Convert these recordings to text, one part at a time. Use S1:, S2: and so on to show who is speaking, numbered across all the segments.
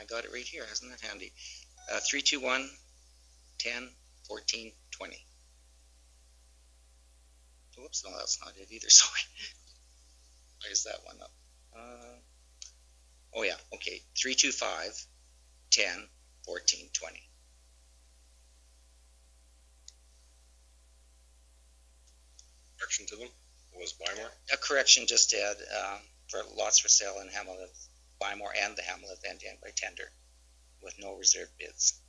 S1: I got it right here. Isn't that handy? 321 10 14 20. Whoops, no, that's not it either. Sorry. Where's that one up? Oh yeah, okay. 325 10 14 20.
S2: Correction to them was Bymore?
S1: A correction just to add for lots for sale in Hamlet, Bymore and the Hamlet and by tender with no reserve bids.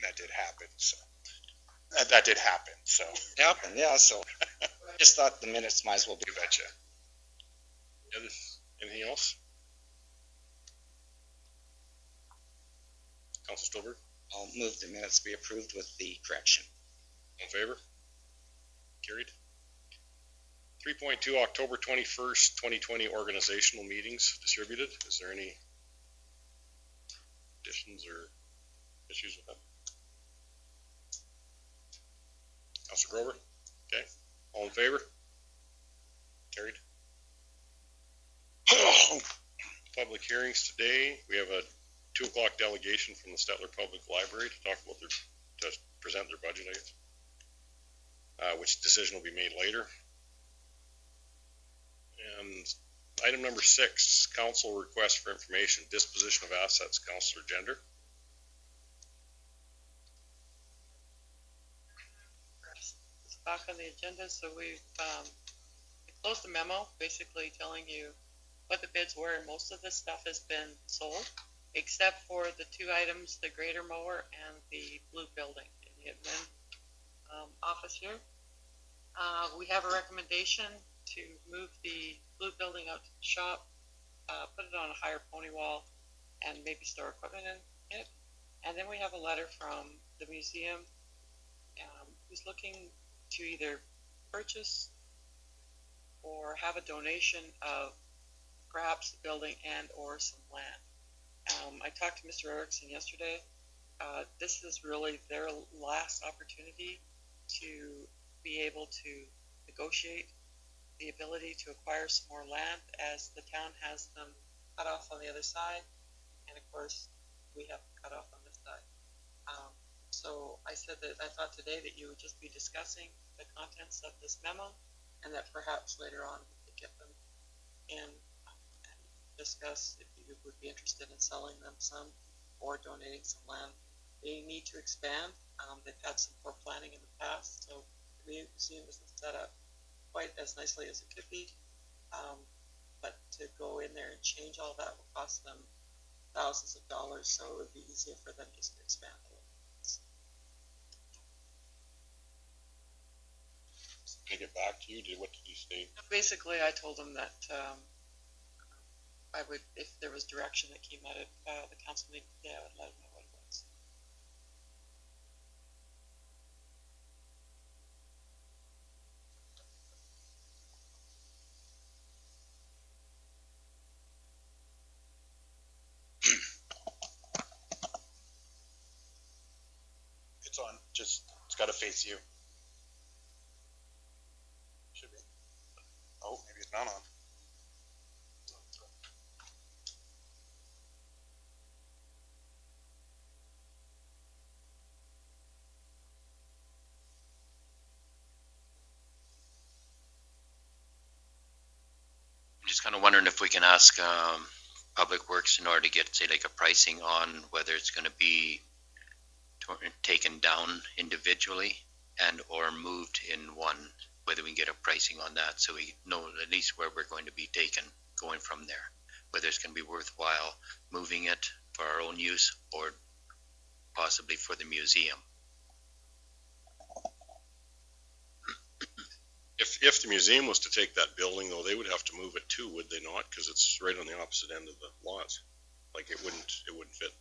S2: That did happen, so. That did happen, so.
S1: Happened, yeah, so. I just thought the minutes might as well be.
S2: You betcha. Anything else? Councilor Stolberg?
S1: I'll move the minutes be approved with the correction.
S2: In favor? Carried. 3.2, October 21st, 2020 organizational meetings distributed. Is there any additions or issues with that? Councilor Grover? Okay. All in favor? Carried. Public hearings today. We have a 2 o'clock delegation from the Stettler Public Library to talk about to present their budget, I guess. Which decision will be made later. And item number 6, council request for information, disposition of assets, Councilor Gender.
S3: It's back on the agenda, so we've closed the memo, basically telling you what the bids were, and most of the stuff has been sold, except for the 2 items, the grader mower and the blue building in the admin office here. We have a recommendation to move the blue building out to the shop, put it on a higher pony wall, and maybe store equipment in it. And then we have a letter from the museum who's looking to either purchase or have a donation of perhaps the building and or some land. I talked to Mr. Erickson yesterday. This is really their last opportunity to be able to negotiate the ability to acquire some more land, as the town has them cut off on the other side, and of course we have cut off on this side. So I said that I thought today that you would just be discussing the contents of this memo, and that perhaps later on we could get them in and discuss if you would be interested in selling them some or donating some land. They need to expand. They've had some poor planning in the past, so the museum isn't set up quite as nicely as it could be. But to go in there and change all that will cost them thousands of dollars, so it would be easier for them just to expand a little.
S2: Can I get back to you? What did you say?
S3: Basically, I told them that I would, if there was direction that came out of the council meeting today, I would let them know what it was.
S2: It's on. It's got to face you. Should be. Oh, maybe it's not on.
S4: I'm just kind of wondering if we can ask Public Works in order to get, say, like a pricing on whether it's going to be taken down individually and or moved in one, whether we can get a pricing on that so we know at least where we're going to be taken going from there, whether it's going to be worthwhile moving it for our own use or possibly for the museum.
S2: If the museum was to take that building, though, they would have to move it too, would they not? Because it's right on the opposite end of the lots. Like it wouldn't fit.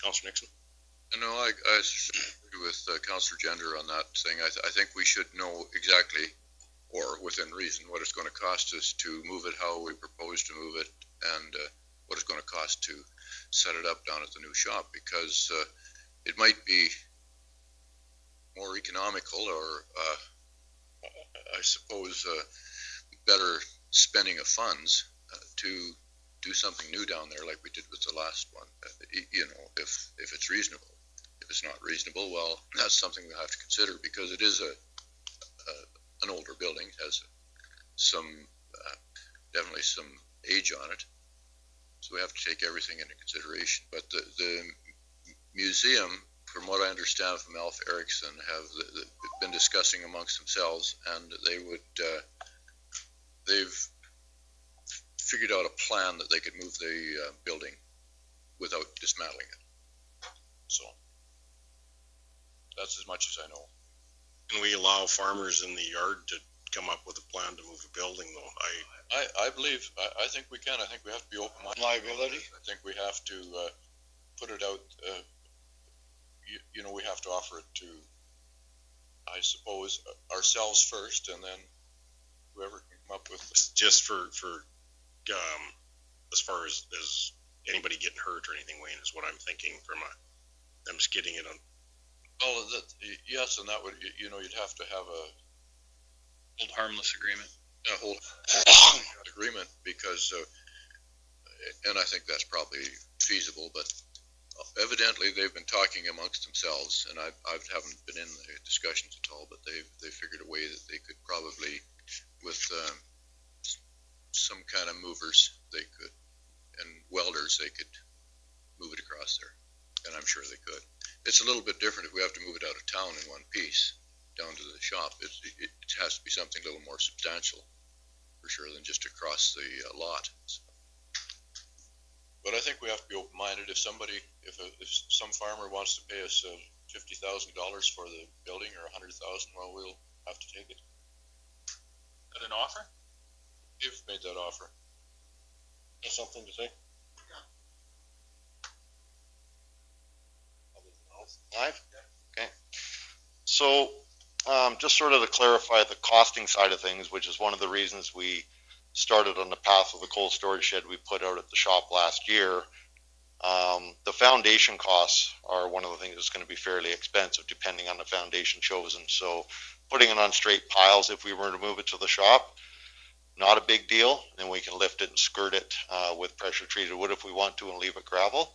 S2: Councilor Nixon?
S5: No, I agree with Councilor Gender on that thing. I think we should know exactly, or within reason, what it's going to cost us to move it, how we propose to move it, and what it's going to cost to set it up down at the new shop, because it might be more economical or I suppose better spending of funds to do something new down there like we did with the last one, you know, if it's reasonable. If it's not reasonable, well, that's something we'll have to consider, because it is an older building, has some, definitely some age on it. So we have to take everything into consideration. But the museum, from what I understand from Alf Erickson, have been discussing amongst themselves, and they've figured out a plan that they could move the building without dismantling it. So that's as much as I know.
S2: Can we allow farmers in the yard to come up with a plan to move a building though?
S5: I believe, I think we can. I think we have to be open-minded.
S6: Liability?
S5: I think we have to put it out, you know, we have to offer it to, I suppose, ourselves first, and then whoever can come up with it.
S2: Just for as far as anybody getting hurt or anything, Wayne, is what I'm thinking from them skidding it on.
S5: Well, yes, and that would, you know, you'd have to have a
S6: Hold harmless agreement.
S5: whole agreement, because, and I think that's probably feasible, but evidently they've been talking amongst themselves, and I haven't been in the discussions at all, but they figured a way that they could probably, with some kind of movers, they could, and welders, they could move it across there, and I'm sure they could. It's a little bit different if we have to move it out of town in one piece down to the shop. It has to be something a little more substantial, for sure, than just across the lot. So. But I think we have to be open-minded. If some farmer wants to pay us $50,000 for the building, or $100,000, well, we'll have to take it.
S6: Got an offer?
S5: You've made that offer.
S2: Have something to say?
S7: Live? Okay. So, just sort of to clarify the costing side of things, which is one of the reasons we started on the path of the cold storage shed we put out at the shop last year. The foundation costs are one of the things that's going to be fairly expensive depending on the foundation chosen. So putting it on straight piles, if we were to move it to the shop, not a big deal. And we can lift it and skirt it with pressure treated wood if we want to and leave it gravel.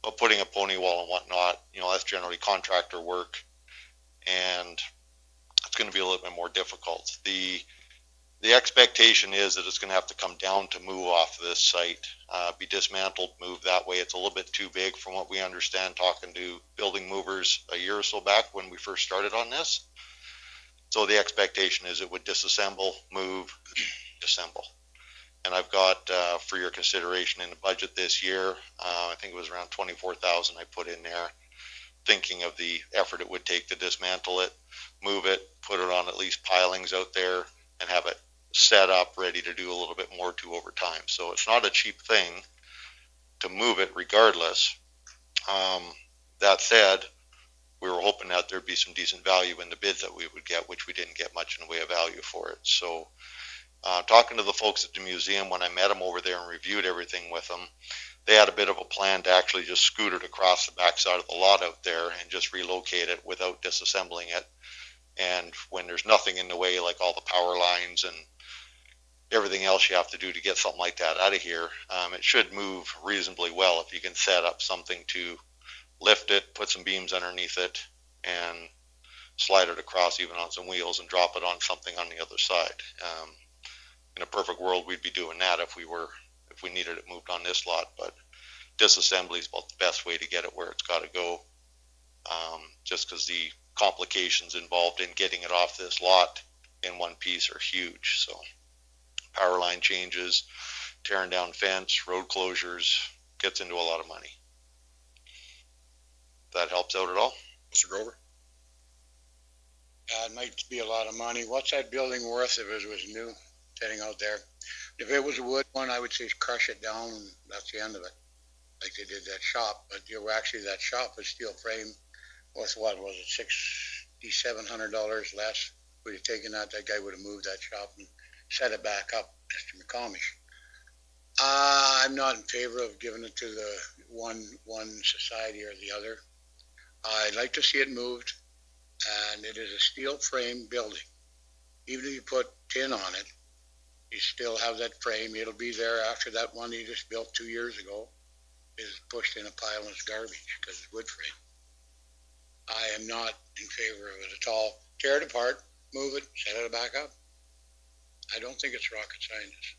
S7: But putting a pony wall and whatnot, you know, that's generally contractor work, and it's going to be a little bit more difficult. The expectation is that it's going to have to come down to move off this site, be dismantled, moved that way. It's a little bit too big from what we understand, talking to building movers a year or so back when we first started on this. So the expectation is it would disassemble, move, assemble. And I've got, for your consideration in the budget this year, I think it was around $24,000 I put in there, thinking of the effort it would take to dismantle it, move it, put it on at least pilings out there, and have it set up, ready to do a little bit more to over time. So it's not a cheap thing to move it regardless. That said, we were hoping that there'd be some decent value in the bids that we would get, which we didn't get much in the way of value for it. So talking to the folks at the museum, when I met them over there and reviewed everything with them, they had a bit of a plan to actually just scoot it across the backside of the lot out there and just relocate it without disassembling it. And when there's nothing in the way, like all the power lines and everything else you have to do to get something like that out of here, it should move reasonably well if you can set up something to lift it, put some beams underneath it, and slide it across even on some wheels and drop it on something on the other side. In a perfect world, we'd be doing that if we needed it moved on this lot, but disassembly is about the best way to get it where it's got to go, just because the complications involved in getting it off this lot in one piece are huge. So power line changes, tearing down fence, road closures, gets into a lot of money. If that helps out at all?
S2: Mr. Grover?
S6: It might be a lot of money. What's that building worth if it was new, sitting out there? If it was a wood one, I would say crush it down, and that's the end of it, like they did that shop. But actually that shop was steel frame, worth what was it, $6,700 less. Would have taken that guy would have moved that shop and set it back up, Mr. McComish. I'm not in favor of giving it to the one society or the other. I'd like to see it moved, and it is a steel frame building. Even if you put tin on it, You still have that frame. It'll be there after that one you just built 2 years ago is pushed in a pile and it's garbage because it's wood frame. I am not in favor of it at all. Tear it apart, move it, set it back up. I don't think it's rocket science.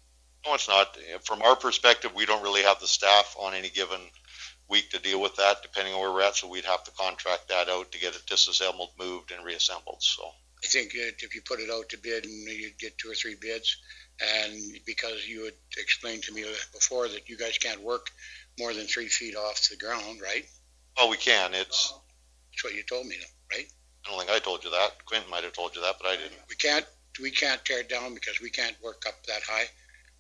S7: No, it's not. From our perspective, we don't really have the staff on any given week to deal with that, depending on where we're at. So we'd have to contract that out to get it disassembled, moved, and reassembled. So
S6: I think if you put it out to bid and you'd get 2 or 3 bids, and because you had explained to me before that you guys can't work more than 3 feet off the ground, right?
S7: well, we can.
S6: That's what you told me, right?
S7: I don't think I told you that. Quentin might have told you that, but I didn't.
S6: We can't tear it down because we can't work up that high.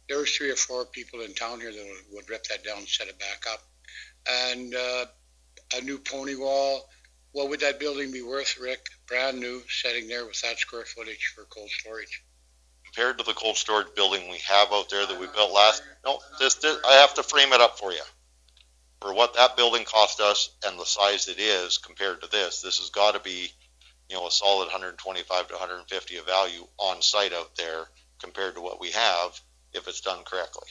S6: There was 3 or 4 people in town here that would rip that down and set it back up. And a new pony wall, what would that building be worth, Rick? Brand new, sitting there with that square footage for cold storage.
S7: Compared to the cold storage building we have out there that we built last, no, this I have to frame it up for you. For what that building cost us and the size it is compared to this has got to be, a solid 125 to 150 of value on site out there compared to what we have if it's done correctly.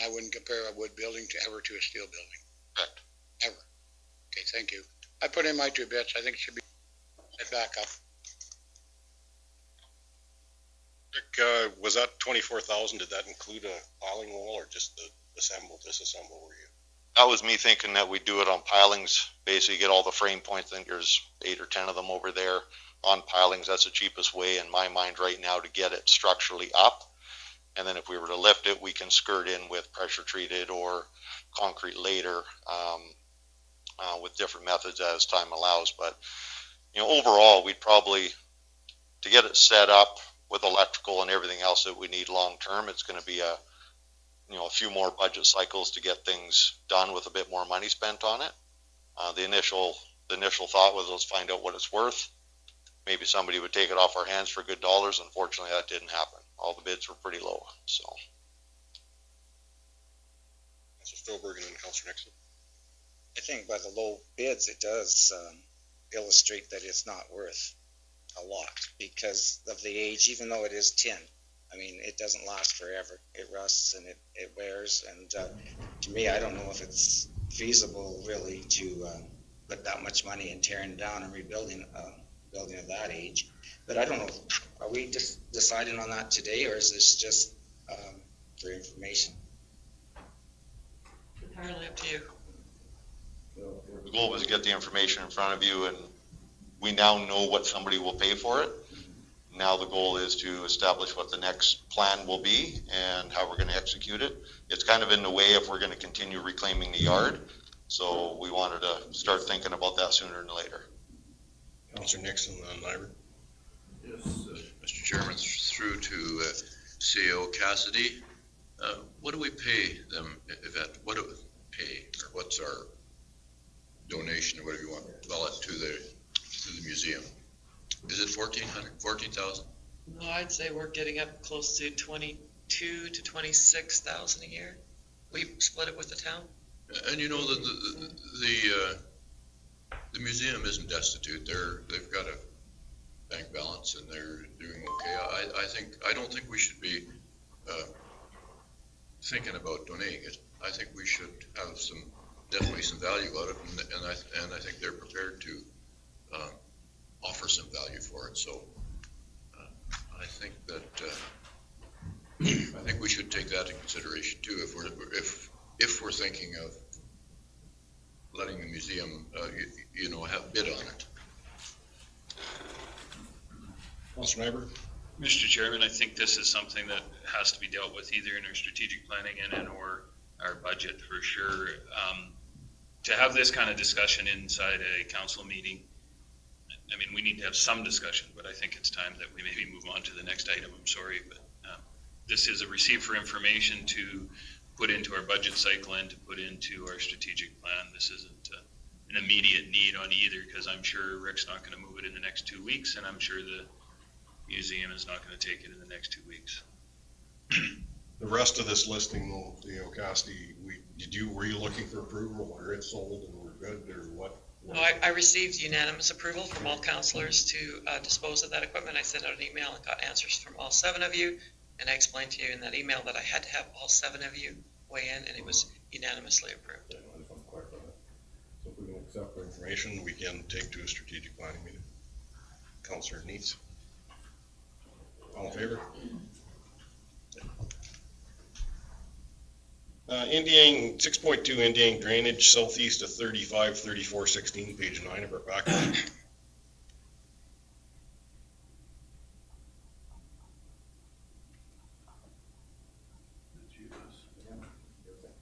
S6: I wouldn't compare a wood building to a steel building.
S7: Correct.
S6: Ever. Okay, thank you. I put in my 2 bits. I think it should be set back up.
S2: Rick, was that 24,000? Did that include a piling wall or just the disassemble? Were you?
S7: That was me thinking that we do it on pilings, basically get all the frame points. I think there's 8 or 10 of them over there on pilings. That's the cheapest way in my mind right now to get it structurally up. And then if we were to lift it, we can skirt in with pressure treated or concrete later with different methods as time allows. But, overall, we'd probably, to get it set up with electrical and everything else that we need long term, it's going to be a few more budget cycles to get things done with a bit more money spent on it. The initial thought was, let's find out what it's worth. Maybe somebody would take it off our hands for good dollars. Unfortunately, that didn't happen. All the bids were pretty low. So.
S2: Councilor Stolberg and then Councilor Nixon.
S1: I think by the low bids, it does illustrate that it's not worth a lot because of the age, even though it is tin. I mean, it doesn't last forever. It rusts and it wears. And to me, I don't know if it's feasible really to put that much money in tearing it down and rebuilding a building of that age. But I don't know, are we just deciding on that today or is this just for information?
S3: Entirely up to you.
S7: The goal was to get the information in front of you, and we now know what somebody will pay for it. Now the goal is to establish what the next plan will be and how we're going to execute it. It's kind of in the way if we're going to continue reclaiming the yard. So we wanted to start thinking about that sooner than later.
S2: Councilor Nixon and Nyberg.
S5: Yes, Mr. Chairman, through to CEO Cassidy. What do we pay them, Yvette? What do we pay, or what's our donation, or whatever you want to call it, to the museum? Is it 14,000?
S3: No, I'd say we're getting up close to 22 to 26,000 a year. We split it with the town.
S5: And the museum isn't destitute. They've got a bank balance and they're doing okay. I don't think we should be thinking about donating it. I think we should have definitely some value out of it, and I think they're prepared to offer some value for it. So I think that I think we should take that into consideration too. If we're thinking of letting the museum, have bid on it.
S2: Councilor Nyberg.
S8: Mr. Chairman, I think this is something that has to be dealt with either in our strategic planning and or our budget for sure. To have this kind of discussion inside a council meeting, I mean, we need to have some discussion, but I think it's time that we maybe move on to the next item. I'm sorry, but this is a receipt for information to put into our budget cycle and to put into our strategic plan. This isn't an immediate need on either, because I'm sure Rick's not going to move it in the next 2 weeks, and I'm sure the museum is not going to take it in the next 2 weeks.
S2: The rest of this listing, Cassidy, were you looking for approval or it's sold and we're good or what?
S3: No, I received unanimous approval from all councilors to dispose of that equipment. I sent out an email and got answers from all 7 of you.
S9: And I explained to you in that email that I had to have all 7 of you weigh in, and it was unanimously approved.
S2: Yeah, I just want to clarify that. So if we can accept the information, we can take to a strategic planning meeting. Counselor Needs. All in favor? Indiana 6.2 Indiana drainage southeast of 35-34-16, page 9 of our package.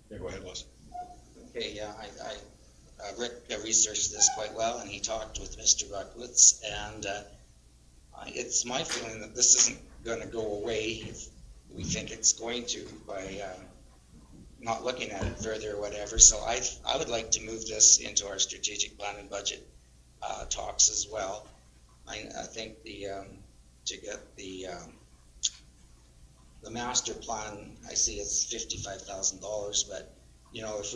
S2: Yeah, go ahead, Les.
S1: Okay, yeah, Rick researched this quite well, and he talked with Mr. Buckwitz, and it's my feeling that this isn't going to go away. We think it's going to by not looking at it further or whatever. So I would like to move this into our strategic plan and budget talks as well. I think to get the master plan, I see it's $55,000, but you know, if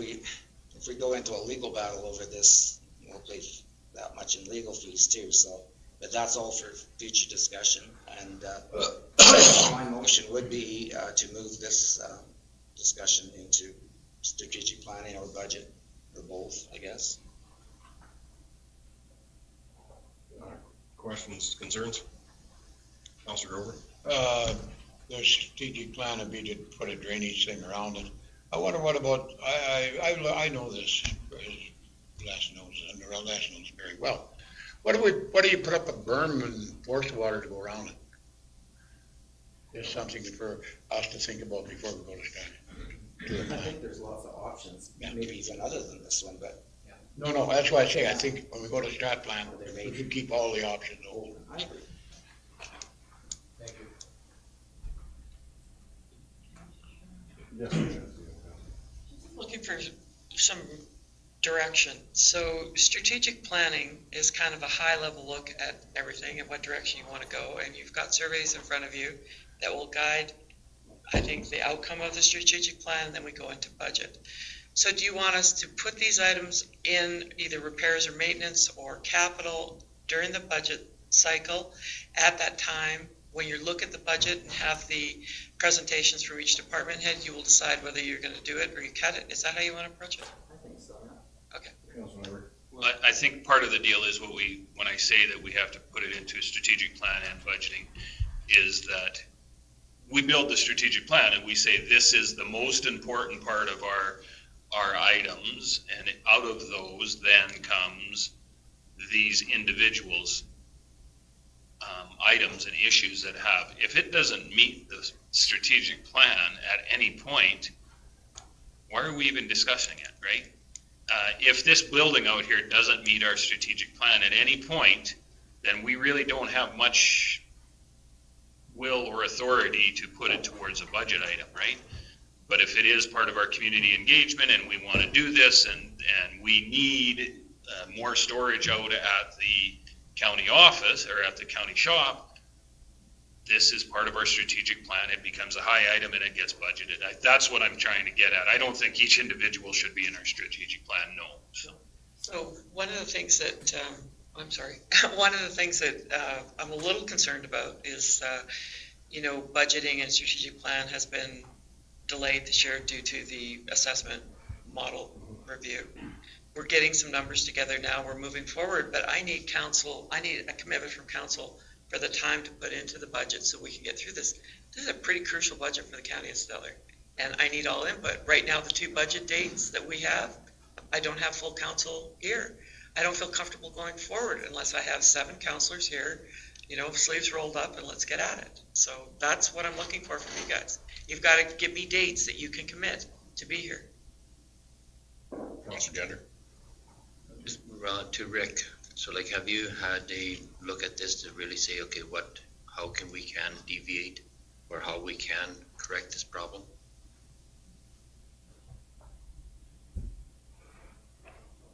S1: we go into a legal battle over this, we'll pay that much in legal fees too. So, but that's all for future discussion. And my motion would be to move this discussion into strategic planning or budget, or both, I guess.
S2: Questions, concerns? Counselor Grover?
S6: The strategic plan would be to put a drainage thing around it. I wonder what about, I know this, Les knows very well. What do you put up a berm and force water to go around it? It's something for us to think about before we go to start.
S1: I think there's lots of options, maybe even other than this one, but.
S6: No, that's why I say, I think when we go to strat plan, we should keep all the options open.
S1: I agree.
S6: Thank you.
S2: Yes.
S9: Looking for some direction. So strategic planning is kind of a high-level look at everything and what direction you want to go, and you've got surveys in front of you that will guide, I think, the outcome of the strategic plan, and then we go into budget. So do you want us to put these items in either repairs or maintenance or capital during the budget cycle at that time? When you look at the budget and have the presentations from each department head, you will decide whether you're going to do it or you cut it. Is that how you want to approach it?
S1: I think so, yeah.
S9: Okay.
S8: Well, I think part of the deal is when I say that we have to put it into a strategic plan and budgeting, is that we build the strategic plan and we say this is the most important part of our items, and out of those then comes these individuals' items and issues that have. If it doesn't meet the strategic plan at any point, why are we even discussing it, right? If this building out here doesn't meet our strategic plan at any point, then we really don't have much will or authority to put it towards a budget item, right? But if it is part of our community engagement and we want to do this and we need more storage out at the county office or at the county shop, this is part of our strategic plan. It becomes a high item and it gets budgeted. That's what I'm trying to get at. I don't think each individual should be in our strategic plan, no.
S9: So one of the things that, one of the things that I'm a little concerned about is, budgeting and strategic plan has been delayed this year due to the assessment model review. We're getting some numbers together now, we're moving forward, but I need a commitment from council for the time to put into the budget so we can get through this. This is a pretty crucial budget for the county of Stellar, and I need all input. Right now, the 2 budget dates that we have, I don't have full council here. I don't feel comfortable going forward unless I have 7 councilors here, sleeves rolled up, and let's get at it. So that's what I'm looking for from you guys. You've got to give me dates that you can commit to be here.
S2: Councilor Gender.
S4: Just to Rick, so have you had a look at this to really say, okay, how can we deviate or how we can correct this problem?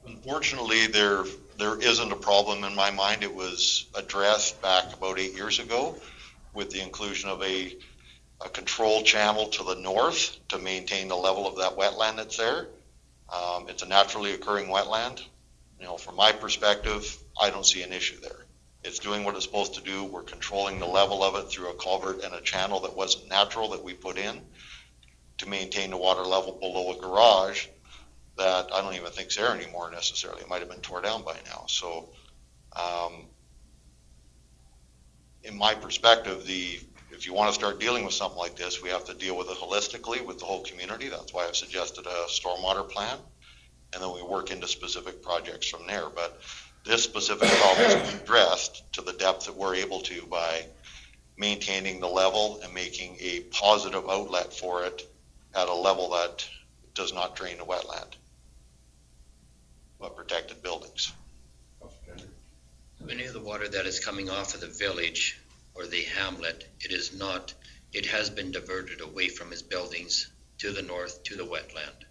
S7: Unfortunately, there isn't a problem in my mind. It was addressed back about 8 years ago with the inclusion of a control channel to the north to maintain the level of that wetland that's there. It's a naturally occurring wetland. From my perspective, I don't see an issue there. It's doing what it's supposed to do. We're controlling the level of it through a culvert and a channel that wasn't natural that we put in to maintain the water level below a garage that I don't even think's there anymore necessarily. It might have been tore down by now. So, in my perspective, if you want to start dealing with something like this, we have to deal with it holistically with the whole community. That's why I've suggested a stormwater plan, and then we work into specific projects from there. But this specific problem is addressed to the depth that we're able to by maintaining the level and making a positive outlet for it at a level that does not drain the wetland, but protected buildings.
S4: Any of the water that is coming off of the village or the hamlet, it has been diverted away from his buildings to the north, to the wetland.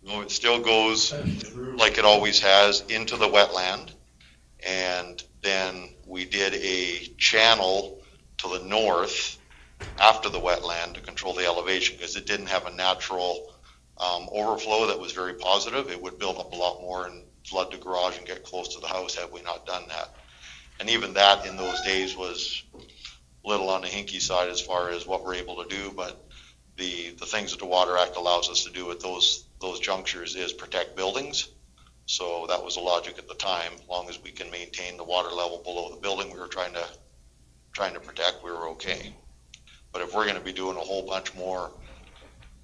S7: No, it still goes like it always has into the wetland. And then we did a channel to the north after the wetland to control the elevation because it didn't have a natural overflow that was very positive. It would build up a lot more and flood the garage and get close to the house had we not done that. And even that in those days was a little on the hinky side as far as what we're able to do, but the things that the Water Act allows us to do at those junctures is protect buildings. So that was the logic at the time. As long as we can maintain the water level below the building we were trying to protect, we were okay. But if we're going to be doing a whole bunch more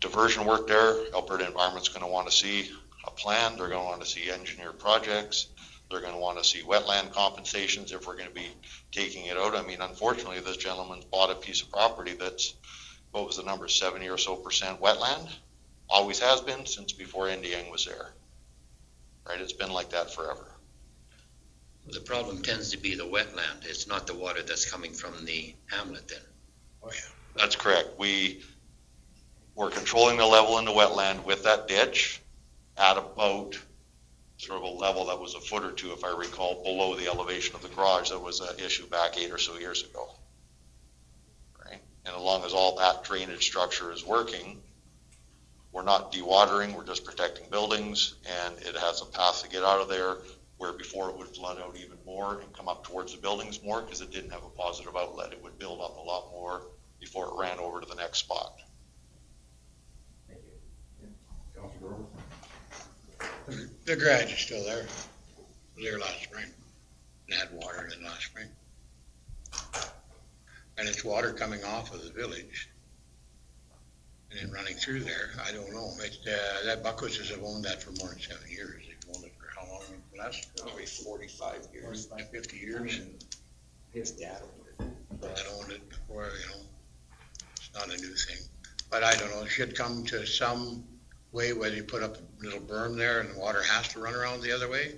S7: diversion work there, Alberta Environment's going to want to see a plan. They're going to want to see engineered projects. They're going to want to see wetland compensations if we're going to be taking it out. I mean, unfortunately, this gentleman's bought a piece of property that's, what was the number, 70 or so % wetland? Always has been since before Indiang was there. Right? It's been like that forever.
S4: The problem tends to be the wetland. It's not the water that's coming from the hamlet then.
S6: Oh, yeah.
S7: That's correct. We're controlling the level in the wetland with that ditch at about sort of a level that was a foot or two, if I recall, below the elevation of the garage. That was an issue back 8 or so years ago. Right? And as long as all that drainage structure is working, we're not dewatering, we're just protecting buildings, and it has a path to get out of there where before it would flood out even more and come up towards the buildings more because it didn't have a positive outlet. It would build up a lot more before it ran over to the next spot.
S6: The garage is still there. It was there last spring. It had water in it last spring. And it's water coming off of the village and then running through there. I don't know. That Buckwitz has owned that for more than 7 years. They've owned it for how long? Last
S10: Probably 45 years.
S6: 45, 50 years.
S10: And his dad owned it.
S6: Dad owned it before, it's not a new thing. But I don't know, it should come to some way whether you put up a little berm there and the water has to run around the other way.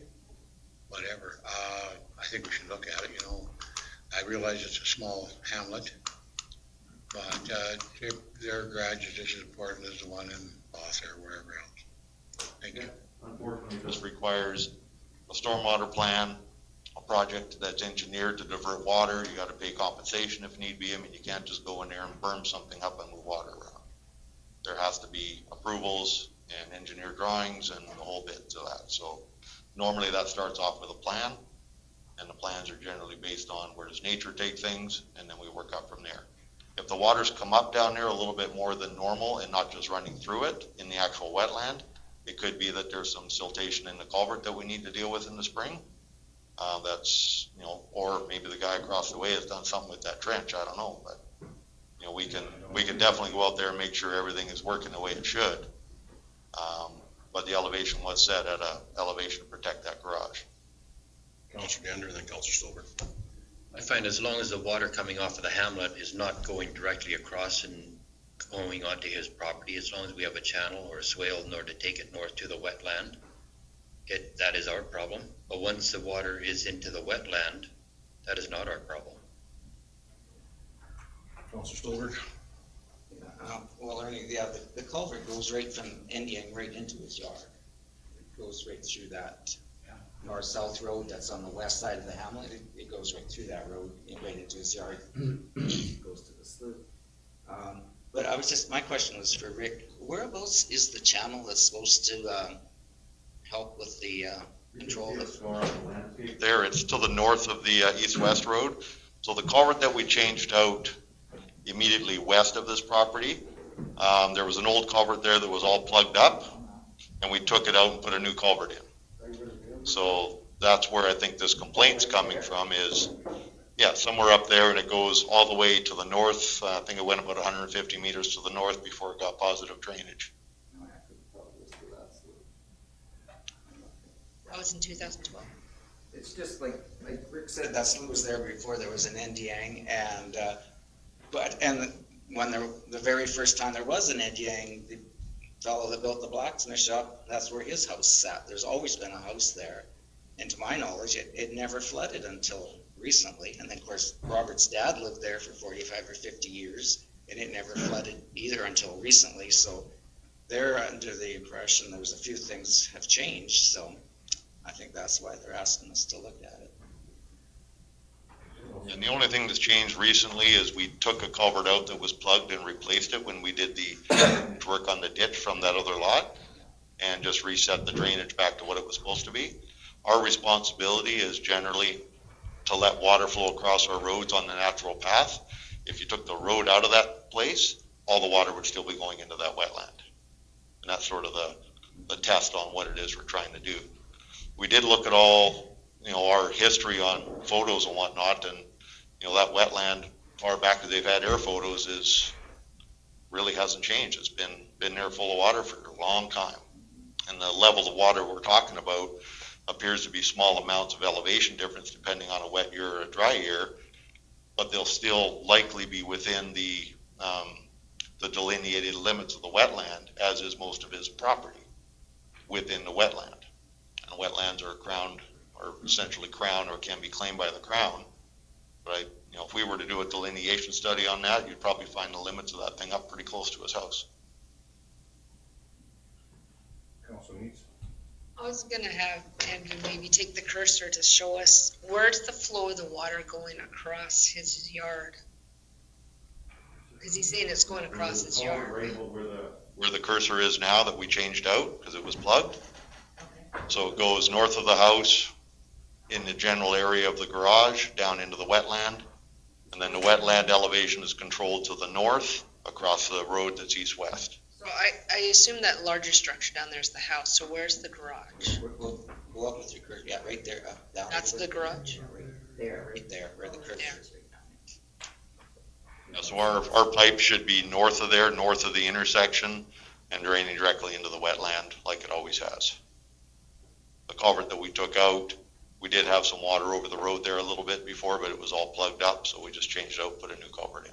S6: Whatever. I think we should look at it, I realize it's a small hamlet, but their garage is just as important as the one in Bath or wherever else. Thank you.
S7: Unfortunately, this requires a stormwater plan, a project that's engineered to divert water. You got to pay compensation if need be. I mean, you can't just go in there and berm something up and move water around. There has to be approvals and engineered drawings and the whole bit to that. So normally that starts off with a plan, and the plans are generally based on where does nature take things, and then we work up from there. If the water's come up down there a little bit more than normal and not just running through it in the actual wetland, it could be that there's some siltation in the culvert that we need to deal with in the spring. That's, or maybe the guy across the way has done something with that trench. I don't know, but we can definitely go out there and make sure everything is working the way it should. But the elevation was set at a elevation to protect that garage.
S2: Councilor Gender, then Councilor Stolberg.
S4: I find as long as the water coming off of the hamlet is not going directly across and going onto his property, as long as we have a channel or a swale in order to take it north to the wetland, that is our problem. But once the water is into the wetland, that is not our problem.
S2: Councilor Stolberg.
S10: Well, Ernie, the culvert goes right from Indiang right into his yard. It goes right through that north-south road that's on the west side of the hamlet. It goes right through that road, right into his yard. It goes to the slough. But my question was for Rick. Whereabouts is the channel that's supposed to help with the control the
S7: There, it's to the north of the east-west road. So the culvert that we changed out immediately west of this property, there was an old culvert there that was all plugged up, and we took it out and put a new culvert in. So that's where I think this complaint's coming from is, yeah, somewhere up there, and it goes all the way to the north. I think it went about 150 meters to the north before it got positive drainage.
S11: That was in 2012.
S10: It's just like Rick said, that slough was there before there was an Indiang, and when the very first time there was an Indiang, the fellow that built the blacksmith shop, that's where his house sat. There's always been a house there, and to my knowledge, it never flooded until recently. And then of course Robert's dad lived there for 45 or 50 years, and it never flooded either until recently. So they're under the impression there's a few things have changed. So I think that's why they're asking us to look at it.
S7: And the only thing that's changed recently is we took a culvert out that was plugged and replaced it when we did the work on the ditch from that other lot, and just reset the drainage back to what it was supposed to be. Our responsibility is generally to let water flow across our roads on the natural path. If you took the road out of that place, all the water would still be going into that wetland. And that's sort of the test on what it is we're trying to do. We did look at all, our history on photos and whatnot, and, that wetland, far back as they've had air photos, really hasn't changed. It's been there full of water for a long time. And the level of water we're talking about appears to be small amounts of elevation difference depending on a wet year or a dry year, but they'll still likely be within the delineated limits of the wetland, as is most of his property within the wetland. And wetlands are essentially crown or can be claimed by the crown. But if we were to do a delineation study on that, you'd probably find the limits of that thing up pretty close to his house.
S11: I was gonna have Andrew maybe take the cursor to show us where's the flow of the water going across his yard? Because he's saying it's going across his yard.
S7: Where the cursor is now that we changed out because it was plugged. So it goes north of the house in the general area of the garage down into the wetland. And then the wetland elevation is controlled to the north across the road that's east-west.
S11: So I assume that larger structure down there is the house. So where's the garage?
S10: We'll go up with your cursor. Yeah, right there. Up, down.
S11: That's the garage?
S10: Right there, where the cursor is right now.
S7: Yeah, so our pipe should be north of there, north of the intersection, and draining directly into the wetland like it always has. The culvert that we took out, we did have some water over the road there a little bit before, but it was all plugged up, so we just changed it out, put a new culvert in.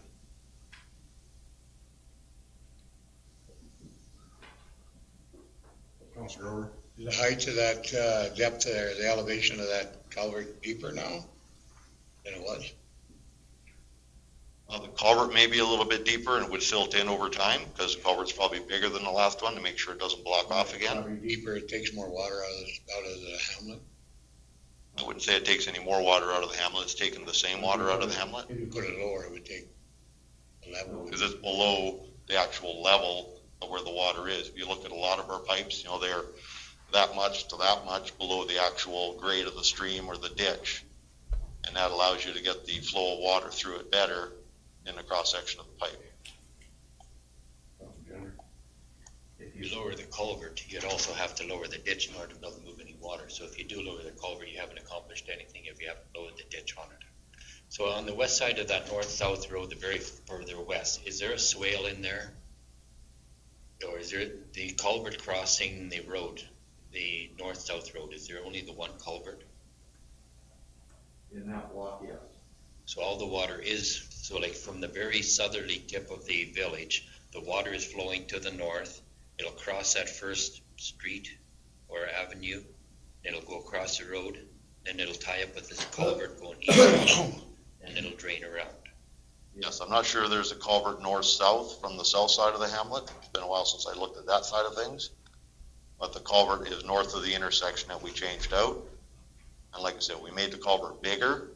S6: Is the height of that depth there, the elevation of that culvert deeper now than it was?
S7: The culvert may be a little bit deeper and it would silt in over time because the culvert's probably bigger than the last one to make sure it doesn't block off again.
S6: Probably deeper, it takes more water out of the hamlet.
S7: I wouldn't say it takes any more water out of the hamlet. It's taking the same water out of the hamlet.
S6: If you put it lower, it would take a level.
S7: Because it's below the actual level of where the water is. If you look at a lot of our pipes, they're that much to that much below the actual grade of the stream or the ditch. And that allows you to get the flow of water through it better in the cross section of the pipe.
S12: If you lower the culvert, you'd also have to lower the ditch in order to be able to move any water. So if you do lower the culvert, you haven't accomplished anything if you haven't lowered the ditch on it. So on the west side of that north-south road, the very further west, is there a swale in there? Or is there the culvert crossing the road, the north-south road? Is there only the one culvert?
S13: In that block, yes.
S12: So all the water is, so like from the very southerly tip of the village, the water is flowing to the north. It'll cross that first street or avenue, it'll go across the road, then it'll tie up with this culvert going east, and it'll drain around.
S7: Yes, I'm not sure there's a culvert north-south from the south side of the hamlet. It's been a while since I looked at that side of things. But the culvert is north of the intersection that we changed out. And like I said, we made the culvert bigger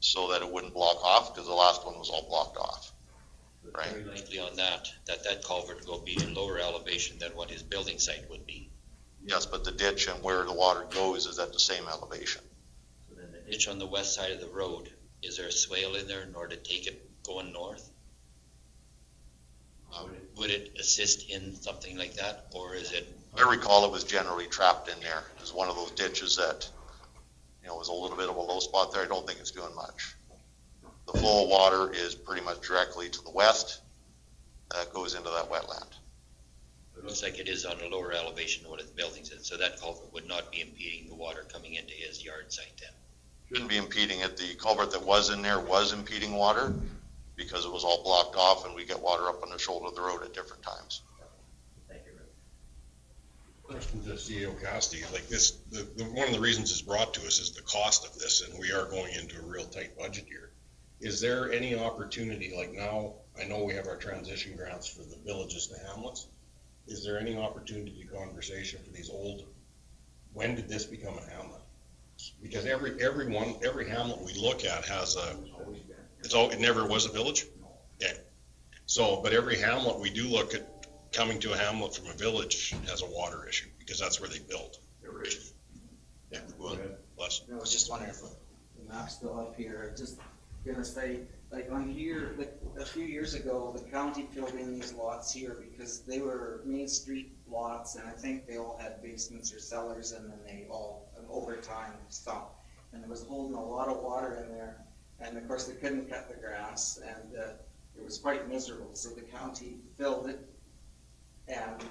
S7: so that it wouldn't block off because the last one was all blocked off. Right?
S12: Very likely on that culvert will be a lower elevation than what his building site would be.
S7: Yes, but the ditch and where the water goes is at the same elevation.
S12: So then the ditch on the west side of the road, is there a swale in there in order to take it going north? Would it assist in something like that, or is it?
S7: I recall it was generally trapped in there. It was one of those ditches that, was a little bit of a low spot there. I don't think it's doing much. The flow of water is pretty much directly to the west. That goes into that wetland.
S12: It looks like it is on a lower elevation than what the building's in, so that culvert would not be impeding the water coming into his yard site then.
S7: Shouldn't be impeding it. The culvert that was in there was impeding water because it was all blocked off and we get water up on the shoulder of the road at different times.
S12: Thank you, Rick.
S2: Question to CEO Cassidy, like this, one of the reasons it's brought to us is the cost of this, and we are going into a real tight budget here. Is there any opportunity, like now, I know we have our transition grants for the villages to hamlets. Is there any opportunity conversation for these old, when did this become a hamlet? Because every hamlet we look at has it never was a village? Yeah. So, but every hamlet we do look at, coming to a hamlet from a village has a water issue, because that's where they built. Yeah, well, bless.
S10: I was just wondering if the map's still up here, just gonna say, like on here, like a few years ago, the county filled in these lots here because they were Main Street lots, and I think they all had basements or cellars, and then they all, over time, stopped. And it was holding a lot of water in there, and of course they couldn't cut the grass, and it was quite miserable, so the county filled it. And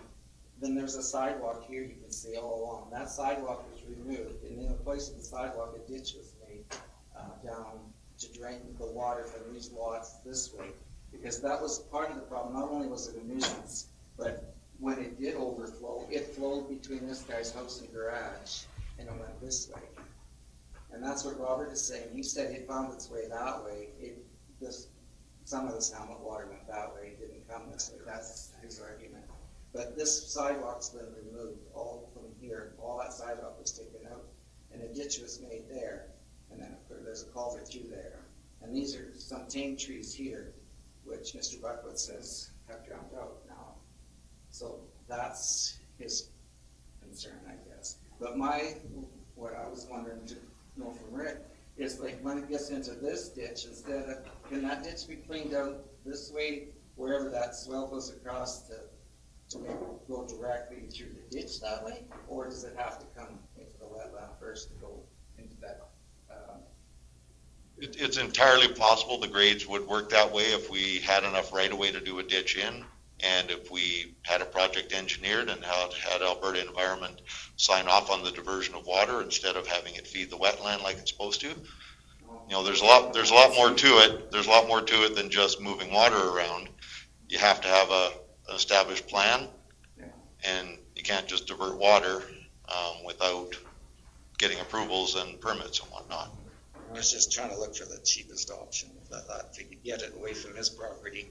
S10: then there's a sidewalk here you can see all along. That sidewalk was removed, and in the place of the sidewalk, a ditch was made down to drain the water from these lots this way. Because that was part of the problem. Not only was it a nuisance, but when it did overflow, it flowed between this guy's house and garage, and it went this way. And that's what Robert is saying. He said it found its way that way. Some of this hamlet water went that way. It didn't come this way. That's his argument. But this sidewalk's been removed all from here. All that sidewalk was taken out, and a ditch was made there. And then there's a culvert through there. And these are some tame trees here, which Mr. Buckwood says have drowned out now. So that's his concern, I guess. But what I was wondering to know from Rick is, like, when it gets into this ditch, can that ditch be cleaned out this way, wherever that swell goes across to maybe go directly through the ditch that way? Or does it have to come into the wetland first to go into that?
S7: It's entirely possible the grades would work that way if we had enough right of way to do a ditch in, and if we had a project engineered and had Alberta Environment sign off on the diversion of water instead of having it feed the wetland like it's supposed to. There's a lot more to it. There's a lot more to it than just moving water around. You have to have an established plan, and you can't just divert water without getting approvals and permits and whatnot.
S1: I was just trying to look for the cheapest option. I thought if we could get it away from his property.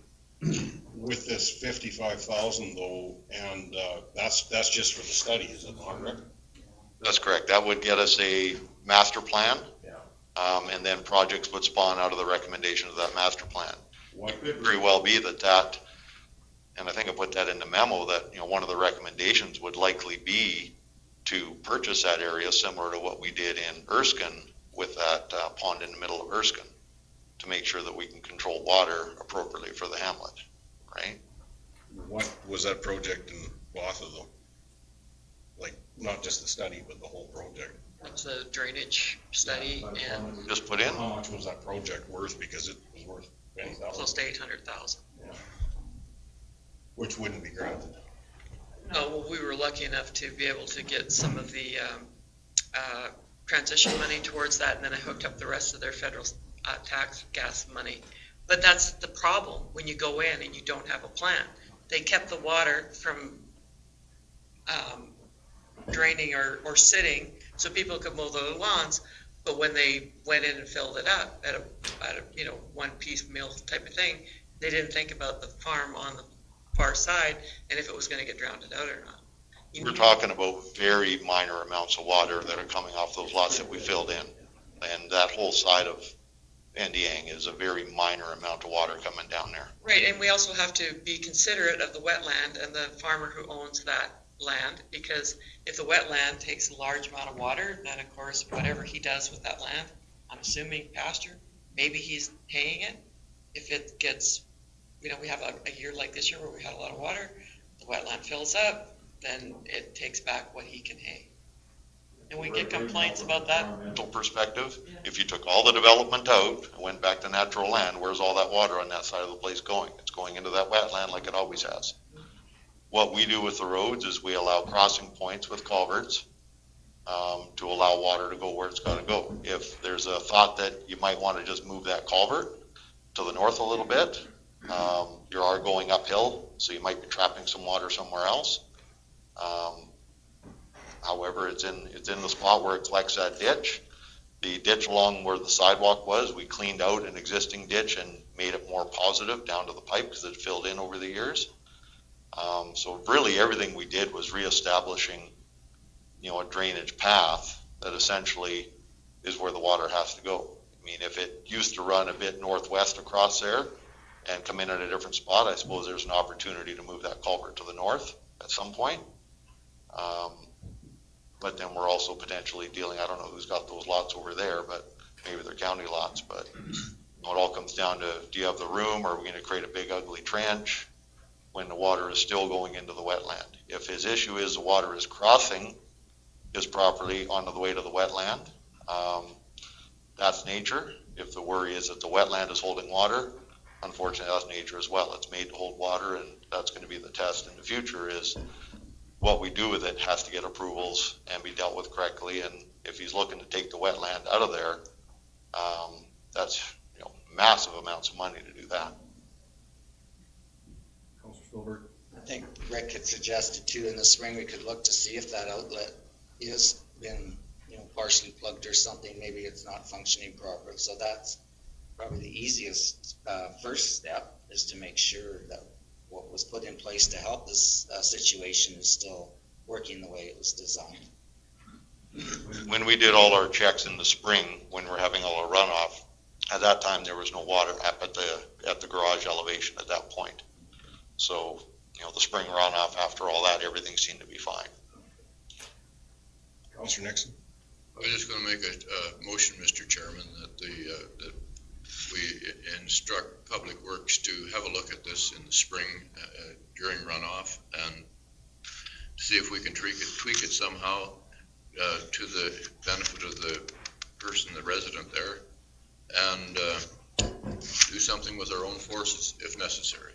S2: With this 55,000 though, and that's just for the study, is it not, Rick?
S7: That's correct. That would get us a master plan, and then projects would spawn out of the recommendation of that master plan. It could very well be that, and I think I put that in the memo, that one of the recommendations would likely be to purchase that area similar to what we did in Erskine with that pond in the middle of Erskine, to make sure that we can control water appropriately for the hamlet, right?
S2: What was that project in Botha though? Like, not just the study, but the whole project?
S9: That's a drainage study, and
S7: just put in.
S2: How much was that project worth? Because it was worth $20,000.
S9: close to 800,000.
S2: Yeah. Which wouldn't be granted.
S9: No, well, we were lucky enough to be able to get some of the transition money towards that, and then I hooked up the rest of their federal tax gas money. But that's the problem when you go in and you don't have a plan. They kept the water from draining or sitting so people could mow their lawns, but when they went in and filled it up at a one piece meal type of thing, they didn't think about the farm on the far side and if it was going to get drowned out or not.
S7: We're talking about very minor amounts of water that are coming off those lots that we filled in. And that whole side of Endiang is a very minor amount of water coming down there.
S9: Right, and we also have to be considerate of the wetland and the farmer who owns that land, because if the wetland takes a large amount of water, then of course, whatever he does with that land, I'm assuming pasture, maybe he's paying it. If it gets, we have a year like this year where we had a lot of water, the wetland fills up, then it takes back what he can hay. And we get complaints about that.
S7: Environmental perspective, if you took all the development out and went back to natural land, where's all that water on that side of the place going? It's going into that wetland like it always has. What we do with the roads is we allow crossing points with culverts to allow water to go where it's got to go. If there's a thought that you might want to just move that culvert to the north a little bit, you are going uphill, so you might be trapping some water somewhere else. However, it's in the spot where it collects that ditch. The ditch along where the sidewalk was, we cleaned out an existing ditch and made it more positive down to the pipe because it filled in over the years. So really everything we did was reestablishing, a drainage path that essentially is where the water has to go. I mean, if it used to run a bit northwest across there and come in at a different spot, I suppose there's an opportunity to move that culvert to the north at some point. But then we're also potentially dealing, I don't know who's got those lots over there, but maybe they're county lots, but it all comes down to, do you have the room, or are we going to create a big ugly trench when the water is still going into the wetland? If his issue is the water is crossing his property onto the way to the wetland, that's nature. If the worry is that the wetland is holding water, unfortunately that's nature as well. It's made to hold water, and that's going to be the test in the future, is what we do with it has to get approvals and be dealt with correctly. And if he's looking to take the wetland out of there, that's massive amounts of money to do that.
S10: I think Rick had suggested too, in the spring, we could look to see if that outlet is been, partially plugged or something. Maybe it's not functioning properly. So that's probably the easiest first step, is to make sure that what was put in place to help this situation is still working the way it was designed.
S7: When we did all our checks in the spring, when we're having all our runoff, at that time there was no water up at the garage elevation at that point. So, the spring runoff, after all that, everything seemed to be fine.
S2: Councilor Nixon?
S5: I was just going to make a motion, Mr. Chairman, that we instruct Public Works to have a look at this in the spring during runoff, and see if we can tweak it somehow to the benefit of the person, the resident there, and do something with our own forces if necessary.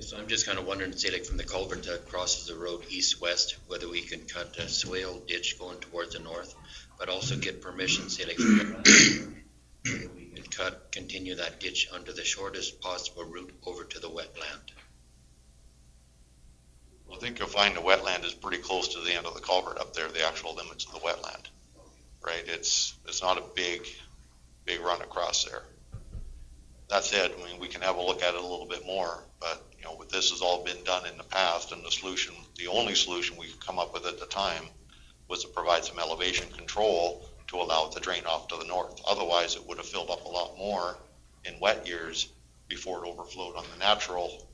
S12: So I'm just kind of wondering, say like from the culvert that crosses the road east-west, whether we can cut a swale ditch going towards the north, but also get permission, say like we can continue that ditch under the shortest possible route over to the wetland.
S7: I think you'll find the wetland is pretty close to the end of the culvert up there, the actual limits of the wetland, right? It's not a big run across there. That said, we can have a look at it a little bit more, but this has all been done in the past, and the only solution we could come up with at the time was to provide some elevation control to allow it to drain off to the north. Otherwise, it would have filled up a lot more in wet years before it overflowed on the natural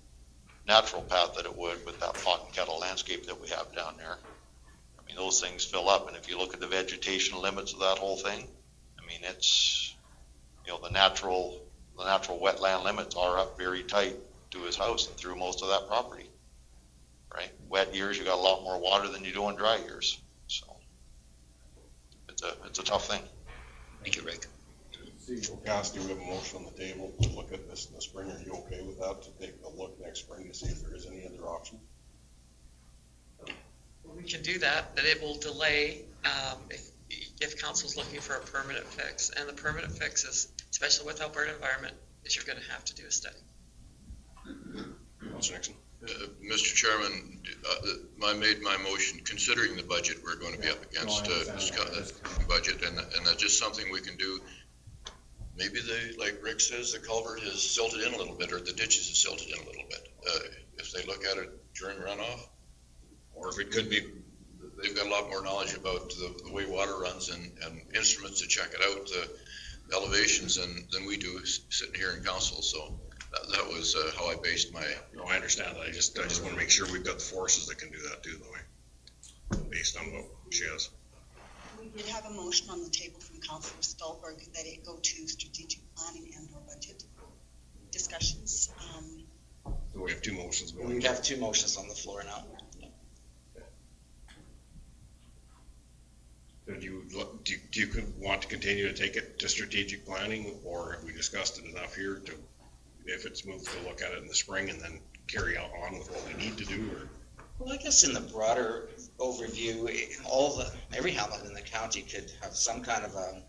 S7: path that it would with that pot and kettle landscape that we have down there. Those things fill up, and if you look at the vegetation limits of that whole thing, it's, the natural wetland limits are up very tight to his house and through most of that property, right? Wet years, you got a lot more water than you do in dry years. So it's a tough thing.
S12: Thank you, Rick.
S2: Cassidy, we have a motion on the table to look at this in the spring. Are you okay with that, to take a look next spring to see if there is any other option?
S9: We can do that, but it will delay if council's looking for a permanent fix. And the permanent fix is, especially with Alberta Environment, is you're going to have to do a study.
S2: Councilor Nixon?
S5: Mr. Chairman, I made my motion considering the budget we're going to be up against, this budget, and that's just something we can do. Maybe like Rick says, the culvert has silted in a little bit, or the ditches have silted in a little bit. If they look at it during runoff, or if it could be, they've got a lot more knowledge about the way water runs and instruments to check it out, the elevations than we do sitting here in council. So That was how I based my,
S2: No, I understand that. I just want to make sure we've got the forces that can do that too, though, based on what she has.
S14: We did have a motion on the table from Councillor Stolberg that it go to strategic planning and or budget discussions.
S2: So we have two motions going.
S10: We have two motions on the floor now.
S2: So do you want to continue to take it to strategic planning, or have we discussed it enough here to, if it's moved, to look at it in the spring and then carry on with what we need to do, or?
S10: Well, I guess in the broader overview, every hamlet in the county could have some kind of a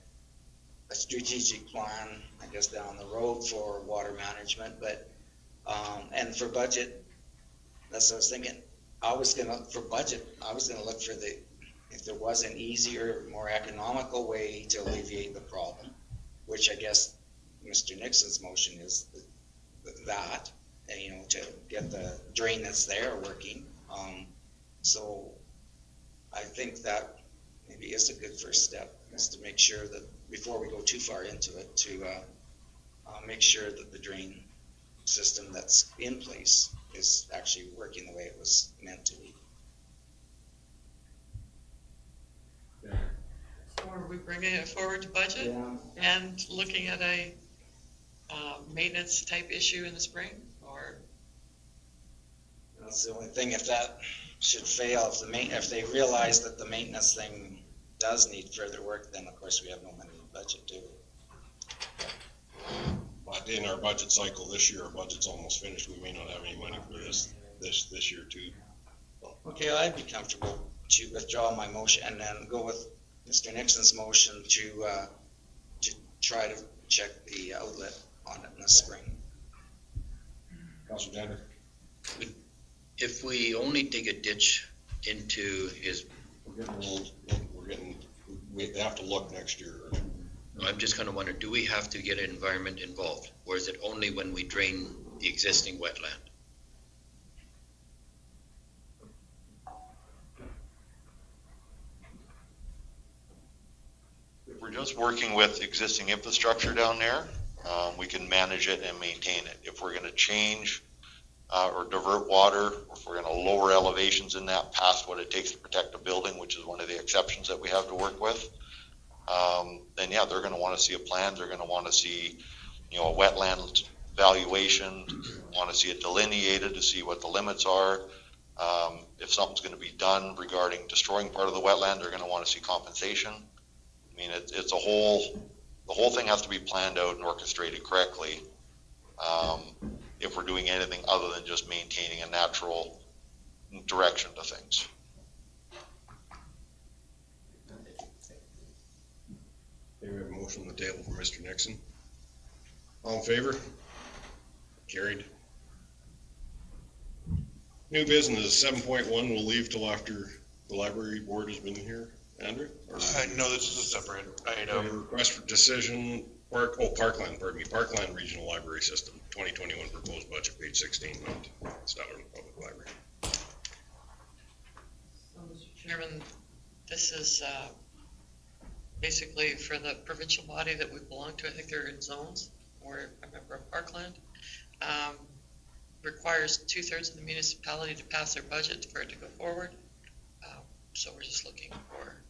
S10: strategic plan, I guess, down the road for water management, but, and for budget, that's what I was thinking. For budget, I was gonna look for if there was an easier, more economical way to alleviate the problem, which I guess Mr. Nixon's motion is that, to get the drain that's there working. So I think that maybe is a good first step, is to make sure that before we go too far into it, to make sure that the drain system that's in place is actually working the way it was meant to be.
S9: So are we bringing it forward to budget and looking at a maintenance type issue in the spring, or?
S10: That's the only thing, if that should fail, if they realize that the maintenance thing does need further work, then of course we have no money in the budget, do we?
S2: But in our budget cycle this year, our budget's almost finished, we may not have any money for this year too.
S10: Okay, I'd be comfortable to withdraw my motion and then go with Mr. Nixon's motion to try to check the outlet on it in the spring.
S2: Councilor Jenner?
S12: If we only dig a ditch into his,
S2: We have to look next year.
S12: I'm just kind of wondering, do we have to get environment involved, or is it only when we drain the existing wetland?
S7: If we're just working with existing infrastructure down there, we can manage it and maintain it. If we're gonna change or divert water, or if we're gonna lower elevations in that past what it takes to protect a building, which is one of the exceptions that we have to work with, then yeah, they're gonna wanna see a plan, they're gonna wanna see, a wetland valuation, wanna see it delineated to see what the limits are. If something's gonna be done regarding destroying part of the wetland, they're gonna wanna see compensation. I mean, it's the whole thing has to be planned out and orchestrated correctly. If we're doing anything other than just maintaining a natural direction to things.
S2: Okay, we have a motion on the table from Mr. Nixon. All in favor? Carried. New business, 7.1, we'll leave till after the library board has been here. Andrew?
S15: No, this is a separate item.
S2: Request for decision, Parkland Regional Library System, 2021 proposed budget, page 16, Statler Public Library.
S9: So, Mr. Chairman, this is basically for the provincial body that we belong to. I think they're in zones. We're a member of Parkland. Requires 2/3 of the municipality to pass their budget for it to go forward. So we're just looking for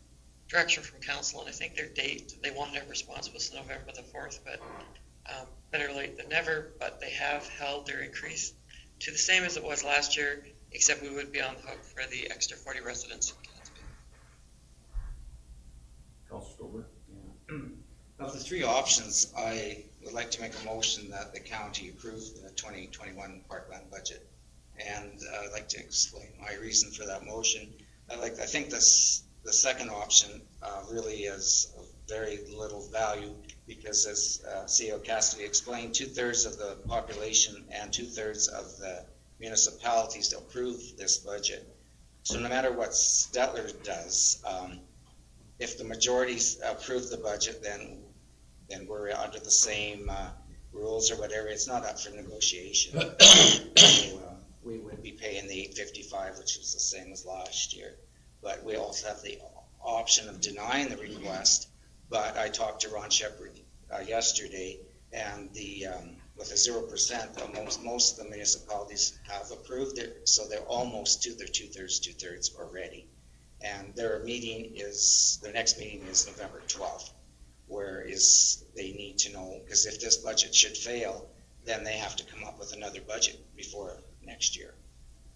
S9: direction from council, and I think their date, they wanted a response was November the 4th, but better late than never. But they have held their increase to the same as it was last year, except we would be on the hook for the extra 40 residents.
S2: Councilor Stolberg?
S10: Of the three options, I would like to make a motion that the county approve the 2021 Parkland budget. And I'd like to explain my reason for that motion. I think the second option really is of very little value, because as CEO Cassidy explained, 2/3 of the population and 2/3 of the municipalities to approve this budget. So no matter what Statler does, if the majorities approve the budget, then we're under the same rules or whatever. It's not up for negotiation. So, we would be paying the $855, which was the same as last year. But we also have the option of denying the request. But I talked to Ron Shepard yesterday, and
S1: with a 0%, most of the municipalities have approved it, so they're almost to their two-thirds already. And their next meeting is November 12th, where they need to know, because if this budget should fail, then they have to come up with another budget before next year.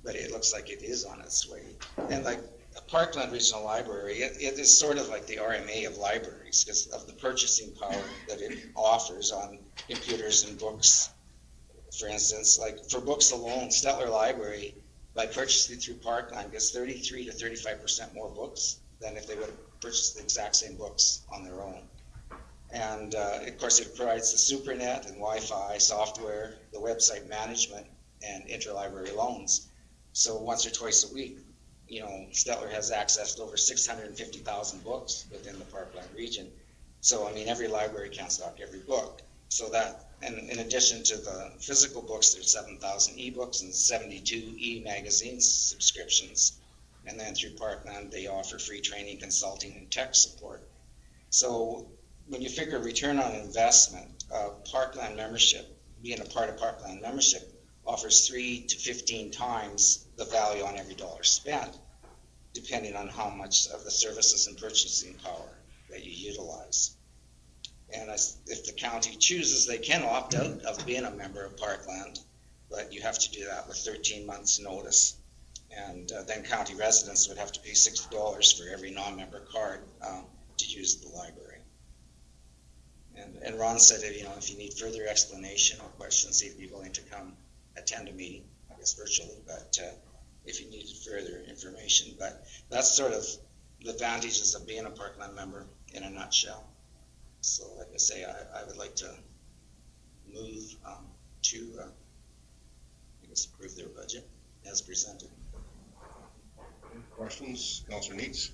S1: But it looks like it is on its way. And like the Parkland Regional Library, it is sort of like the RMA of libraries because of the purchasing power that it offers on computers and books. For instance, like for books alone, Stettler Library, by purchasing through Parkland, gets 33 to 35% more books than if they would have purchased the exact same books on their own. And of course, it provides the SuperNet and Wi-Fi software, the website management, and interlibrary loans. So once or twice a week, Stettler has access to over 650,000 books within the Parkland region. So, I mean, every library can't stock every book. So that, and in addition to the physical books, there's 7,000 ebooks and 72 e-magazine subscriptions. And then through Parkland, they offer free training, consulting, and tech support. So when you figure return on investment, Parkland membership, being a part of Parkland membership, offers 3 to 15 times the value on every dollar spent, depending on how much of the services and purchasing power that you utilize. And if the county chooses, they can opt out of being a member of Parkland, but you have to do that with 13 months notice. And then county residents would have to pay $60 for every non-member card to use the library. And Ron said, if you need further explanation or questions, he'd be willing to come attend a meeting, I guess virtually, but if you needed further information. But that's sort of the advantages of being a Parkland member in a nutshell. So like I say, I would like to move to, approve their budget as presented.
S2: Questions? Councilor Neitz?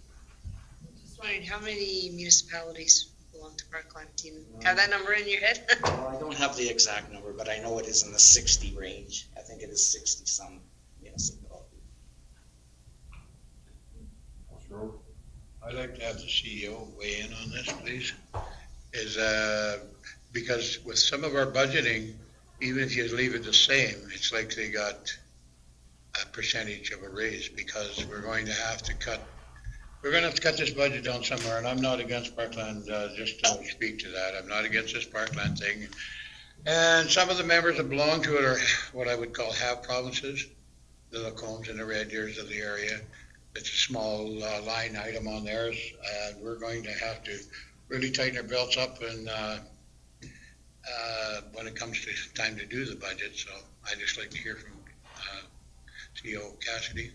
S11: Just wondering, how many municipalities belong to Parkland? Do you have that number in your head?
S1: Well, I don't have the exact number, but I know it is in the 60 range. I think it is 60 some municipalities.
S6: I'd like to have the CEO weigh in on this, please. Because with some of our budgeting, even if you leave it the same, it's like they got a percentage of a raise because we're going to have to cut this budget down somewhere, and I'm not against Parkland, just to speak to that. I'm not against this Parkland thing. And some of the members that belong to it are what I would call half provinces, the Lacombes and the Red Deers of the area. It's a small line item on theirs, and we're going to have to really tighten our belts up and when it comes to time to do the budget. So I'd just like to hear from CEO Cassidy.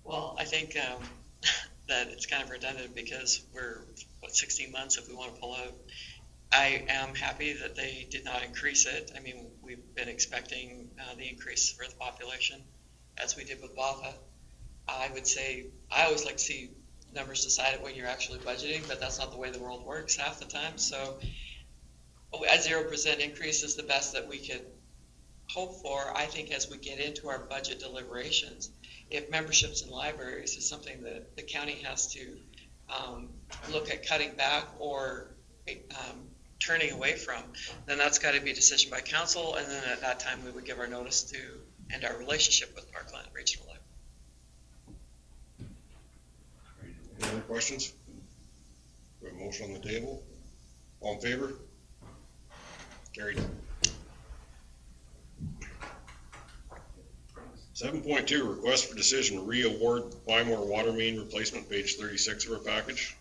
S9: Well, I think that it's kind of redundant because we're, 16 months if we want to pull out. I am happy that they did not increase it. I mean, we've been expecting the increase for the population, as we did with BAFA. I would say, I always like to see numbers decided when you're actually budgeting, but that's not the way the world works half the time. So a 0% increase is the best that we could hope for. I think as we get into our budget deliberations, if memberships in libraries is something that the county has to look at cutting back or turning away from, then that's got to be a decision by council, and then at that time we would give our notice to end our relationship with Parkland Regional Library.
S2: Any other questions? We have a motion on the table. All in favor? Carried. 7.2, request for decision to re-award Bymore water main replacement, page 36 of our package.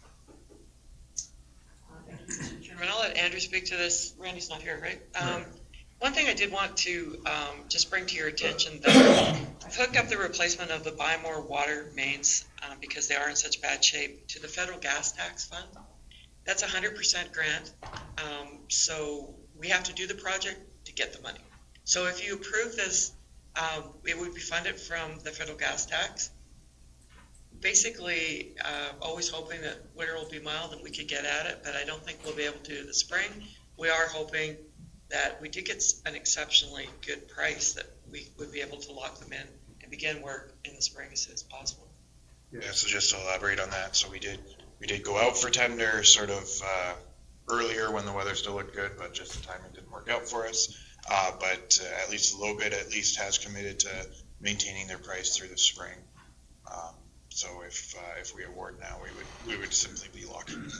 S9: Chairman, I'll let Andrew speak to this. Randy's not here, right? One thing I did want to just bring to your attention that I've hooked up the replacement of the Bymore water mains because they are in such bad shape to the federal gas tax fund. That's 100% grant. So we have to do the project to get the money. So if you approve this, it would be funded from the federal gas tax. Basically, always hoping that winter will be mild and we could get at it, but I don't think we'll be able to this spring. We are hoping that we did get an exceptionally good price that we would be able to lock them in and begin work in the spring as soon as possible.
S15: Yeah, so just to elaborate on that, so we did go out for tender sort of earlier when the weather still looked good, but just the timing didn't work out for us. But at least the low bid at least has committed to maintaining their price through the spring. So if we award now, we would simply be locking in.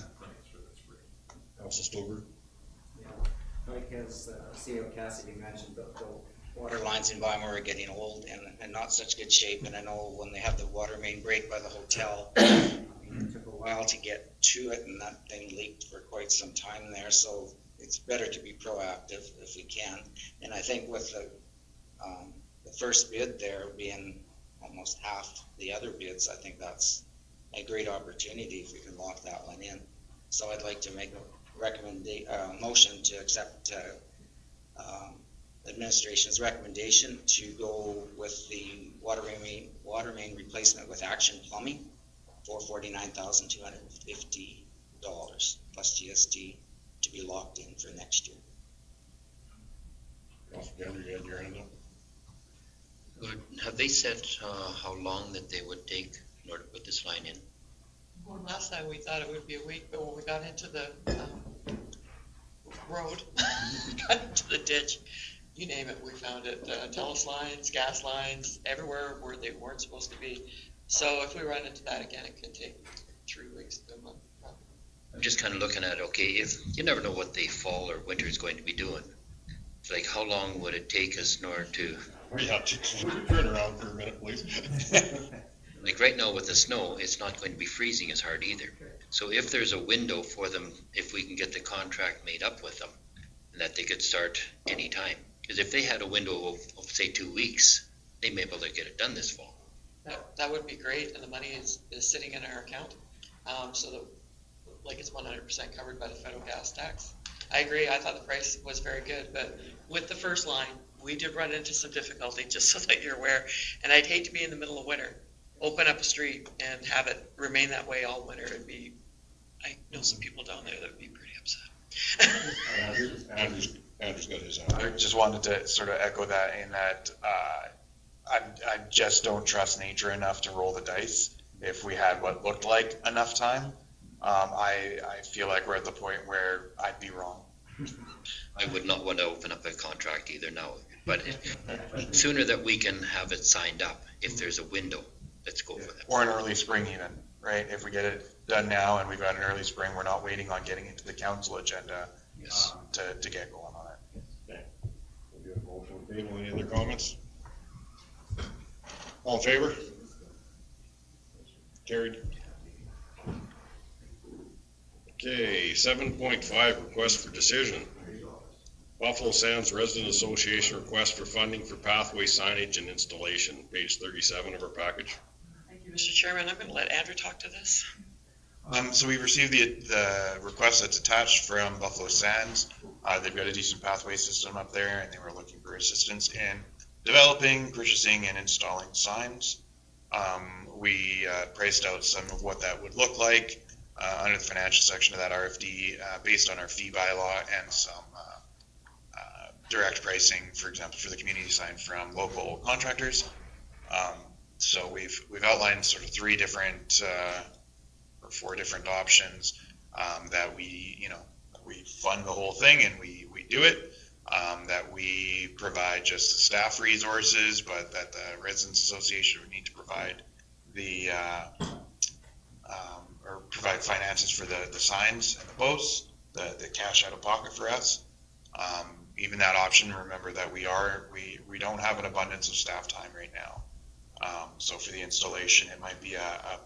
S2: Council Stover?
S10: Like as CEO Cassidy mentioned, the water lines in Weimar are getting old and not such good shape. And I know when they have the water main break by the hotel, it took a while to get to it, and that thing leaked for quite some time there. So it's better to be proactive if we can. And I think with the first bid there being almost half the other bids, I think that's a great opportunity if we can lock that one in. So I'd like to make a motion to accept administration's recommendation to go with the water main replacement with Action Plumbing for $49,250 plus GST to be locked in for next year.
S2: Council Gender, you had your hand up?
S12: Have they said how long that they would take in order to put this line in?
S3: Well, last time we thought it would be a week, but when we got into the road, got into the ditch, you name it, we found it. Telus lines, gas lines, everywhere where they weren't supposed to be. So if we run into that again, it could take 3 weeks to a month.
S12: I'm just kind of looking at, okay, if you never know what the fall or winter is going to be doing. It's like, how long would it take us in order to...
S2: Yeah, turn around for a minute, please.
S12: Like right now with the snow, it's not going to be freezing as hard either. So if there's a window for them, if we can get the contract made up with them, that they could start anytime. Because if they had a window of say 2 weeks, they may be able to get it done this fall.
S3: That would be great, and the money is sitting in our account, so that, like, it's 100% covered by the federal gas tax. I agree, I thought the price was very good, but with the first line, we did run into some difficulty, just so that you're aware, and I'd hate to be in the middle of winter, open up a street and have it remain that way all winter. It'd be, I know some people down there that would be pretty upset.
S2: Andrew's got his hand.
S15: I just wanted to sort of echo that in that I just don't trust nature enough to roll the dice. If we had what looked like enough time, I feel like we're at the point where I'd be wrong.
S12: I would not want to open up a contract either now, but sooner that we can have it signed up, if there's a window, let's go for that.
S15: Or an early spring even, right? If we get it done now and we've got an early spring, we're not waiting on getting into the council agenda to get going on it.
S2: Okay. We'll do a motion on the table. Any other comments? All in favor? Carried. Okay, 7.5, request for decision. Buffalo Sands Resident Association request for funding for pathway signage and installation, page 37 of our package.
S3: Thank you, Mr. Chairman. I'm going to let Andrew talk to this.
S15: So we received the request that's attached from Buffalo Sands. They've got a decent pathway system up there, and they were looking for assistance in developing, purchasing, and installing signs. We priced out some of what that would look like under the financial section of that RFD based on our fee bylaw and some direct pricing, for example, for the community sign from local contractors. So we've outlined sort of 3 different or 4 different options that we fund the whole thing and we do it. That we provide just the staff resources, but that the Residents Association would need to provide or provide finances for the signs and the posts, the cash out of pocket for us. Even that option, remember that we don't have an abundance of staff time right now. So for the installation, it might be a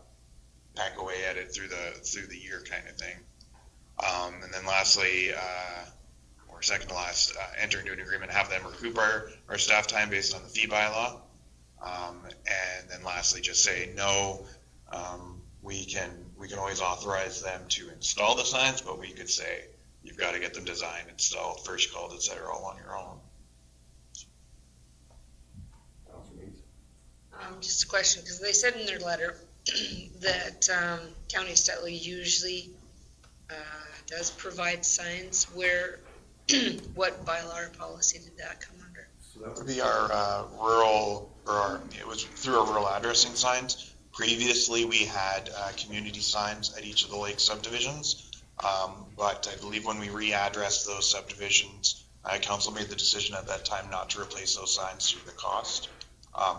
S15: pack away at it through the year kind of thing. And then lastly, or second to last, enter into an agreement, have them recoup our staff time based on the fee bylaw. And then lastly, just say no. We can always authorize them to install the signs, but we could say you've got to get them designed, installed, first called, et cetera, all on your own.
S11: Just a question, because they said in their letter that County Stettler usually does provide signs. What bylaw or policy did that come under?
S15: So that would be our it was through our rural addressing signs. Previously, we had community signs at each of the lake subdivisions. But I believe when we readdressed those subdivisions, council made the decision at that time not to replace those signs due to the cost.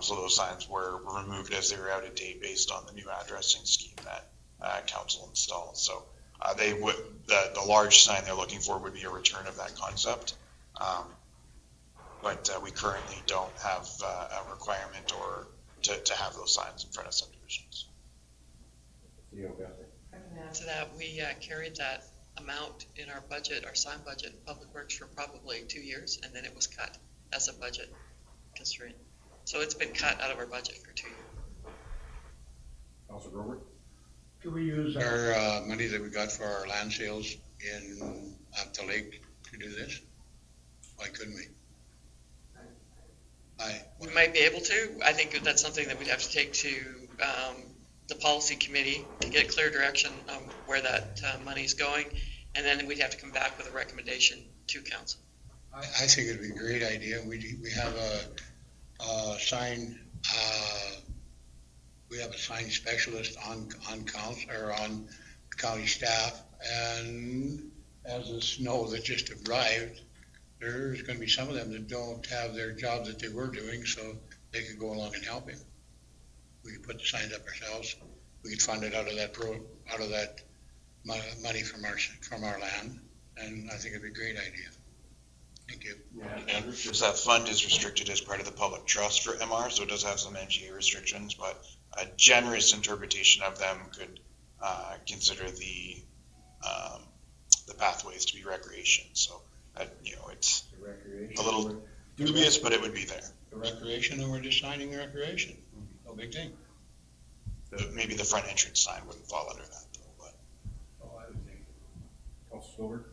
S15: So those signs were removed as they were out of date based on the new addressing scheme that council installed. So they would, the large sign they're looking for would be a return of that concept. But we currently don't have a requirement or to have those signs in front of subdivisions.
S9: To that, we carried that amount in our budget, our sign budget, in Public Works for probably 2 years, and then it was cut as a budget constraint. So it's been cut out of our budget for 2 years.
S6: Councilor Grover? Do we use our money that we got for our land sales at the lake to do this? Why couldn't we?
S9: We might be able to. I think that's something that we'd have to take to the policy committee to get clear direction on where that money's going, and then we'd have to come back with a recommendation to council.
S6: I think it'd be a great idea. We have a sign. We have a sign specialist on council or on county staff, and as the snow that just arrived, there's going to be some of them that don't have their job that they were doing, so they could go along and help him. We could put the signs up ourselves. We could fund it out of that money from our land, and I think it'd be a great idea. Thank you.
S15: And just that fund is restricted as part of the public trust for MR, so it does have some NGA restrictions, but a generous interpretation of them could consider the pathways to be recreation. So it's a little dubious, but it would be there.
S6: The recreation, and we're just signing the recreation. No big thing.
S15: Maybe the front entrance sign wouldn't fall under that, though. But
S6: I would think. Councilor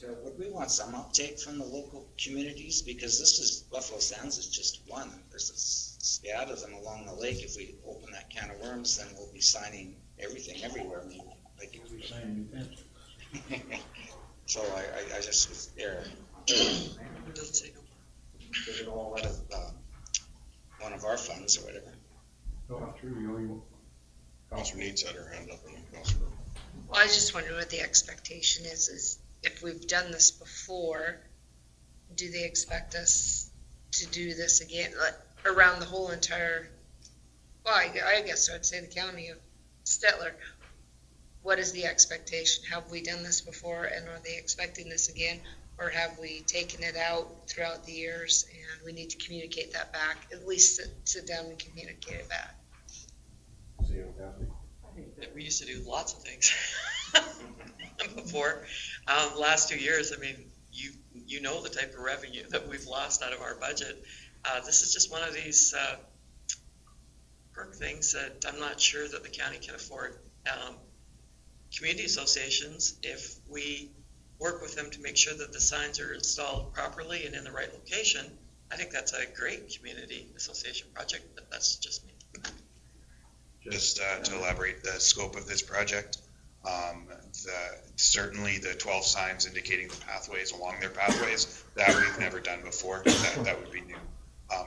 S1: But would we want some uptake from the local communities? Because this is, Buffalo Sands is just one. There's a scat of them along the lake. If we open that can of worms, then we'll be signing everything everywhere, maybe. Like,
S6: we'll be signing new fences.
S1: So I just was there.
S9: Doesn't say no.
S1: Took it all out of one of our funds or whatever.
S6: Not true, you only.
S2: Councilor Needs had her hand up, and then Councilor.
S11: Well, I was just wondering what the expectation is if we've done this before, do they expect us to do this again, like, around the whole entire, well, I guess I'd say the county of Stettler? What is the expectation? Have we done this before, and are they expecting this again? Or have we taken it out throughout the years and we need to communicate that back, at least sit down and communicate it back?
S9: I think that we used to do lots of things before. Last 2 years, I mean, you know the type of revenue that we've lost out of our budget. This is just one of these perk things that I'm not sure that the county can afford. Community associations, if we work with them to make sure that the signs are installed properly and in the right location, I think that's a great community association project, but that's just me.
S15: Just to elaborate the scope of this project, certainly the 12 signs indicating the pathways along their pathways, that we've never done before. That would be new.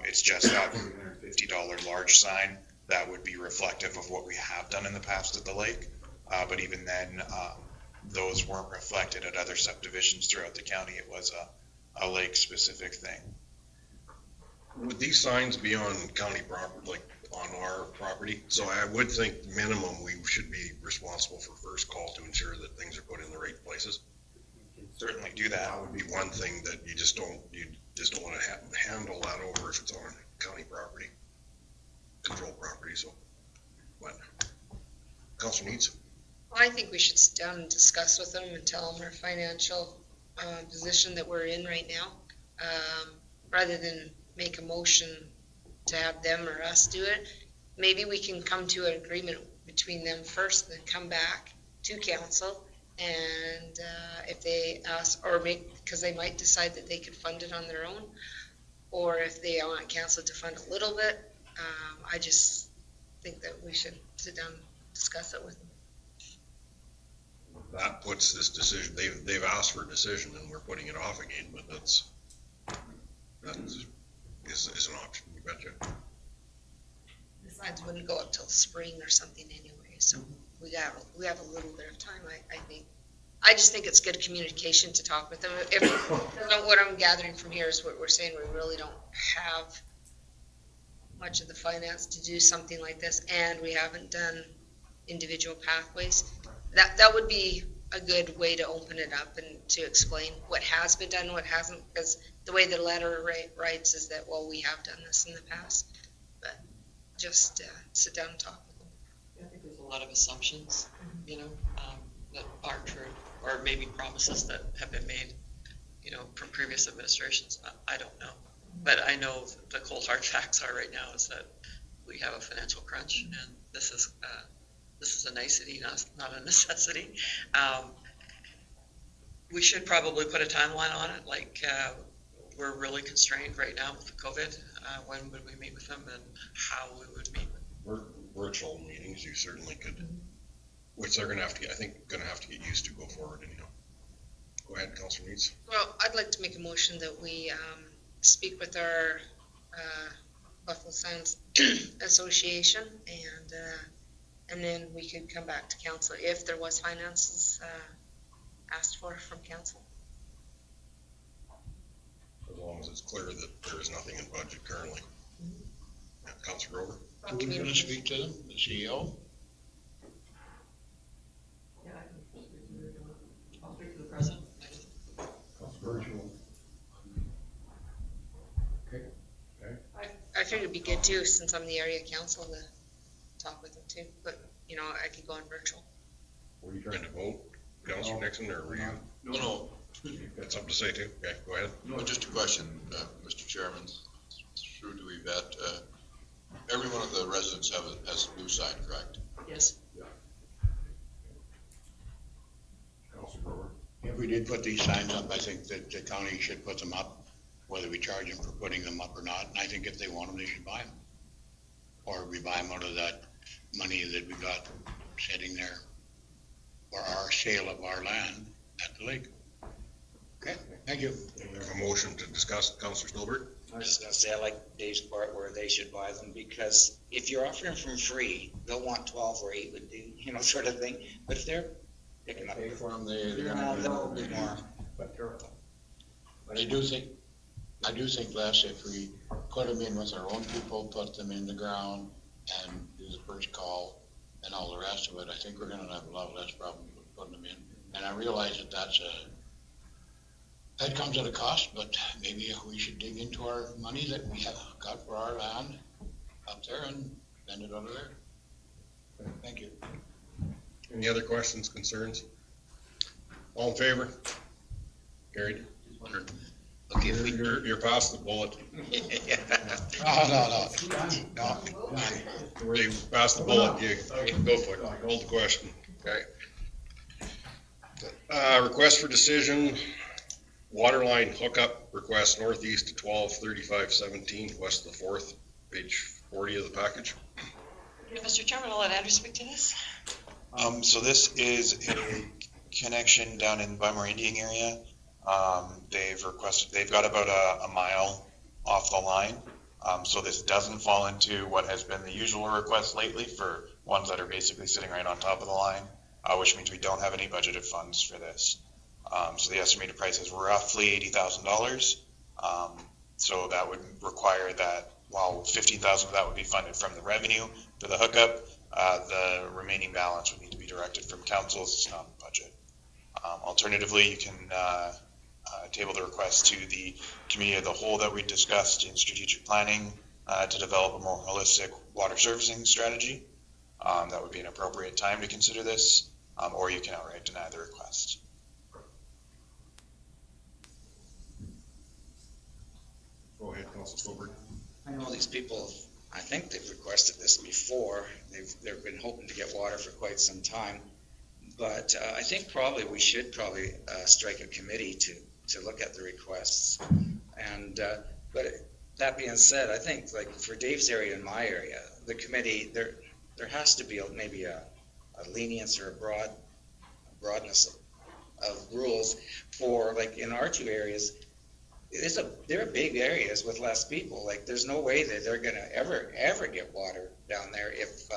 S15: It's just that $50 large sign that would be reflective of what we have done in the past at the lake. But even then, those weren't reflected at other subdivisions throughout the county. It was a lake-specific thing.
S2: Would these signs be on county property, like on our property? So I would think minimum we should be responsible for first call to ensure that things are put in the right places.
S15: We can certainly do that.
S2: That would be one thing that you just don't want to handle that over if it's on county property, control property. So, what? Councilor Needs.
S11: I think we should sit down and discuss with them and tell them our financial position that we're in right now, rather than make a motion to have them or us do it. Maybe we can come to an agreement between them first, then come back to council, and if they ask, or because they might decide that they could fund it on their own, or if they want council to fund a little bit. I just think that we should sit down and discuss it with them.
S2: That puts this decision, they've asked for a decision and we're putting it off again, but that is an option, you betcha.
S11: The signs wouldn't go up till spring or something anyway, so we have a little bit of time, I think. I just think it's good communication to talk with them. What I'm gathering from here is what we're saying, we really don't have much of the finance to do something like this, and we haven't done individual pathways. That would be a good way to open it up and to explain what has been done, what hasn't, because the way the letter writes is that, well, we have done this in the past, but just sit down and talk with them.
S9: I think there's a lot of assumptions, you know, that aren't true, or maybe promises that have been made, you know, from previous administrations. I don't know. But I know the cold hard facts are right now is that we have a financial crunch, and this is a nicety, not a necessity. We should probably put a timeline on it, like we're really constrained right now with COVID. When would we meet with them and how we would meet with them?
S2: Virtual meetings, you certainly could, which they're gonna have to get, I think, get used to go forward anyhow. Go ahead, Councilor Needs.
S11: Well, I'd like to make a motion that we speak with our Buffalo Sounds Association, and then we could come back to council if there was finances asked for from council.
S2: As long as it's clear that there is nothing in budget currently. Yeah, Councilor Grover.
S6: Are we gonna speak to them, the CEO?
S9: Yeah, I'll speak to the president.
S2: Virtual.
S11: I figured it'd be good too, since I'm the area council, to talk with them too, but, you know, I could go on virtual.
S2: Were you trying to vote, Councilor Nixon, or were you?
S5: No.
S2: Got something to say too? Okay, go ahead.
S5: No, just a question, Mr. Chairman, through to Yvette. Every one of the residents has a blue sign, correct?
S9: Yes.
S2: Councilor Grover.
S6: If we did put these signs up, I think that the county should put them up, whether we charge them for putting them up or not. And I think if they want them, they should buy them. Or we buy them out of that money that we got sitting there for our sale of our land at the lake. Okay, thank you.
S2: We have a motion to discuss, Councilor Stolberg.
S10: I was just gonna say, I like Dave's part where they should buy them, because if you're offering them for free, they'll want 12 or 8 would do, you know, sort of thing. But if they're picking up,
S6: Pay for them, they're
S10: they'll
S6: gonna
S10: be more.
S6: But I do think, Les, if we put them in with our own people, put them in the ground and do the first call and all the rest of it, I think we're gonna have a lot less problems with putting them in. And I realize that comes at a cost, but maybe we should dig into our money that we have got for our land up there and spend it under there. Thank you.
S2: Any other questions, concerns? All in favor? Carried.
S10: Okay, if we,
S2: You're past the bullet.
S6: No.
S2: You passed the bullet, you go for it. Hold the question. Okay. Request for decision, water line hookup request northeast to 123517 west of the 4th, page 40 of the package.
S9: Okay, Mr. Chairman, I'll let Andrew speak to this.
S15: So this is a connection down in Weimar Indian area. They've got about a mile off the line. So this doesn't fall into what has been the usual request lately for ones that are basically sitting right on top of the line, which means we don't have any budgeted funds for this. So the estimated price is roughly $80,000. So that would require that, while $15,000 of that would be funded from the revenue for the hookup, the remaining balance would need to be directed from council. It's not a budget. Alternatively, you can table the request to the committee of the whole that we discussed in strategic planning to develop a more holistic water servicing strategy. That would be an appropriate time to consider this, or you can outright deny the request.
S2: Go ahead, Councilor Stolberg.
S10: I know these people, I think they've requested this before. They've been hoping to get water for quite some time. But I think we should strike a committee to look at the requests. And but that being said, I think like for Dave's area and my area, the committee there has to be maybe a lenience or a broadness of rules for, like, in our two areas. They're big areas with less people. Like, there's no way that they're gonna ever get water down there if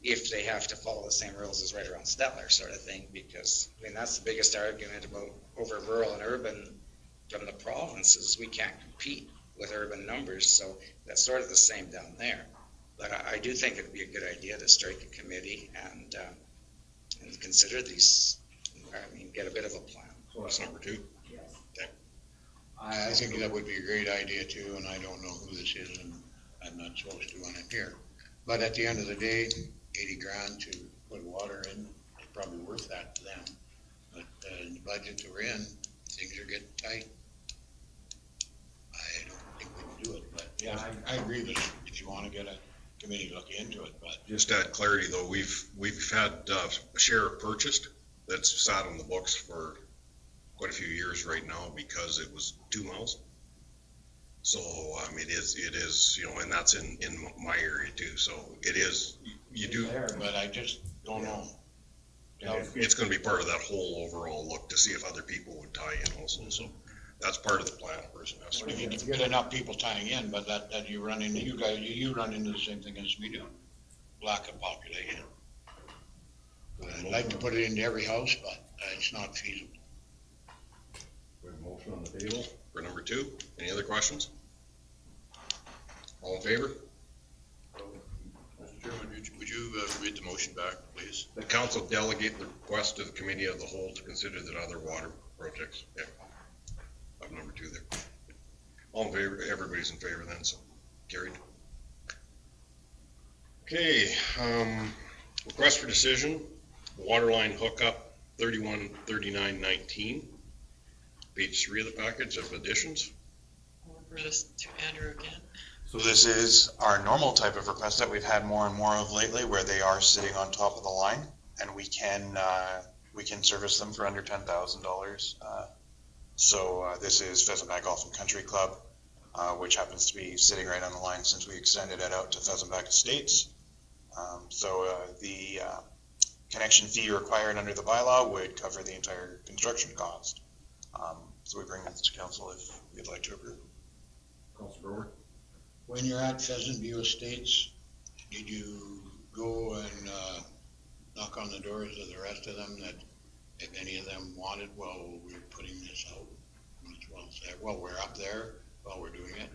S10: if they have to follow the same rules as right around Stettler sort of thing, because, I mean, that's the biggest argument about over rural and urban from the provinces. We can't compete with urban numbers, so that's sort of the same down there. But I do think it'd be a good idea to strike a committee and consider these, I mean, get a bit of a plan.
S2: So that's number 2.
S6: I think that would be a great idea too, and I don't know who this is, and I'm not supposed to on it here. But at the end of the day, 80 grand to put water in is probably worth that to them. But in the budget that we're in, things are getting tight. I don't think we can do it, but yeah, I agree with you. If you want to get a committee look into it, but
S2: Just to add clarity though, we've had a share purchased that's sat on the books for quite a few years right now because it was 2 miles. So, it is, you know, and that's in my area too, so it is, you do.
S6: But I just don't know.
S2: It's gonna be part of that whole overall look to see if other people would tie in also, so that's part of the plan person.
S6: If you get enough people tying in, but that you run into, you run into the same thing as we do, lack of population. I'd like to put it into every house, but it's not feasible.
S2: We have a motion on the table for number 2. Any other questions? All in favor?
S5: Mr. Chairman, would you read the motion back, please?
S2: The council delegate the request to the committee of the whole to consider the other water projects. Yeah. I have number 2 there. All in favor, everybody's in favor then, so carried. Okay, request for decision, water line hookup 313919. Page 3 of the package of additions.
S9: I'll refer this to Andrew again.
S15: So this is our normal type of request that we've had more and more of lately, where they are sitting on top of the line, and we can service them for under $10,000. So this is Pheasant Back Golf and Country Club, which happens to be sitting right on the line since we extended it out to Pheasant Back Estates. So the connection fee required under the bylaw would cover the entire construction cost. So we bring this to council if you'd like to approve.
S2: Councilor Brewer?
S6: When you're at Pheasant View Estates, did you go and knock on the doors of the rest of them that if any of them wanted, well, we're putting this out? Well, we're up there while we're doing it.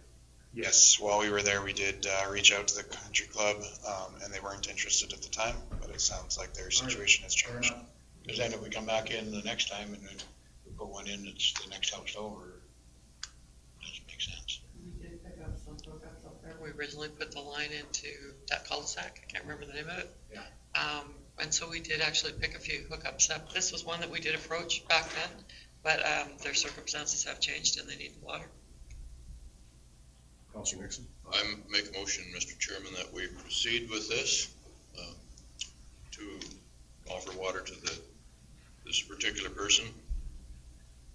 S15: Yes, while we were there, we did reach out to the country club, and they weren't interested at the time, but it sounds like their situation has changed.
S6: Because then if we come back in the next time and then we put one in that's the next house over, doesn't make sense.
S3: We did pick up some hookups up there.
S9: We originally put the line into that cul-de-sac, I can't remember the name of it.
S6: Yeah.
S9: And so we did actually pick a few hookups up. This was one that we did approach back then, but their circumstances have changed and they need water.
S2: Councilor Nixon?
S5: I make a motion, Mr. Chairman, that we proceed with this to offer water to this particular person.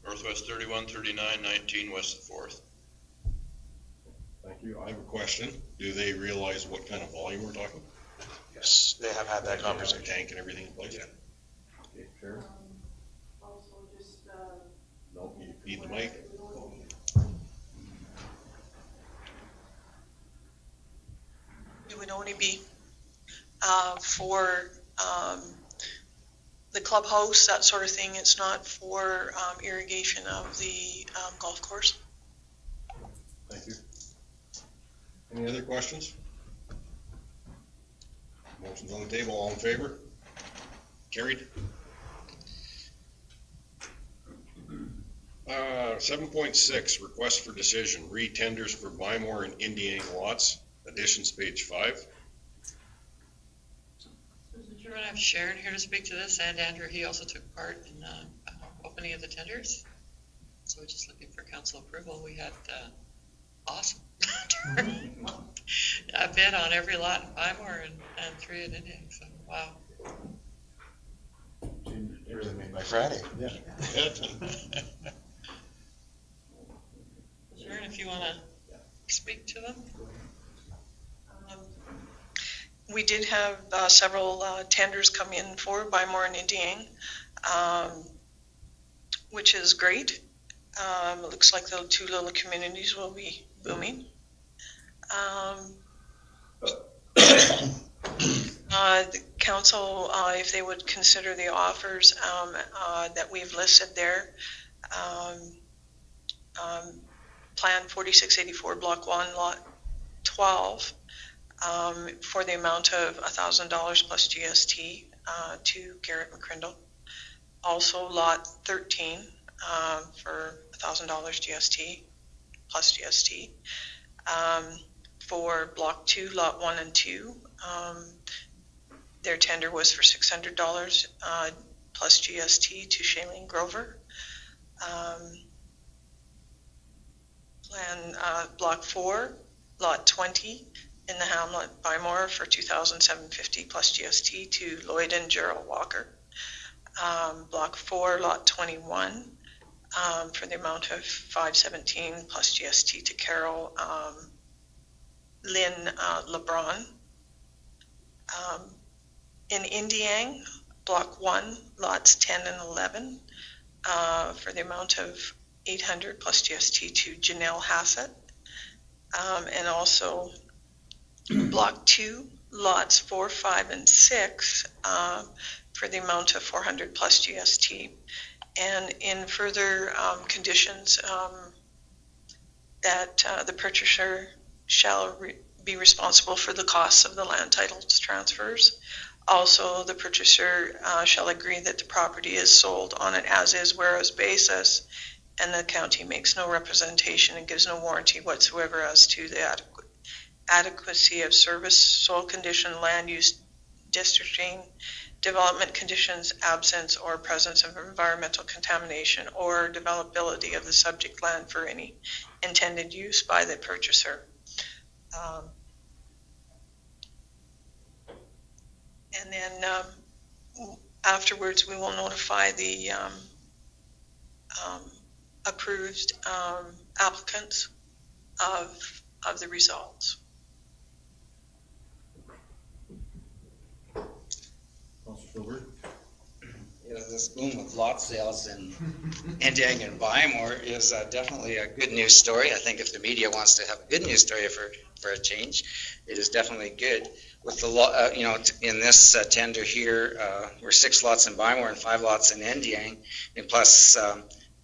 S5: Northwest 31, 39, 19, west of 4th.
S2: Thank you. I have a question. Do they realize what kind of volume we're talking?
S15: Yes, they have had that conversation.
S2: Tank and everything in place? Yeah. Okay, Sharon?
S3: Also just,
S2: No, you need the mic.
S16: It would only be for the clubhouse, that sort of thing. It's not for irrigation of the golf course.
S2: Thank you. Any other questions? Motion's on the table. All in favor? Carried. 7.6, request for decision, re-tenders for Bymore and Indian lots, additions page 5.
S3: Mr. Chairman, I have Sharon here to speak to this, and Andrew, he also took part in the opening of the tenders. So just looking for council approval. We had awesome a bid on every lot in Bymore and 3 in Indian, so wow.
S15: Everything made by Friday.
S6: Yeah.
S3: Sharon, if you want to speak to them.
S16: We did have several tenders come in for Bymore and Indian, which is great. It looks like the 2 little communities will be booming. The council, if they would consider the offers that we've listed there. Plan 4684, Block 1, Lot 12, for the amount of $1,000 plus GST to Garrett McCrindle. Also, Lot 13 for $1,000 GST plus GST. For Block 2, Lot 1 and 2, their tender was for $600 plus GST to Shailene Grover. Plan Block 4, Lot 20 in the hamlet Bymore for $2,750 plus GST to Lloyd and Gerald Walker. Block 4, Lot 21 for the amount of $517 plus GST to Carol Lynn LeBron. In Indiang, Block 1, Lots 10 and 11 for the amount of $800 plus GST to Janelle Hassett. And also Block 2, Lots 4, 5, and 6 for the amount of $400 plus GST. And in further conditions, that the purchaser shall be responsible for the costs of the land titles transfers. Also, the purchaser shall agree that the property is sold on an as-is whereas basis, and the county makes no representation and gives no warranty whatsoever as to the adequacy of service, soil condition, land use, districting, development conditions, absence or presence of environmental contamination, or developability of the subject land for any intended use by the purchaser. And then afterwards, we will notify the approved applicants of the results.
S1: Yeah, this boom of lot sales in Indiang and Bymore is definitely a good news story. I think if the media wants to have a good news story for a change, it is definitely good. With the lot, in this tender here, we're 6 lots in Bymore and 5 lots in Indiang, and plus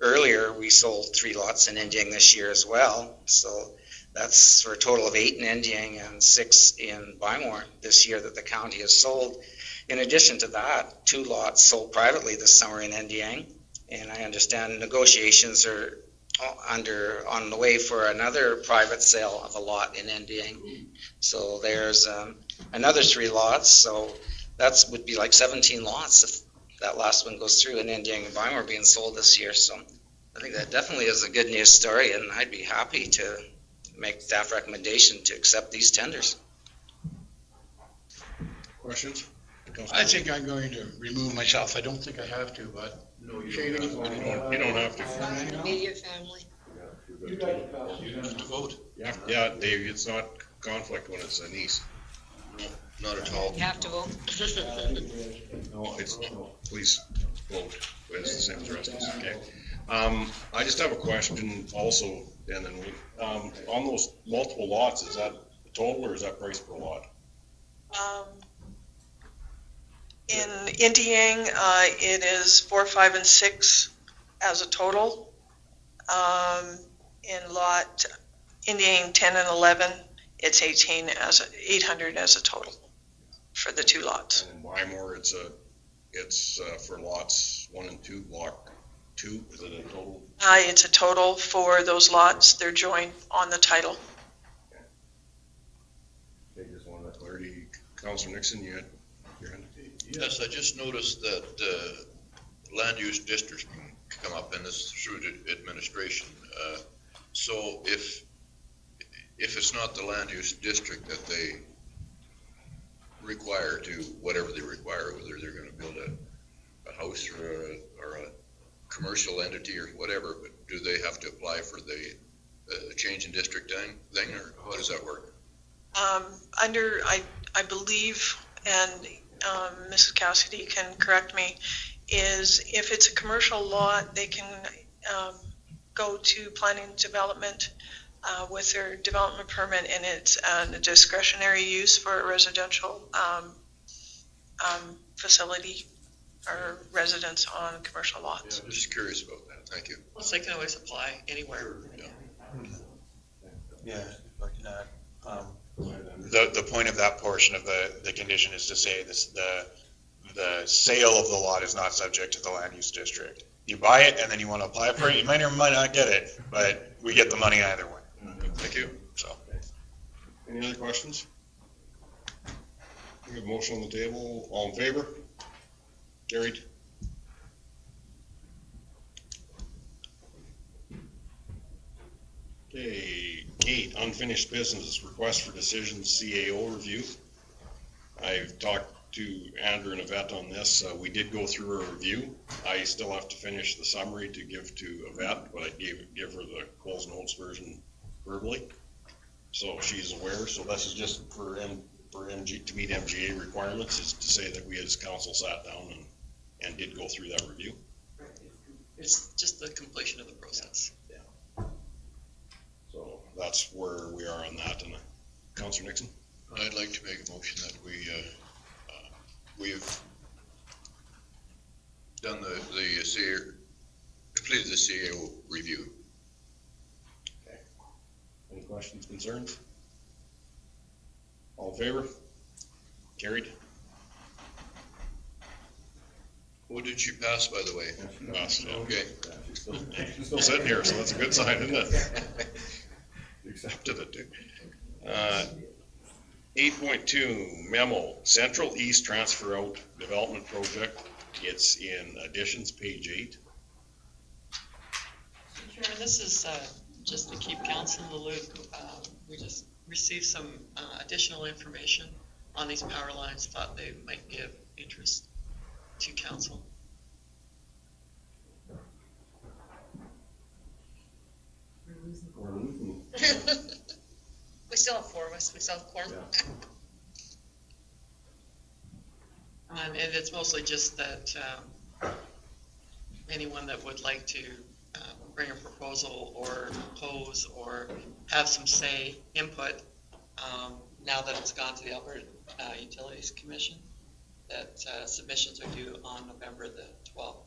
S1: earlier we sold 3 lots in Indiang this year as well. So that's for a total of 8 in Indiang and 6 in Bymore this year that the county has sold. In addition to that, 2 lots sold privately this summer in Indiang, and I understand negotiations are on the way for another private sale of a lot in Indiang. So there's another 3 lots, so that would be like 17 lots if that last one goes through in Indiang and Bymore being sold this year. So I think that definitely is a good news story, and I'd be happy to make staff recommendation to accept these tenders.
S6: Questions? I think I'm going to remove myself. I don't think I have to, but.
S2: No, you don't have to.
S11: Immediate family.
S6: You have to vote.
S2: Yeah, Dave, it's not conflict when it's a niece.
S5: Not at all.
S11: You have to vote.
S2: No, please vote. It's the same as the rest of us, okay? I just have a question also, and then on those multiple lots, is that the total or is that price per lot?
S16: In Indiang, it is 4, 5, and 6 as a total. In lot Indiang 10 and 11, it's 800 as a total for the 2 lots.
S2: And in Bymore, it's for lots 1 and 2, block 2. Is it a total?
S16: It's a total for those lots. They're joined on the title.
S2: Okay, just wanted that clarity. Councilor Nixon, you had your hand.
S5: Yes, I just noticed that land use districts can come up, and this is through the administration. So if it's not the land use district that they require to, whatever they require, whether they're going to build a house or a commercial entity or whatever, but do they have to apply for the change in district thing, or how does that work?
S16: I believe, and Mrs. Cassidy can correct me, is if it's a commercial lot, they can go to planning and development with their development permit, and it's a discretionary use for a residential facility or residence on commercial lots.
S5: I'm just curious about that. Thank you.
S9: Plus, they can always apply anywhere.
S15: Yeah, I can add. The point of that portion of the condition is to say this, the sale of the lot is not subject to the land use district. You buy it and then you want to apply for it, you might or might not get it, but we get the money either way.
S2: Thank you.
S15: So.
S2: Any other questions? We have a motion on the table. All in favor? Carried. Okay, 8, unfinished business, request for decision CAO review. I've talked to Andrew and Yvette on this. We did go through a review. I still have to finish the summary to give to Yvette, but I give her the Coles Notes version verbally. So she's aware. So this is just for MG, to meet MGA requirements, is to say that we as council sat down and did go through that review.
S9: It's just the completion of the process.
S2: So that's where we are on that. And Councillor Nixon?
S5: I'd like to make a motion that we've done the CAO, completed the CAO review.
S2: Okay. Any questions, concerns? All in favor? Carried.
S5: What did she pass, by the way?
S2: Passed, yeah.
S5: Okay.
S2: She's still sitting here, so that's a good sign, isn't it? Accepted it, too. 8.2 memo, Central East Transfer Out Development Project. It's in additions, page 8.
S3: Chairman, this is just to keep council in the loop. We just received some additional information on these power lines. Thought they might give interest to council.
S11: We still have 4 of us. We still have quorum.
S3: And it's mostly just that anyone that would like to bring a proposal or oppose or have some say, input, now that it's gone to the Alberta Utilities Commission, that submissions are due on November the 12th.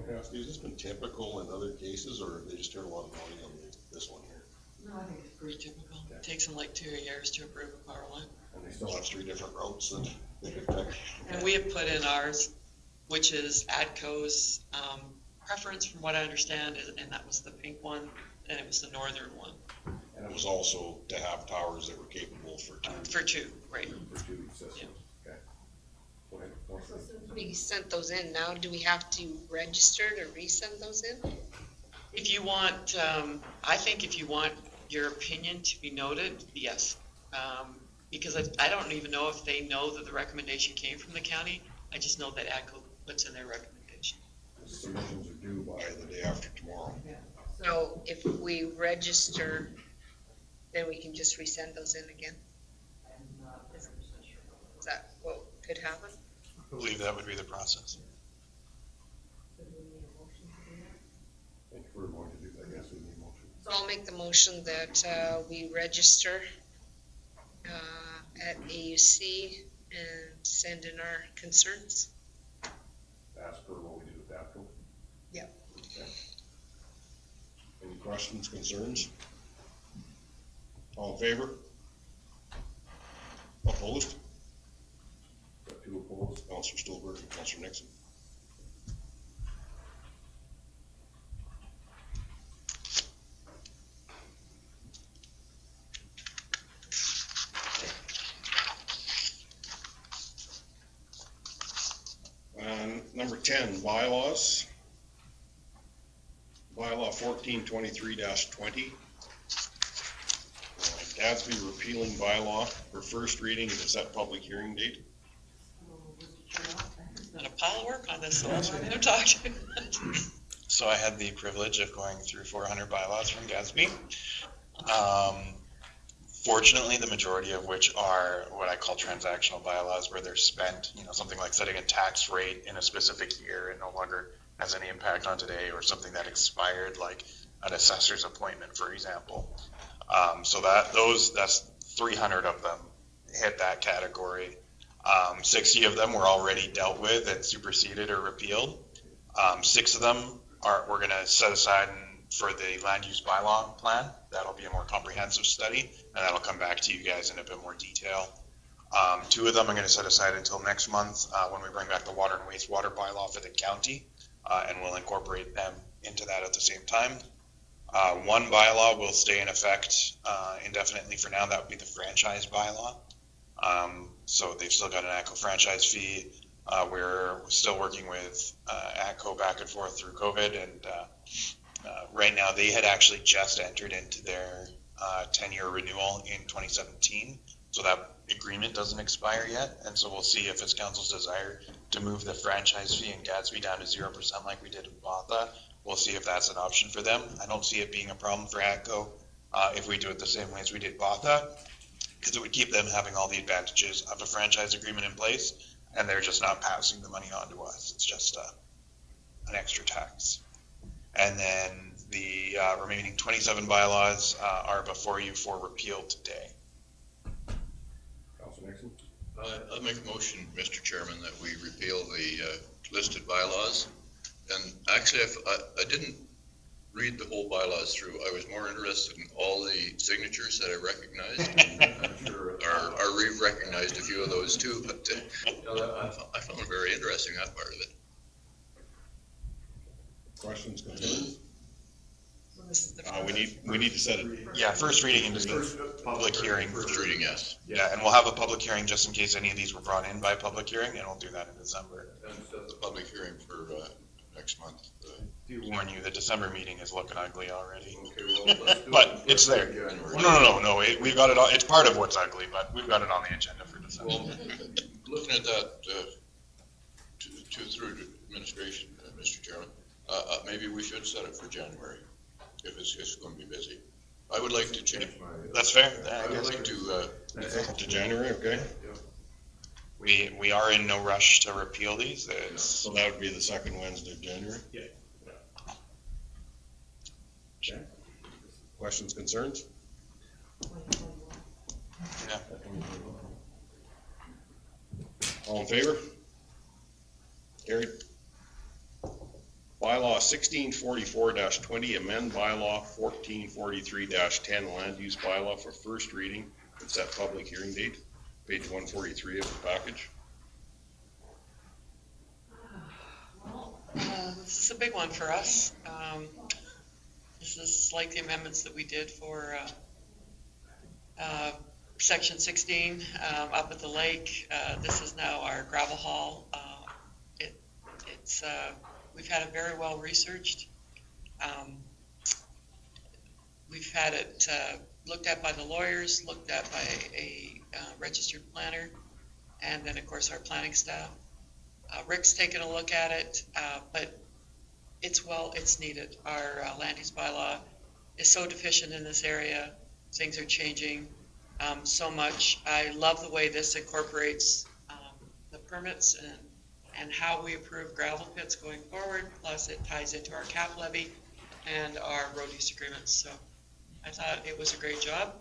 S2: Has this been typical in other cases, or have they just heard a lot of money on this one here?
S3: No, I think it's pretty typical. It takes them like 2 years to approve a power line.
S2: And they still have 3 different routes that they could pick.
S3: And we have put in ours, which is ADCO's preference, from what I understand, and that was the pink one, and it was the northern one.
S2: And it was also to have towers that were capable for 2.
S3: For 2, right.
S2: For 2 systems.
S3: Yeah.
S2: Okay. Go ahead.
S11: We sent those in. Now, do we have to register to resend those in?
S3: If you want, I think if you want your opinion to be noted, yes. Because I don't even know if they know that the recommendation came from the county. I just know that ADCO puts in their recommendation.
S2: The submissions are due by the day after tomorrow.
S11: So if we register, then we can just resend those in again? Is that what could happen?
S15: I believe that would be the process.
S2: I think if we're going to do that, yes, we need a motion.
S11: So I'll make the motion that we register at AUC and send in our concerns.
S2: As per what we did with APCO?
S11: Yep.
S2: Okay. Any questions, concerns? All in favor? Opposed? Got 2 opposed, Councillor Stolberg and Councillor Nixon. Number 10, bylaws. Bylaw 1423-20. Gadsby repealing bylaw for first reading and set public hearing date.
S3: Done a pile of work on this, so I'm gonna talk to you.
S15: So I had the privilege of going through 400 bylaws from Gadsby. Fortunately, the majority of which are what I call transactional bylaws, where they're spent, something like setting a tax rate in a specific year and no longer has any impact on today, or something that expired, like an assessor's appointment, for example. So that's 300 of them hit that category. 60 of them were already dealt with and superseded or repealed. 6 of them we're going to set aside for the land use bylaw plan. That'll be a more comprehensive study, and that'll come back to you guys in a bit more detail. 2 of them I'm going to set aside until next month when we bring back the water and wastewater bylaw for the county, and we'll incorporate them into that at the same time. 1 bylaw will stay in effect indefinitely for now. That would be the franchise bylaw. So they've still got an ATCO franchise fee. We're still working with ATCO back and forth through COVID, and right now they had actually just entered into their 10-year renewal in 2017. So that agreement doesn't expire yet, and so we'll see if it's council's desire to move the franchise fee in Gatsby down to 0% like we did in Botha. We'll see if that's an option for them. I don't see it being a problem for ATCO if we do it the same way as we did Botha, because it would keep them having all the advantages of a franchise agreement in place, and they're just not passing the money on to us. It's just an extra tax. And then the remaining 27 bylaws are before you for repeal today.
S5: Councilor Nixon? I'll make a motion, Mr. Chairman, that we repeal the listed bylaws. And actually, I didn't read the whole bylaws through. I was more interested in all the signatures that I recognized. I'm sure Reeve recognized a few of those too, but I found it very interesting, that part of it.
S2: Questions, concerns?
S3: We
S2: need to set it.
S15: Yeah, first reading into public hearing.
S5: First reading, yes.
S15: Yeah, and we'll have a public hearing just in case any of these were brought in by public hearing, and we'll do that in December.
S5: And set the public hearing for next month.
S15: Do warn you, the December meeting is looking ugly already.
S5: Okay, well, let's do
S15: But
S5: it.
S15: it's there.
S5: January.
S15: No. We've got it all. It's part of what's ugly, but we've got it on the agenda for December.
S5: Well, looking at that, through administration, Mr. Chairman, maybe we should set it for January, if it's going to be busy. I would like to change my.
S15: That's fair.
S5: I would like
S2: To January, okay?
S15: We are in no rush to repeal these.
S2: So that would be the second Wednesday of January?
S15: Yeah.
S2: Okay. Questions, concerns?
S15: Yeah.
S2: All in favor? Carried. Bylaw 1644-20, amend bylaw 1443-10, land use bylaw for first reading and set public hearing date, page 143 of the package.
S3: This is a big one for us. This is like the amendments that we did for section 16 up at the lake. This is now our gravel haul. We've had it very well researched. We've had it looked at by the lawyers, looked at by a registered planner, and then of course our planning staff. Rick's taken a look at it, but it's needed. Our land use bylaw is so deficient in this area. Things are changing so much. I love the way this incorporates the permits and how we approve gravel pits going forward. Plus it ties into our cap levy and our road use agreements. So I thought it was a great job.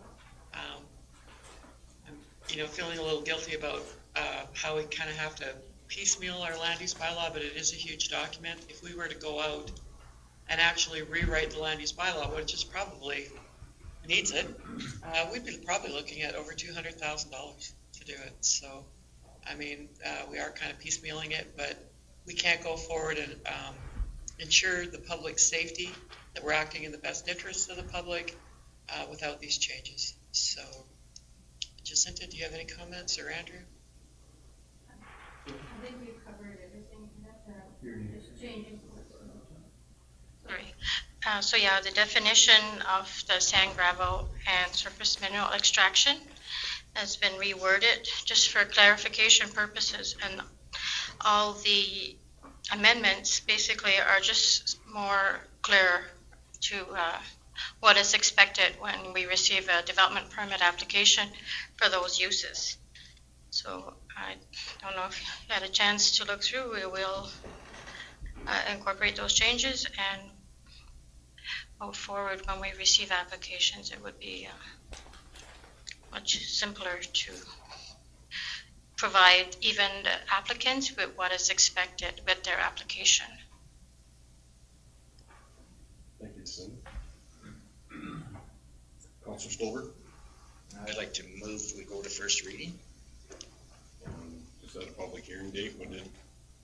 S3: I'm feeling a little guilty about how we kind of have to piecemeal our land use bylaw, but it is a huge document. If we were to go out and actually rewrite the land use bylaw, which is probably needs it, we'd be probably looking at over $200,000 to do it. So, I mean, we are kind of piecemealing it, but we can't go forward and ensure the public safety, that we're acting in the best interests of the public without these changes. So, Jacinta, do you have any comments, or Andrew?
S17: I think we've covered everything just changing.
S18: Sorry. So yeah, the definition of the sand, gravel, and surface mineral extraction has been reworded just for clarification purposes, and all the amendments basically are just more clear to what is expected when we receive a development permit application for those uses. So I don't know if you had a chance to look through. We will incorporate those changes and move forward when we receive applications. It would be much simpler to provide even the applicants with what is expected with their application.
S2: Thank you, Cindy. Counselor Stolberg?
S10: I'd like to move, we go to first reading.
S2: Is that a public hearing date?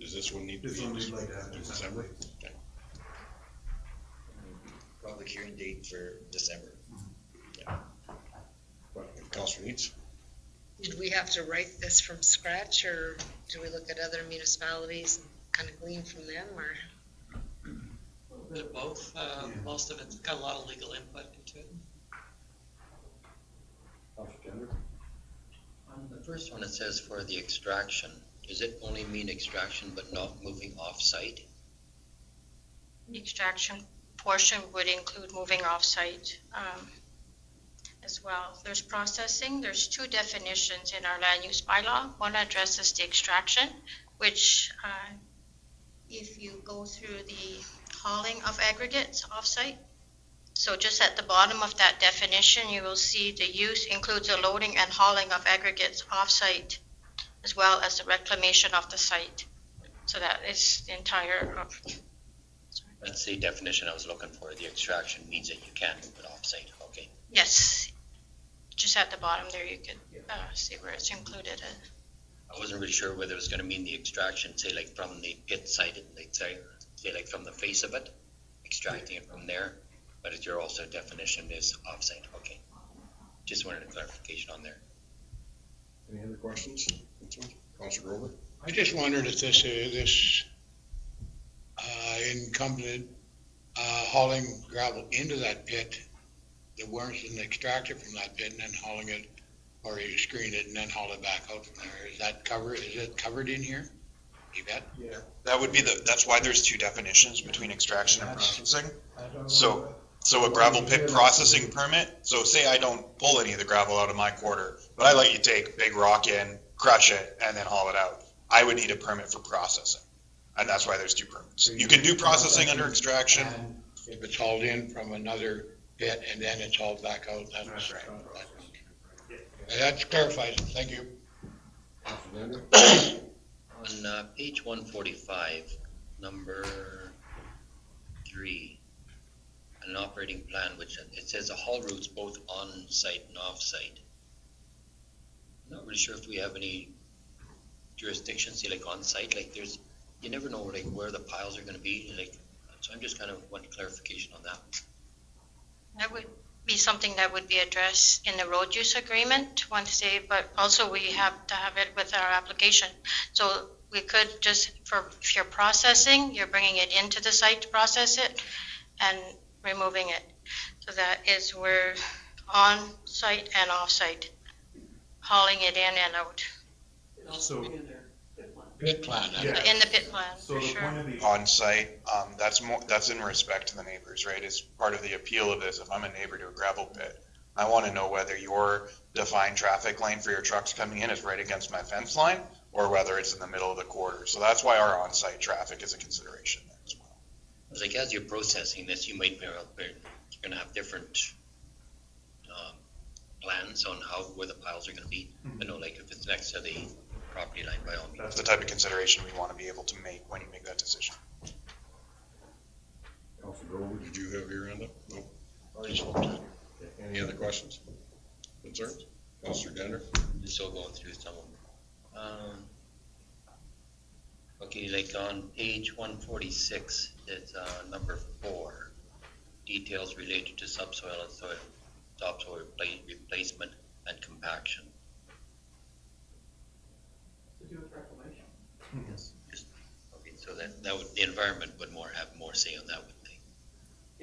S2: Does this one need to
S13: This
S2: be
S13: one
S2: in
S13: we'd like to have in
S2: December? Okay.
S10: Public hearing date for December.
S2: Counselor Neitz?
S11: Did we have to write this from scratch, or do we look at other municipalities and kind of glean from them, or?
S9: A little bit of both. Most of it's got a lot of legal input into it.
S2: Counselor Gender?
S12: On the first one, it says for the extraction, does it only mean extraction but not moving off-site?
S18: The extraction portion would include moving off-site as well. There's processing. There's two definitions in our land use bylaw. One addresses the extraction, which if you go through the hauling of aggregates off-site, so just at the bottom of that definition, you will see the use includes the loading and hauling of aggregates off-site, as well as the reclamation of the site. So that is the entire.
S12: That's the definition I was looking for. The extraction means that you can move it off-site. Okay.
S18: Yes, just at the bottom there, you could see where it's included.
S12: I wasn't really sure whether it was going to mean the extraction, say like from the pit site, like say like from the face of it, extracting it from there. But it's your also definition is off-site. Okay. Just wanted a clarification on there.
S2: Any other questions? Counselor Grover?
S6: I just wondered if this incumbent hauling gravel into that pit, the worms and extract it from that pit and then hauling it, or you screen it and then haul it back out from there. Is it covered in here? You bet?
S15: Yeah. That would be that's why there's two definitions between extraction and processing. So a gravel pit processing permit, so say I don't pull any of the gravel out of my quarter, but I let you take big rock in, crush it, and then haul it out. I would need a permit for processing. And that's why there's two permits. You can do processing under extraction.
S6: And if it's hauled in from another pit and then it's hauled back out, that's right. That clarifies it. Thank you.
S12: On page 145, number 3, an operating plan, which it says the haul routes both on-site and off-site. I'm not really sure if we have any jurisdictions, say like on-site, like you never know like where the piles are going to be, like, so I'm just kind of wanting clarification on that.
S18: That would be something that would be addressed in the road use agreement once but also we have to have it with our application. So we could just, if you're processing, you're bringing it into the site to process it and removing it. So that is where on-site and off-site, hauling it in and out.
S15: So
S6: pit plan.
S18: In the pit plan,
S15: So
S18: for
S15: the
S18: sure.
S15: point of the on-site, that's in respect to the neighbors, right? It's part of the appeal of this. If I'm a neighbor to a gravel pit, I want to know whether your defined traffic lane for your trucks coming in is right against my fence line or whether it's in the middle of the quarter. So that's why our on-site traffic is a consideration there as well.
S12: I was like, as you're processing this, you might be you're going to have different plans on where the piles are going to be. You know, like if it's next to the property line, by all means.
S15: That's the type of consideration we want to be able to make when you make that decision.
S2: Counselor Grover, did you have your hand up? No. Any other questions? Concerns? Counselor Gender?
S12: I'm still going through some of them. Okay, like on page 146, it's number 4, details related to subsoil and topsoil replacement and compaction. Yes. Okay, so that would, the environment would have more say on that, wouldn't they?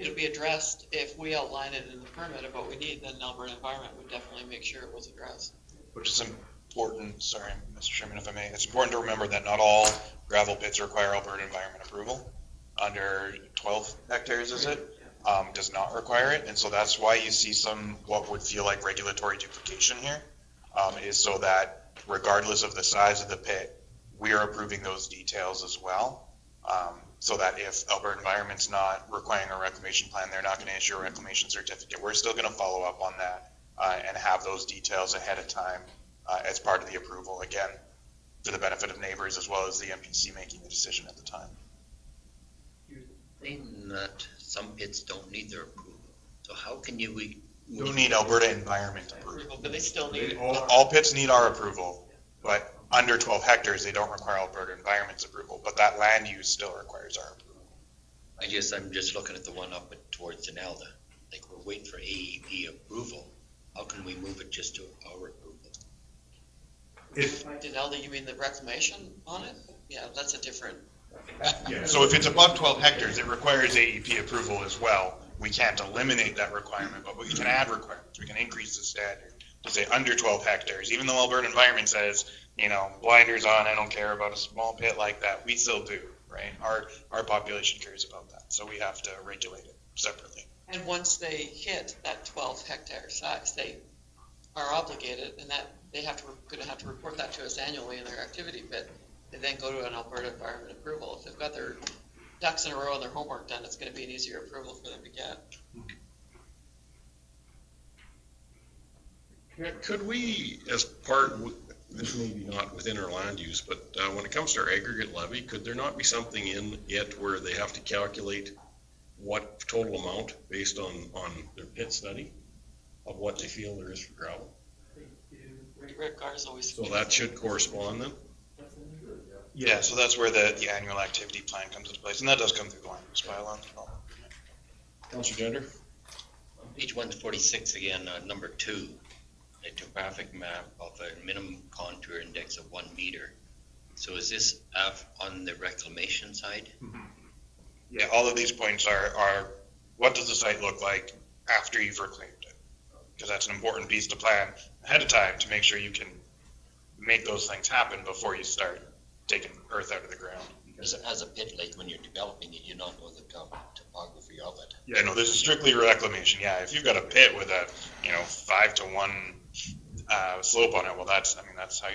S9: It'll be addressed if we outline it in the permit of what we need, then Alberta Environment would definitely make sure it was addressed.
S15: Which is important, sorry, Mr. Chairman, if I may, it's important to remember that not all gravel pits require Alberta Environment approval. Under 12 hectares, is it? Does not require it, and so that's why you see some, what would feel like regulatory duplication here, is so that regardless of the size of the pit, we are approving those details as well. So that if Alberta Environment's not requiring a reclamation plan, they're not going to issue a reclamation certificate. We're still going to follow up on that and have those details ahead of time as part of the approval. Again, for the benefit of neighbors as well as the MPC making the decision at the time.
S12: Saying that some pits don't need their approval. So how can you, we?
S15: Don't need Alberta Environment approval.
S9: But they still need.
S15: All pits need our approval, but under 12 hectares, they don't require Alberta Environment's approval, but that land use still requires our approval.
S12: I'm just looking at the one up towards Denelda. Like, we're waiting for AEP approval. How can we move it just to our approval?
S9: By Denelda, you mean the reclamation on it? Yeah, that's a different.
S15: Yeah, so if it's above 12 hectares, it requires AEP approval as well. We can't eliminate that requirement, but we can add requirements. We can increase the standard to say under 12 hectares, even though Alberta Environment says, blinders on, I don't care about a small pit like that. We still do, right? Our population cares about that, so we have to regulate it separately.
S9: And once they hit that 12 hectare size, they are obligated, and that they going to have to report that to us annually in their activity bid. They then go to an Alberta Environment approval. If they've got their ducks in a row and their homework done, it's going to be an easier approval for them to get.
S2: Could we, as part, this may be not within our land use, but when it comes to our aggregate levy, could there not be something in it where they have to calculate what total amount based on their pit study of what they feel there is for gravel?
S9: Rick Garza always.
S2: So that should correspond then?
S15: Yeah, so that's where the annual activity plan comes into place, and that does come through the land use bylaw.
S2: Councilor Gender?
S12: On page 146 again, number 2, a topographic map of a minimum contour index of 1 meter. So is this on the reclamation side?
S15: Mm-hmm. Yeah, all of these points are what does the site look like after you've reclaimed it? Because that's an important piece to plan ahead of time to make sure you can make those things happen before you start taking earth out of the ground.
S12: Because as a pit lake, when you're developing it, you don't know the topography of it.
S15: Yeah, no, this is strictly reclamation. Yeah, if you've got a pit with a 5-to-1 slope on it, well, that's how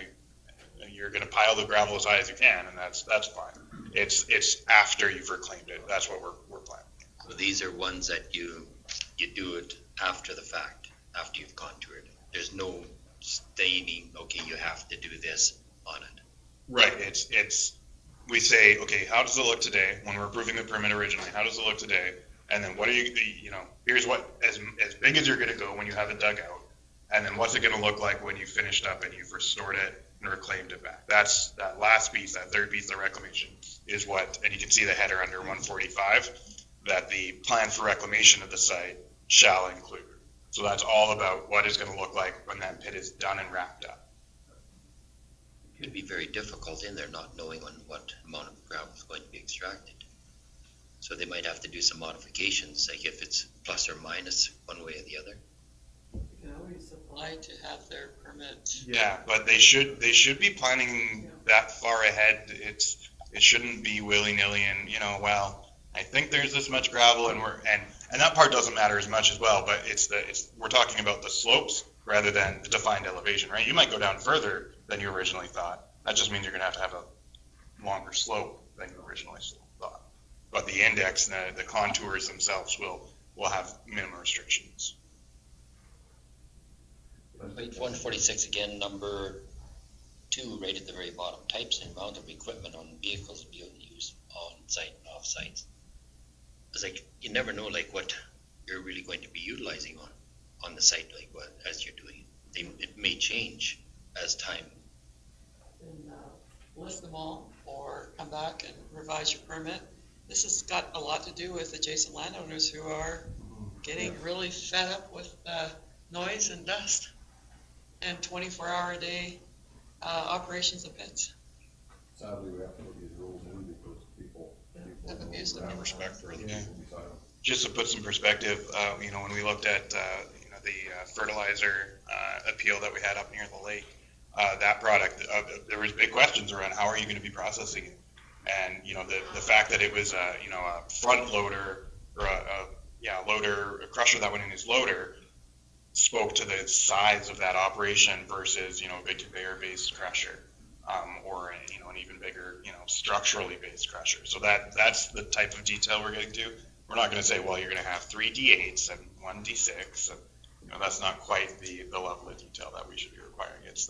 S15: you're going to pile the gravel as high as you can, and that's fine. It's after you've reclaimed it. That's what we're planning.
S12: So these are ones that you do it after the fact, after you've contoured. There's no stating, okay, you have to do this on it.
S15: Right. We say, okay, how does it look today when we're approving the permit originally? How does it look today? And then what are here's what, as big as you're going to go when you have it dug out. And then what's it going to look like when you finished up and you've restored it and reclaimed it back? That's that last piece, that third piece of reclamation is what, and you can see the header under 145, that the plan for reclamation of the site shall include. So that's all about what it's going to look like when that pit is done and wrapped up.
S12: It could be very difficult in there not knowing on what amount of gravel is going to be extracted. So they might have to do some modifications, like if it's plus or minus one way or the other.
S9: You can always apply to have their permit.
S15: Yeah, but they should be planning that far ahead. It shouldn't be willy-nilly and, I think there's this much gravel and that part doesn't matter as much as well, but we're talking about the slopes rather than the defined elevation, right? You might go down further than you originally thought. That just means you're going to have a longer slope than you originally thought. But the index, the contours themselves will have minimum restrictions.
S12: Page 146 again, number 2, right at the very bottom. Types and amount of equipment on vehicles being used on site and off sites. It's like you never know what you're really going to be utilizing on the site, as you're doing. It may change as time.
S9: And list them all or come back and revise your permit. This has got a lot to do with adjacent landowners who are getting really fed up with noise and dust and 24-hour-a-day operations of pits.
S13: Sadly, we have to look at these rules in because people
S9: have abused them.
S2: Have respect for other people.
S15: Just to put some perspective, when we looked at the fertilizer appeal that we had up near the lake, that product, there was big questions around how are you going to be processing it, and the fact that it was a front loader or a crusher that went in his loader spoke to the size of that operation versus a big conveyor-based crusher, or an even bigger structurally based crusher. So that's the type of detail we're getting to. We're not going to say, well, you're going to have 3 D8s and 1 D6. And, that's not quite the level of detail that we should be requiring. It's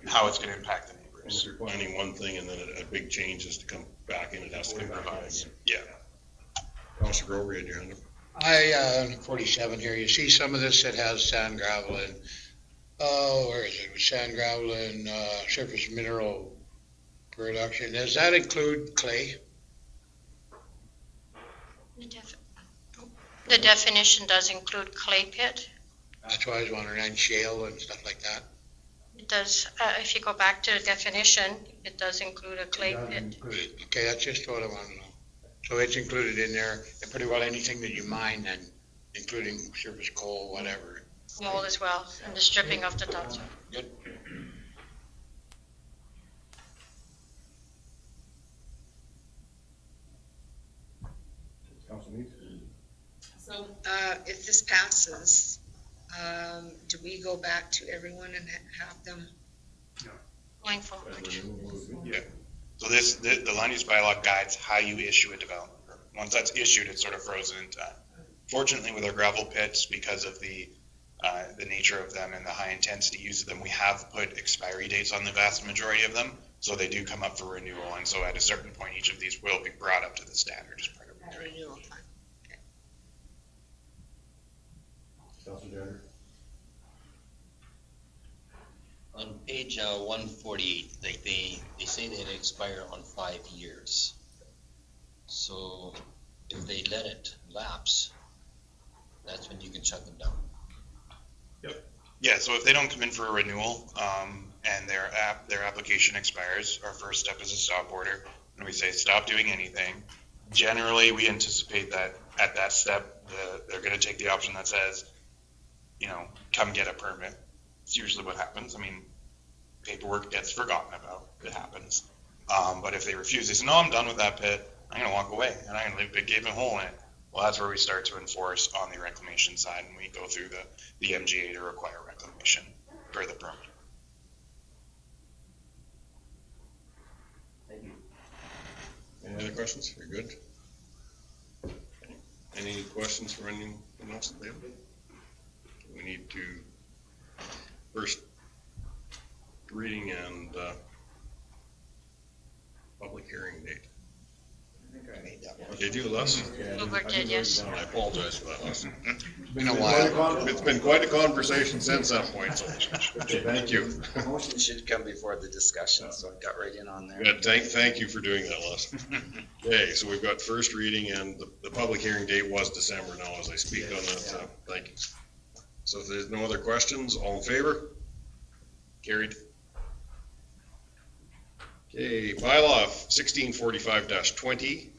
S15: how it's going to impact the neighborhood.
S2: And if you're planning one thing and then a big change is to come back and it has to come back in again. Yeah. Councilor Grover, you had your hand up.
S6: I, 47 here, you see some of this that has sand, gravel, and, where is it? Sand, gravel, and surface mineral production. Does that include clay?
S18: The definition does include clay pit.
S6: That's why I was wondering, and shale and stuff like that.
S18: It does, if you go back to the definition, it does include a clay pit.
S6: Okay, that's just what I want to know. So it's included in there, and pretty well anything that you mine then, including surface coal, whatever.
S18: Mold as well, and the stripping of the topsoil.
S6: Good.
S11: So, if this passes, do we go back to everyone and have them?
S18: Going forward.
S15: Yeah. So the land use bylaw guides how you issue a development permit. Once that's issued, it's sort of frozen in time. Fortunately, with our gravel pits, because of the nature of them and the high intensity use of them, we have put expiry dates on the vast majority of them, so they do come up for renewal. And so at a certain point, each of these will be brought up to the standard as part of the
S11: renewal time.
S13: Councilor Jender?
S12: On page 148, like they say they expire on 5 years. So if they let it lapse, that's when you can shut them down.
S15: Yep. Yeah, so if they don't come in for a renewal, and their application expires, our first step is a stop order, and we say stop doing anything. Generally, we anticipate that at that step, they're gonna take the option that says, come get a permit. It's usually what happens. I mean, paperwork gets forgotten about. It happens. But if they refuse, they say, no, I'm done with that pit. I'm going to walk away and I'm going to leave a big gaping hole in it. Well, that's where we start to enforce on the reclamation side, and we go through the MGA to require reclamation for the permit.
S13: Thank you.
S2: Any other questions? You're good? Any questions from anyone else? We need to first reading and public hearing date.
S10: I think I made that one.
S2: Did you, Les?
S18: Hoover did, yes.
S2: I apologize for that, Les.
S6: It's been a while.
S2: It's been quite a conversation since that point, so thank you.
S10: Motion should come before the discussion, so I got right in on there.
S2: Good, thank you for doing that, Les. Okay, so we've got first reading, and the public hearing date was December now as I speak on that. Thank you. So if there's no other questions, all in favor? Carried. Okay, bylaw 1645-20,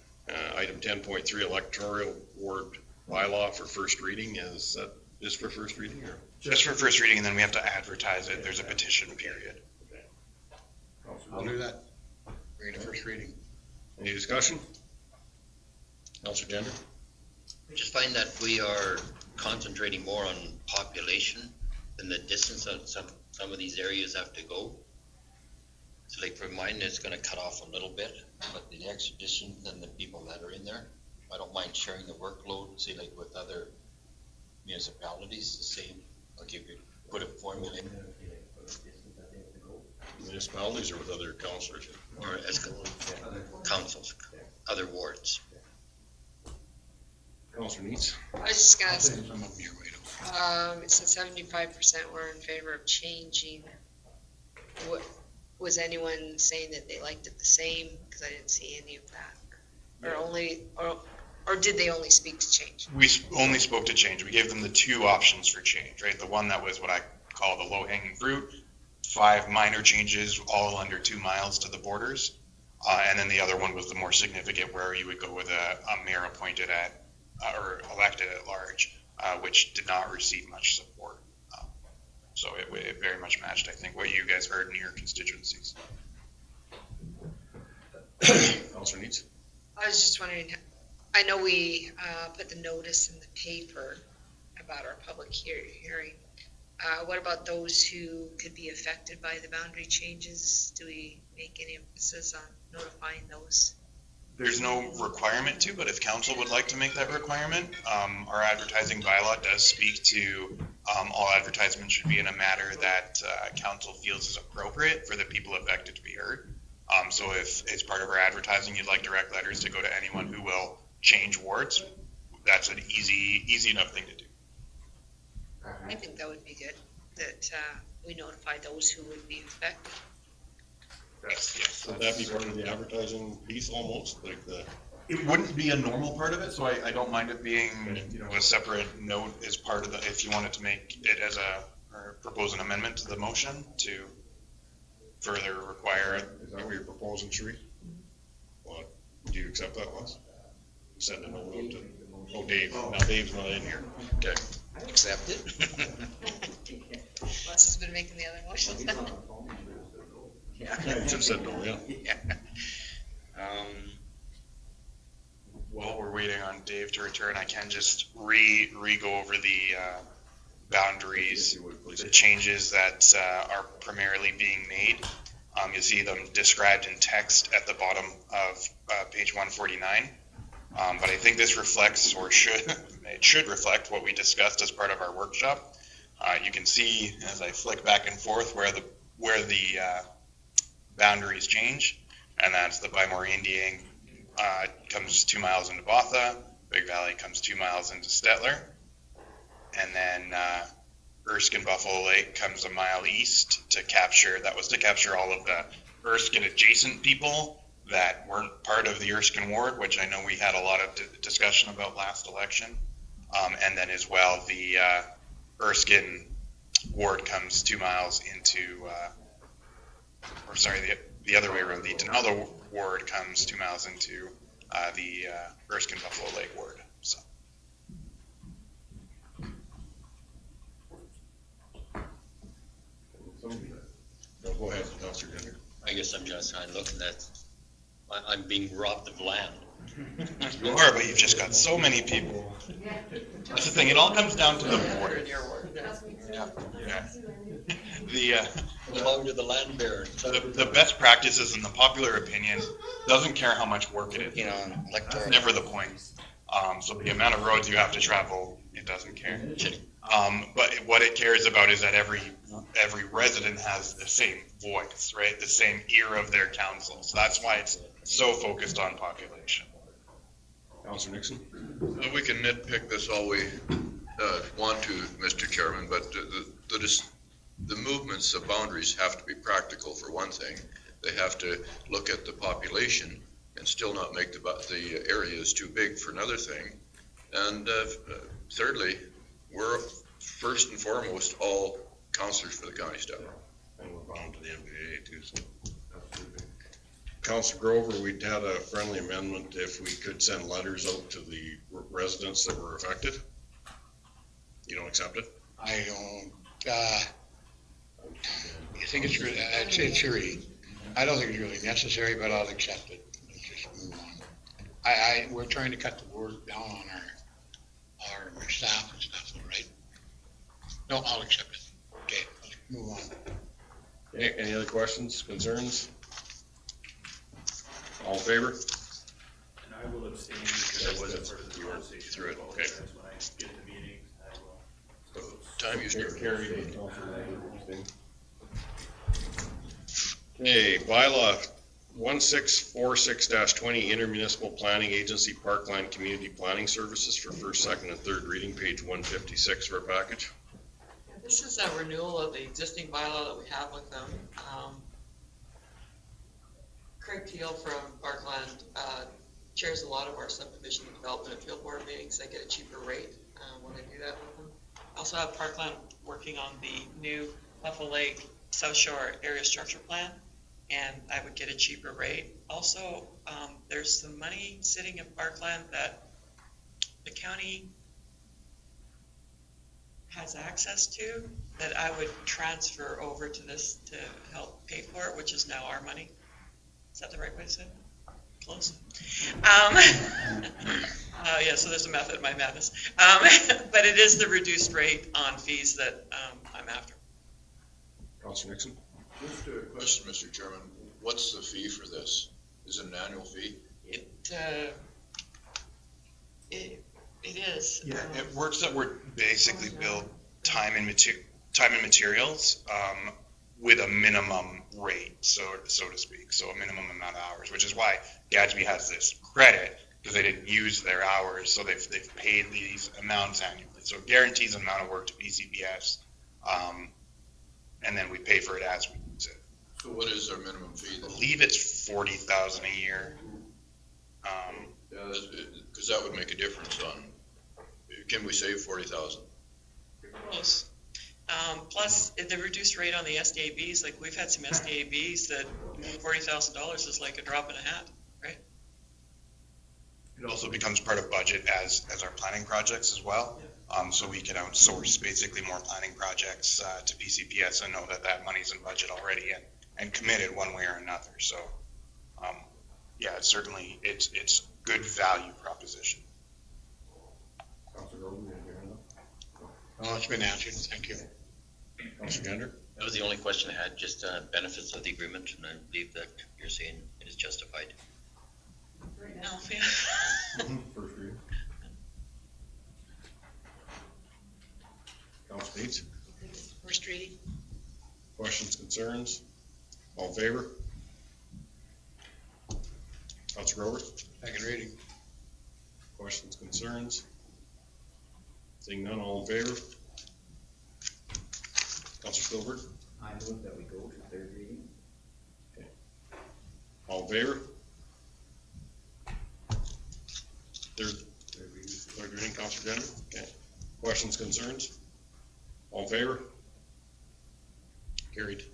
S2: item 10.3, electoral ward bylaw for first reading. Is that just for first reading or?
S15: Just for first reading, and then we have to advertise it. There's a petition period.
S6: I'll do that. Bring it to first reading.
S2: Any discussion? Councilor Jender?
S12: I just find that we are concentrating more on population than the distance that some of these areas have to go. So like for mine, it's gonna cut off a little bit, but the extra distance than the people that are in there, I don't mind sharing the workload, say like with other municipalities, the same, like if you put a formula in.
S2: Municipalities or with other councillors?
S12: Or as councils, other wards.
S2: Councillor Neitz?
S11: I was just gonna say, it says 75% were in favor of changing. Was anyone saying that they liked it the same? Because I didn't see any of that. Or did they only speak to change?
S15: We only spoke to change. We gave them the two options for change, right? The one that was what I call the low-hanging fruit, 5 minor changes, all under 2 miles to the borders. And then the other one was the more significant, where you would go with a mayor appointed at, or elected at large, which did not receive much support. So it very much matched, I think, what you guys heard in your constituencies.
S2: Councillor Neitz?
S11: I was just wondering, I know we put the notice in the paper about our public hearing. What about those who could be affected by the boundary changes? Do we make any emphasis on notifying those?
S15: There's no requirement to, but if council would like to make that requirement, our advertising bylaw does speak to all advertisements should be in a manner that council feels is appropriate for the people affected to be heard. So if as part of our advertising, you'd like direct letters to go to anyone who will change wards, that's an easy enough thing to do.
S11: I think that would be good, that we notify those who would be affected.
S15: Yes.
S2: Would that be part of the advertising piece almost, like the?
S15: It wouldn't be a normal part of it, so I don't mind it being, a separate note as part of the, if you wanted to make it as or propose an amendment to the motion to further require it.
S2: Is that what you're proposing, Sheree? What, do you accept that, Les? Send a note out to, Dave, now Dave's not in here. Okay.
S10: I accept it.
S11: Les has been making the other motions.
S2: Yeah, you just said no, yeah.
S15: While we're waiting on Dave to return, I can just go over the boundaries, the changes that are primarily being made. You see them described in text at the bottom of page 149. But I think this reflects, or it should reflect what we discussed as part of our workshop. You can see as I flick back and forth where the boundaries change, and that's the Bymore Indian comes 2 miles into Botha, Big Valley comes 2 miles into Stettler, and then Erskine Buffalo Lake comes a mile east to capture all of the Erskine adjacent people that weren't part of the Erskine ward, which I know we had a lot of discussion about last election. And then as well, the Erskine ward comes 2 miles into the other way around. The Donaldo ward comes 2 miles into the Erskine Buffalo Lake ward. So.
S2: No, go ahead, Councilor Gender.
S12: I guess I'm just kind of looking at, I'm being robbed of land.
S15: You are, but you've just got so many people. That's the thing, it all comes down to the board. Yeah.
S12: Belong to the land baron.
S15: The best practices in the popular opinion doesn't care how much work it is. That's never the point. So the amount of roads you have to travel, it doesn't care. But what it cares about is that every resident has the same voice, right? The same ear of their council. So that's why it's so focused on population.
S2: Councilor Nixon?
S5: We can nitpick this all we want to, Mr. Chairman, but the movements of boundaries have to be practical for one thing. They have to look at the population and still not make the areas too big for another thing. And thirdly, we're first and foremost all councillors for the county staff.
S2: And we're bound to the MPA too, so. Councilor Grover, we'd had a friendly amendment if we could send letters out to the residents that were affected. You don't accept it?
S6: I don't, you think it's really, I'd say it's really, I don't think it's really necessary, but I'll accept it. Let's just move on. We're trying to cut the word down on our staff and stuff, right? No, I'll accept it. Okay, let's move on.
S2: Okay, any other questions, concerns? All in favor?
S8: And I will abstain because I wasn't part of the conversation.
S2: Through it, okay.
S8: When I get to meetings, I will.
S5: Time you start.
S2: Carried. Okay, bylaw 1646-20 intermunicipal planning agency parkland community planning services for first, second, and third reading, page 156 of our package.
S9: This is a renewal of the existing bylaw that we have with them. Craig Teal from Parkland chairs a lot of our subdivision development and field board meetings. I get a cheaper rate when I do that with them. I also have Parkland working on the new Buffalo Lake South Shore area structure plan, and I would get a cheaper rate. Also, there's some money sitting in Parkland that the county has access to that I would transfer over to this to help pay for it, which is now our money. Is that the right way to say it? Close. Yeah, so there's a method of my madness. But it is the reduced rate on fees that I'm after.
S2: Councilor Nixon?
S5: Just a question, Mr. Chairman. What's the fee for this? Is it an annual fee?
S9: It is.
S15: Yeah, it works that we're basically billed time and materials, with a minimum rate, so to speak, so a minimum amount of hours, which is why Gatsby has this credit, because they didn't use their hours, so they've paid these amounts annually. So it guarantees an amount of work to PCBS, and then we pay for it as we use it.
S5: So what is our minimum fee
S15: I
S5: then?
S15: believe it's 40,000 a year.
S5: Because that would make a difference on, can we save 40,000?
S9: Close. Plus, the reduced rate on the SDABs, like we've had some SDABs that $40,000 is like a drop in a hat, right?
S15: It also becomes part of budget as our planning projects as well. So we can outsource basically more planning projects to PCPS and know that money's in budget already and committed one way or another. So, yeah, it's certainly, it's good value proposition.
S13: Councilor Golden, you have your hand up?
S6: Oh, it's been answered, thank you.
S2: Councilor Gander?
S12: That was the only question I had, just benefits of the agreement, and I believe that you're saying it is justified.
S9: Right now, yeah.
S13: First reading.
S2: Councilor Bates?
S11: First reading.
S2: Questions, concerns? All in favor? Councilor Grover?
S6: Second reading.
S2: Questions, concerns? Seeing none, all in favor? Councilor Stolberg?
S10: I move that we go to third reading.
S2: All in favor? Third reading, Councilor Gander? Okay. Questions, concerns? All in favor? Carried.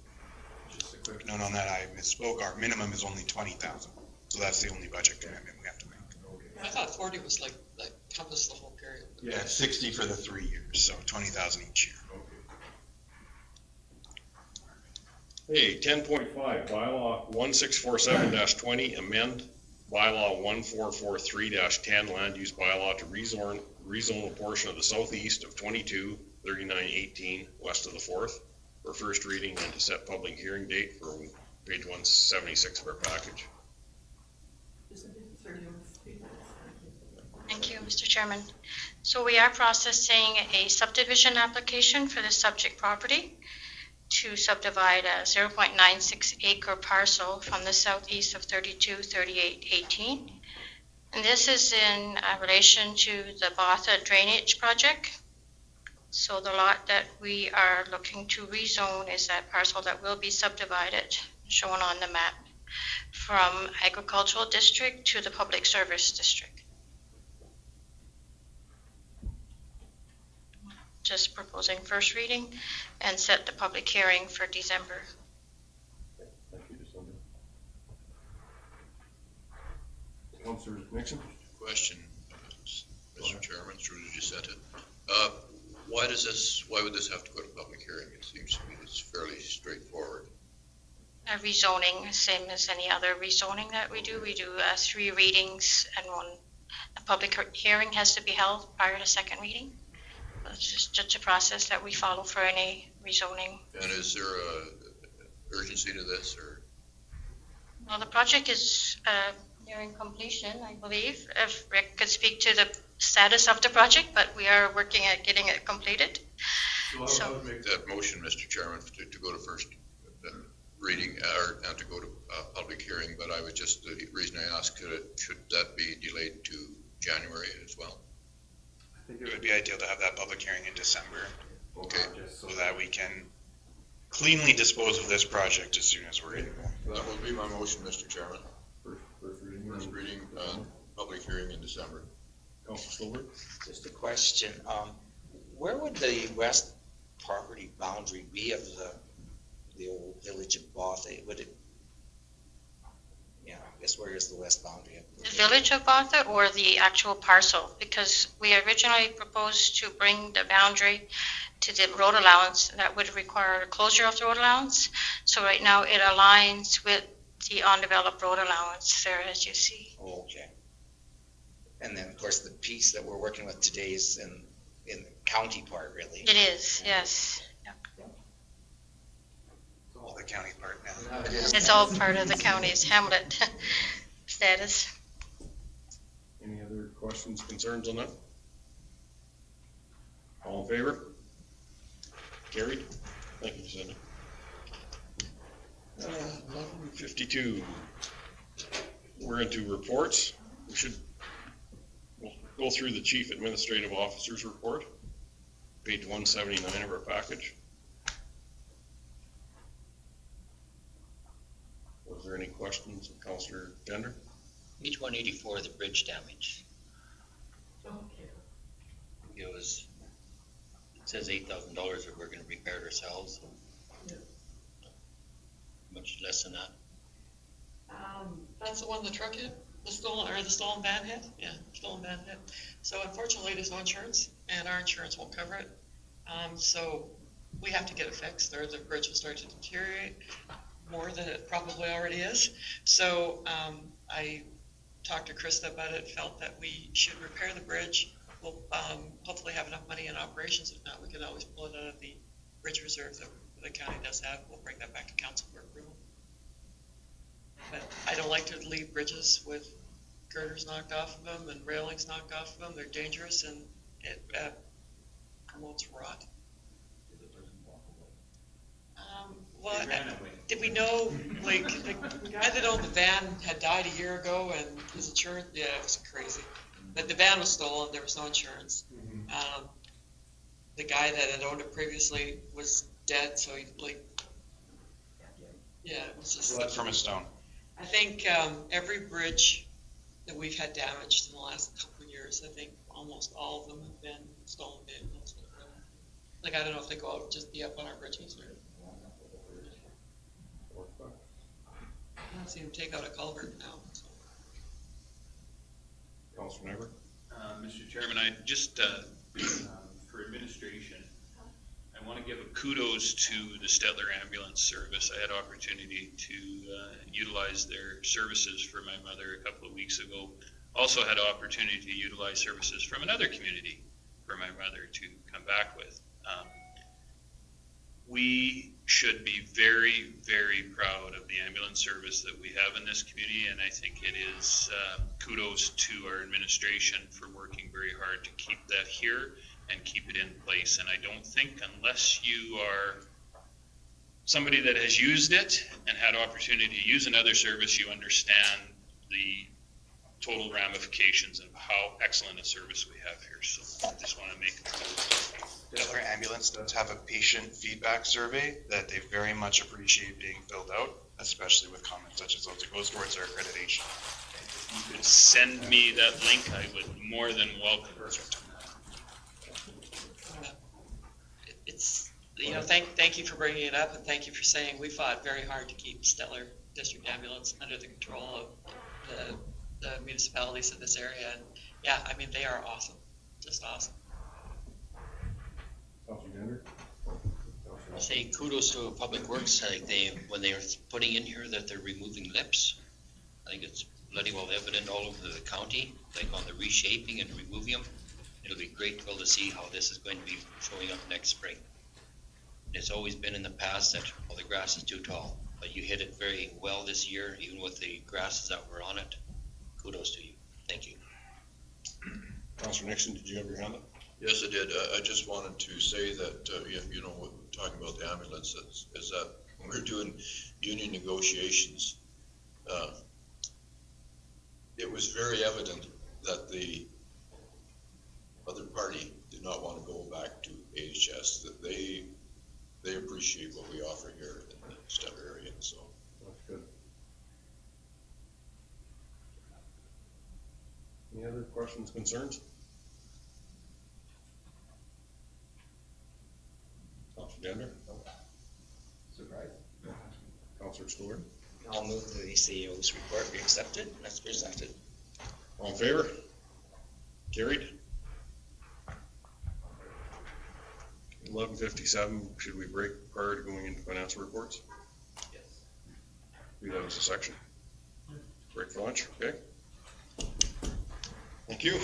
S15: Just a quick note on that, I misspoke, our minimum is only 20,000, so that's the only budget commitment we have to make.
S9: I thought 40 was like compass the whole period.
S15: Yeah, 60 for the 3 years, so 20,000 each year.
S2: Hey, 10.5, bylaw 1647-20, amend bylaw 1443-10, land use bylaw to rezone a portion of the southeast of 223918 west of the 4th for first reading and to set public hearing date for page 176 of our package.
S18: Thank you, Mr. Chairman. So we are processing a subdivision application for the subject property to subdivide a 0.96 acre parcel from the southeast of 323818. And this is in relation to the Botha drainage project. So the lot that we are looking to rezone is that parcel that will be subdivided, shown on the map, from agricultural district to the public service district. Just proposing first reading and set the public hearing for December.
S13: Thank you, December. Councilor Nixon?
S5: Question, Mr. Chairman, through the Giussetta. Why would this have to go to public hearing? It seems to me it's fairly straightforward.
S18: A rezoning, same as any other rezoning that we do. We do 3 readings and a public hearing has to be held prior to second reading. It's just a process that we follow for any rezoning.
S5: And is there a urgency to this, or?
S18: Well, the project is nearing completion, I believe. If Rick could speak to the status of the project, but we are working at getting it completed.
S5: So I would make that motion, Mr. Chairman, to go to first reading and to go to public hearing, but I would just, the reason I asked, should that be delayed to January as well?
S15: I think it would be ideal to have that public hearing in December.
S5: Okay.
S15: So that we can cleanly dispose of this project as soon as we're able.
S5: That will be my motion, Mr. Chairman.
S13: First reading.
S5: First reading, public hearing in December.
S2: Councilor Stolberg?
S10: Just a question, where would the west property boundary be of the old village of Botha? Would it, yeah, I guess where is the west boundary of
S18: The village of Botha or the actual parcel? Because we originally proposed to bring the boundary to the road allowance. That would require a closure of the road allowance. So right now it aligns with the undeveloped road allowance there, as you see.
S10: Oh, okay. And then, of course, the piece that we're working with today is in the county part, really.
S18: It is, yes. Yep.
S15: It's all the county part now.
S18: It's all part of the county's hamlet status.
S2: questions, concerns on that? All in favor? Carried. Thank you, Cindy. 11:52. We're into reports. We'll go through the Chief Administrative Officer's report, page 179 of our package. Was there any questions of Councillor Gender?
S12: Page 184, the bridge damage. It says $8,000 if we're gonna repair it ourselves. Much less than that.
S9: That's the one the truck hit, the stolen van hit? Yeah, stolen van hit. So unfortunately, there's no insurance, and our insurance won't cover it. So we have to get it fixed, or the bridge will start to deteriorate more than it probably already is. So, I talked to Krista about it, felt that we should repair the bridge. We'll, hopefully have enough money in operations. If not, we can always pull it out of the bridge reserve that the county does have. We'll bring that back to council for approval. But I don't like to leave bridges with girders knocked off of them and railings knocked off of them. They're dangerous, and it promotes rot. Well, did we know, like, the guy that owned the van had died a year ago, and his insurance, yeah, it was crazy. But the van was stolen, there was no insurance. The guy that had owned it previously was dead, so he, like, yeah, it was just.
S15: Blood from a stone.
S9: I think every bridge that we've had damaged in the last couple of years, I think almost all of them have been stolen vehicles. Like, I don't know if they go out and just be up on our bridges or. I don't see them take out a culvert now. So.
S2: Councilor Never?
S8: Mr. Chairman, I just, for administration, I want to give a kudos to the Stettler Ambulance Service. I had opportunity to utilize their services for my mother a couple of weeks ago. Also had opportunity to utilize services from another community for my mother to come back with. We should be very, very proud of the ambulance service that we have in this community, and I think it is kudos to our administration for working very hard to keep that here and keep it in place. And I don't think, unless you are somebody that has used it and had opportunity to use another service, you understand the total ramifications of how excellent a service we have here. So I just want to make it.
S15: Stettler Ambulance does have a patient feedback survey that they very much appreciate being filled out, especially with comments such as those. It goes towards their accreditation.
S8: If you could send me that link, I would more than welcome it.
S9: It's, you know, thank you for bringing it up, and thank you for saying we fought very hard to keep Stettler District Ambulance under the control of the municipalities of this area. And yeah, I mean, they are awesome, just awesome.
S12: I say kudos to Public Works, like when they are putting in here that they're removing lips. I think it's bloody well evident all over the county, like on the reshaping and removing them. It'll be great to be able to see how this is going to be showing up next spring. It's always been in the past that, well, the grass is too tall, but you hit it very well this year, even with the grasses that were on it. Kudos to you. Thank you.
S2: Councilor Nixon, did you have your hand up?
S5: Yes, I did. I just wanted to say that, you know, talking about the ambulance, is that when we're doing union negotiations, it was very evident that the other party did not want to go back to AHS, that they appreciate what we offer here in the Stettler area, so.
S2: That's good. Any other questions, concerns? Councilor Gender?
S10: Surprise.
S2: Councilor Stewart?
S10: I'll move that the CEO's report be accepted as presented.
S2: All in favor? Carried. 11:57, should we break prior to going into financial reports?
S10: Yes.
S2: Do that as a section. Break for lunch, okay? Thank you.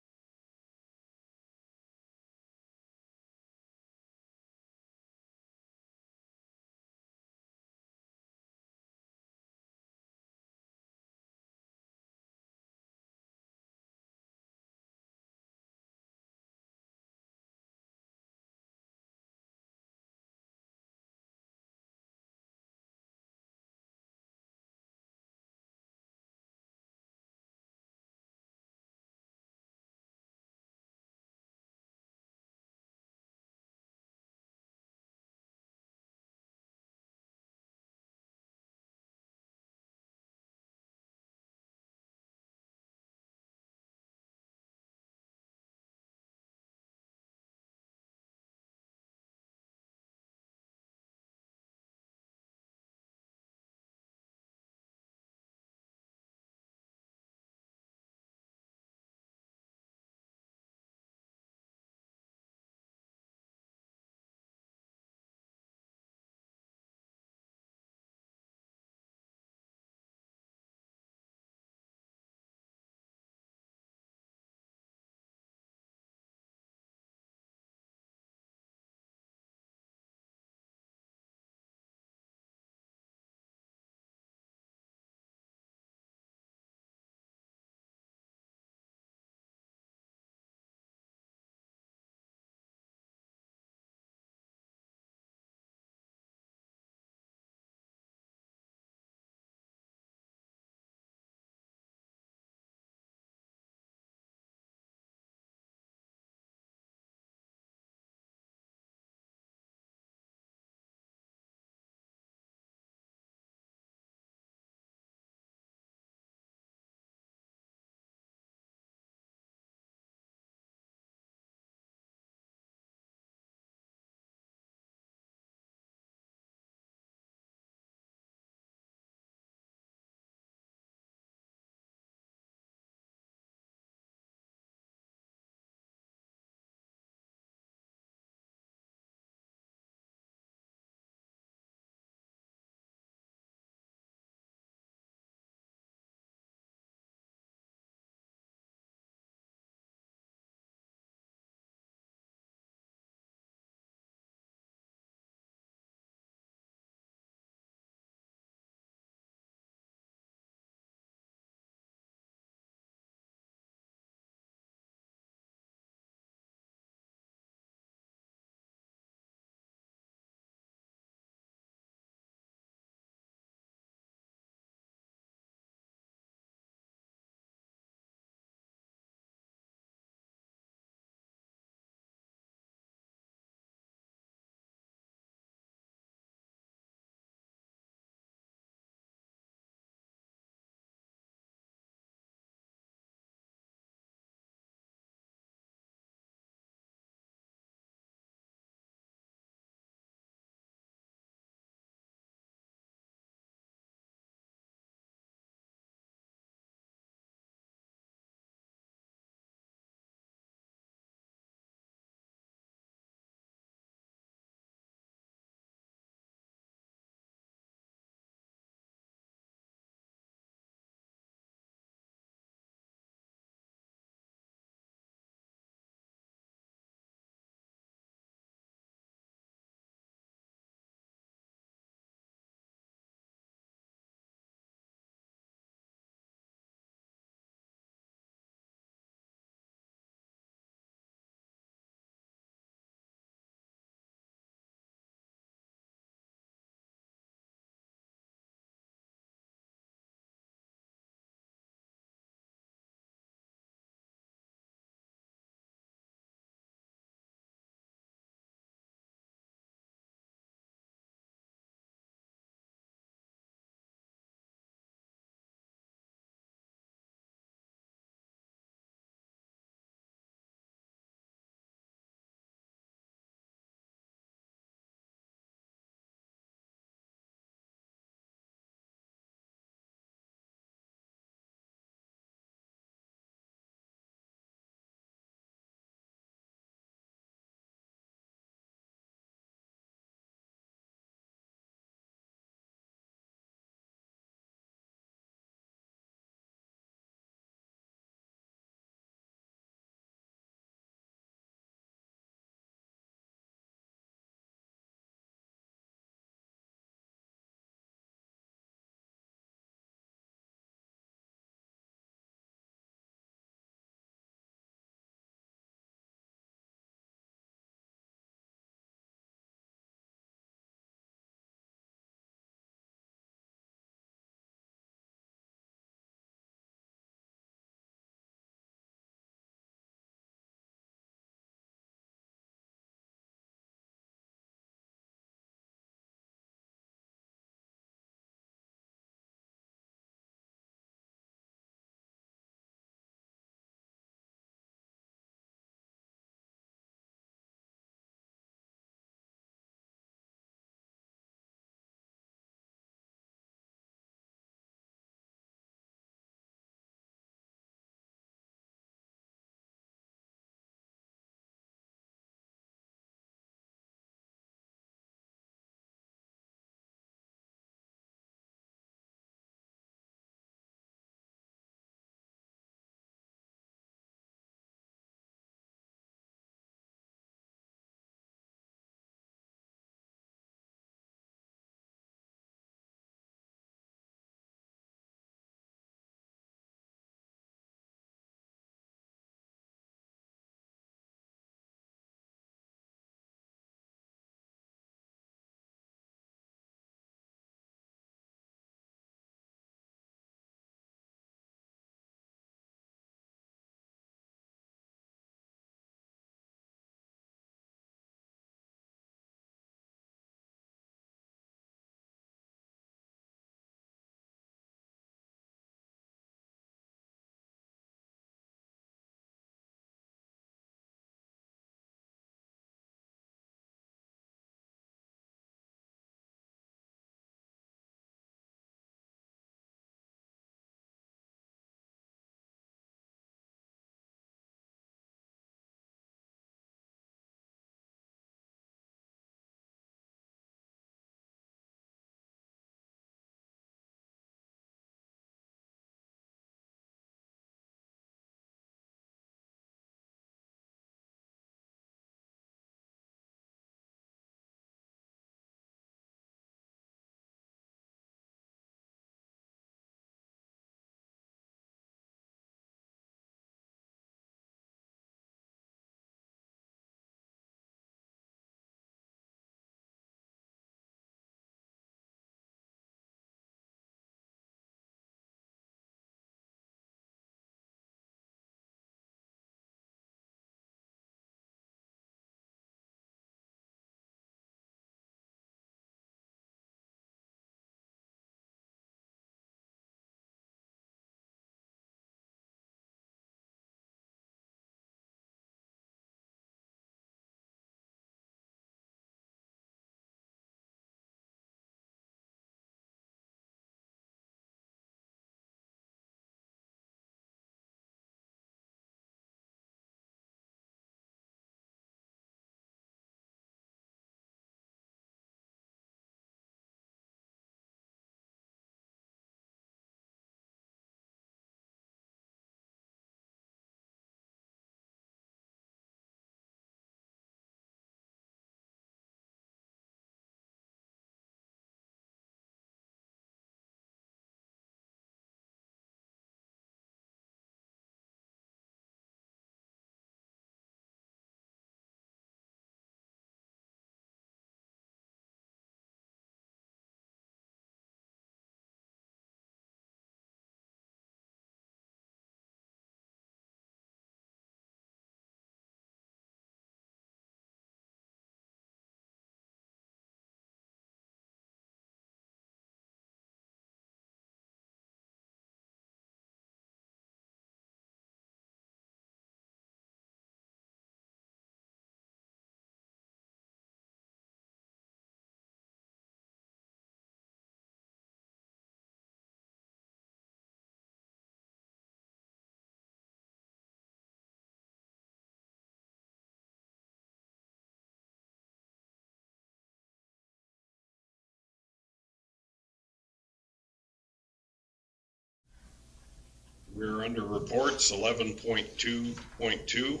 S2: We're under reports, 11.2.2,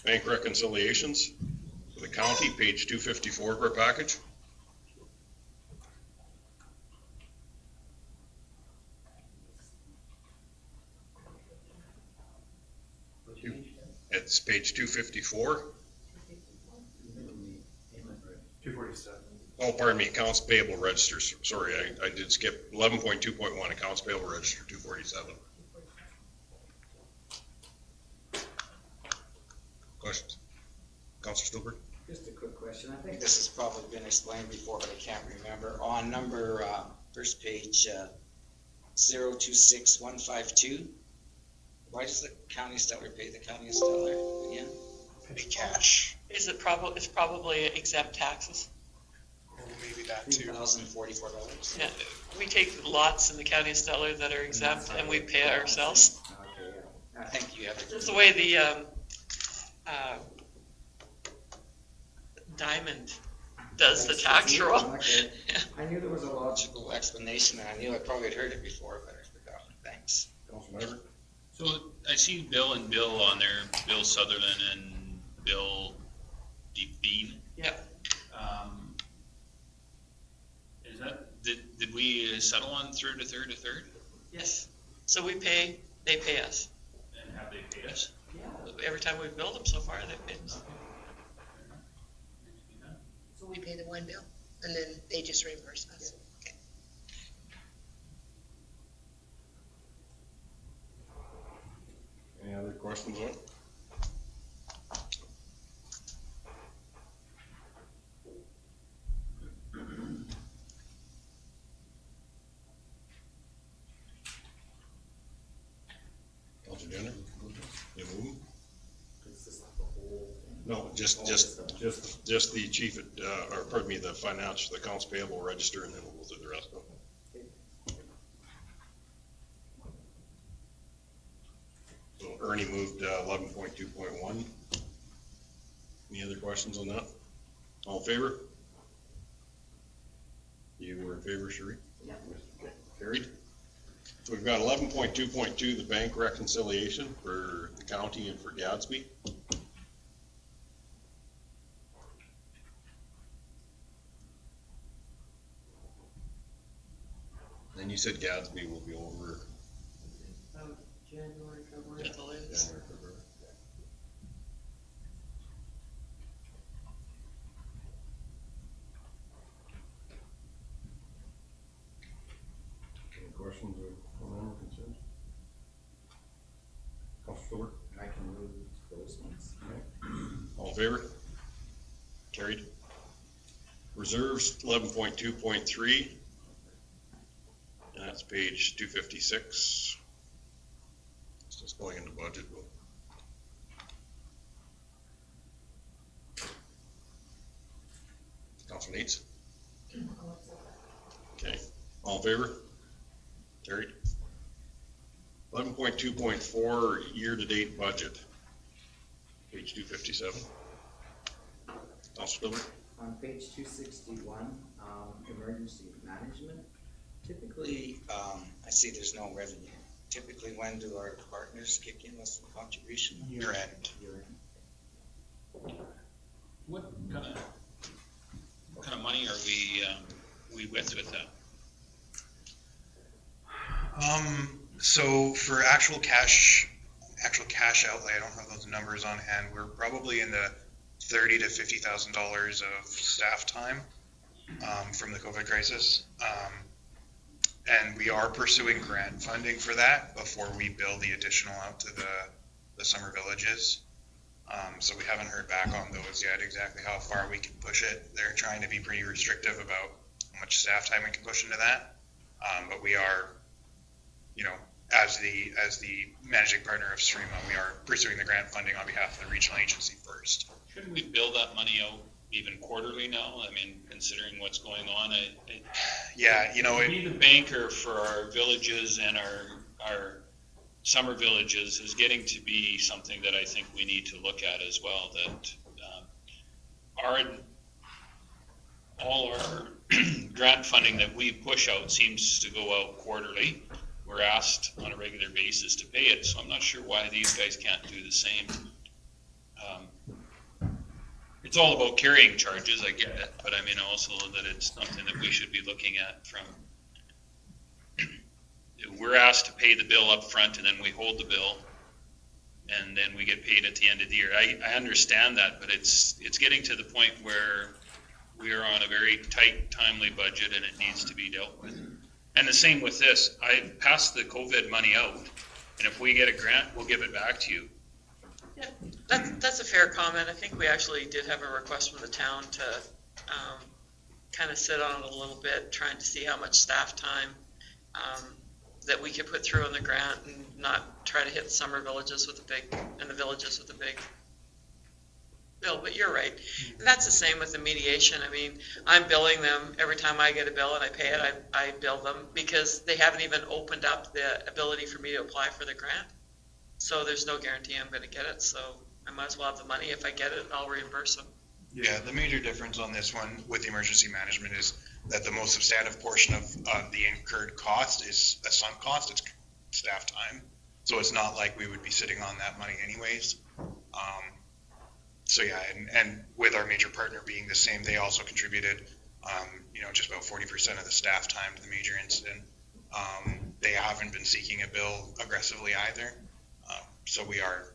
S2: bank reconciliations for the county, page 254 of our package. It's page 254.
S13: 247.
S2: Oh, pardon me, accounts payable registers. Sorry, I did skip 11.2.1, accounts payable register, 247. Questions? Councilor Stillberg?
S10: Just a quick question. I think this has probably been explained before, but I can't remember. On number, first page, 026152, why does the county Stellar pay the county of Stellar again?
S15: Petty cash,
S9: It's probably exempt taxes.
S15: or maybe that too.
S10: $2,044.
S9: Yeah, we take lots in the county of Stellar that are exempt and we pay ourselves.
S10: Okay, yeah. I think you have to.
S9: That's the way the, Diamond does the tax roll.
S10: Okay. I knew there was a logical explanation, and I knew I probably had heard it before, but I forgot. Thanks.
S2: Councilor
S8: So I see Bill and Bill on there, Bill Sutherland and Bill Bean.
S9: Yeah.
S8: Is that, did we settle on third to third to third?
S9: Yes. So we pay, they pay us.
S8: And have they paid us?
S9: Yeah. Every time we've billed them so far, they've paid us.
S11: So we pay the one bill, and then they just reimburse us. Okay.
S2: Any other questions on it? Councilor Jenner? You move? No, just the chief, or pardon me, the finance, the accounts payable register, and then we'll go through the rest of them. So Ernie moved 11.2.1. Any other questions on that? All in favor? You were in favor, Sheree?
S10: Yeah.
S2: Carried. So we've got 11.2.2, the bank reconciliation for the county and for Gadsby. And you said Gadsby will be over
S9: January, February at the latest.
S2: January, February. Any questions or comment or concerns? Councilor Stewart?
S10: I can move those ones.
S2: All in favor? Carried. Reserves, 11.2.3. And that's page 256. It's just going into budget. Council Nates? Okay, all in favor? Carried. 11.2.4, year-to-date budget. Page 257. Council Stillman?
S10: On page 261, emergency management, typically, I see there's no revenue. Typically, when do our partners kick in with some contribution?
S15: Year end.
S10: Year end.
S8: What kind of money are we with that?
S15: So for actual cash outlay, I don't have those numbers on hand. We're probably in the $30,000 to $50,000 of staff time from the COVID crisis. And we are pursuing grant funding for that before we bill the additional out to the summer villages. So we haven't heard back on those yet, exactly how far we can push it. They're trying to be pretty restrictive about how much staff time we can push into that. But we are, as the managing partner of SREMA, we are pursuing the grant funding on behalf of the regional agency first.
S8: Shouldn't we bill that money out even quarterly now? I mean, considering what's going on,
S15: Yeah,
S8: be the banker for our villages and our summer villages is getting to be something that I think we need to look at as well, that all our grant funding that we push out seems to go out quarterly, we're asked on a regular basis to pay it, so I'm not sure why these guys can't do the same. It's all about carrying charges, I get it, but I mean also that it's something that we should be looking at from, we're asked to pay the bill up front and then we hold the bill and then we get paid at the end of the year. I understand that, but it's getting to the point where we are on a very tight, timely budget and it needs to be dealt with. And the same with this. I passed the COVID money out, and if we get a grant, we'll give it back to you.
S9: Yeah, that's a fair comment. I think we actually did have a request from the town to kind of sit on it a little bit, trying to see how much staff time that we could put through on the grant and not try to hit the summer villages with a big, and the villages with a big bill. But you're right. And that's the same with the mediation. I mean, I'm billing them every time I get a bill and I pay it, I bill them because they haven't even opened up the ability for me to apply for the grant. So there's no guarantee I'm going to get it. So I might as well have the money. If I get it, I'll reimburse them.
S15: Yeah, the major difference on this one with the emergency management is that the most substantive portion of the incurred cost is a sunk cost. It's staff time. So it's not like we would be sitting on that money anyways. So yeah, and with our major partner being the same, they also contributed, just about 40% of the staff time to the major incident. They haven't been seeking a bill aggressively either. So we are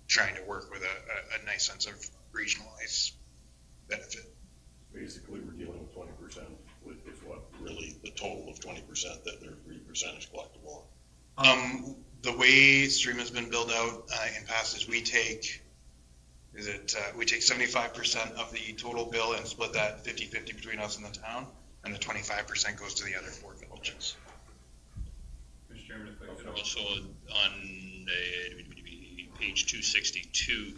S15: trying to work with a nice sense of regionalized benefit.
S13: Basically, we're dealing with 20%, is what really the total of 20% that their 3% is collectible.
S15: The way Stream has been built out in past is we take 75% of the total bill and split that 50-50 between us and the town, and the 25% goes to the other 4 villages.
S8: Mr. Chairman, if I could also, on page 262,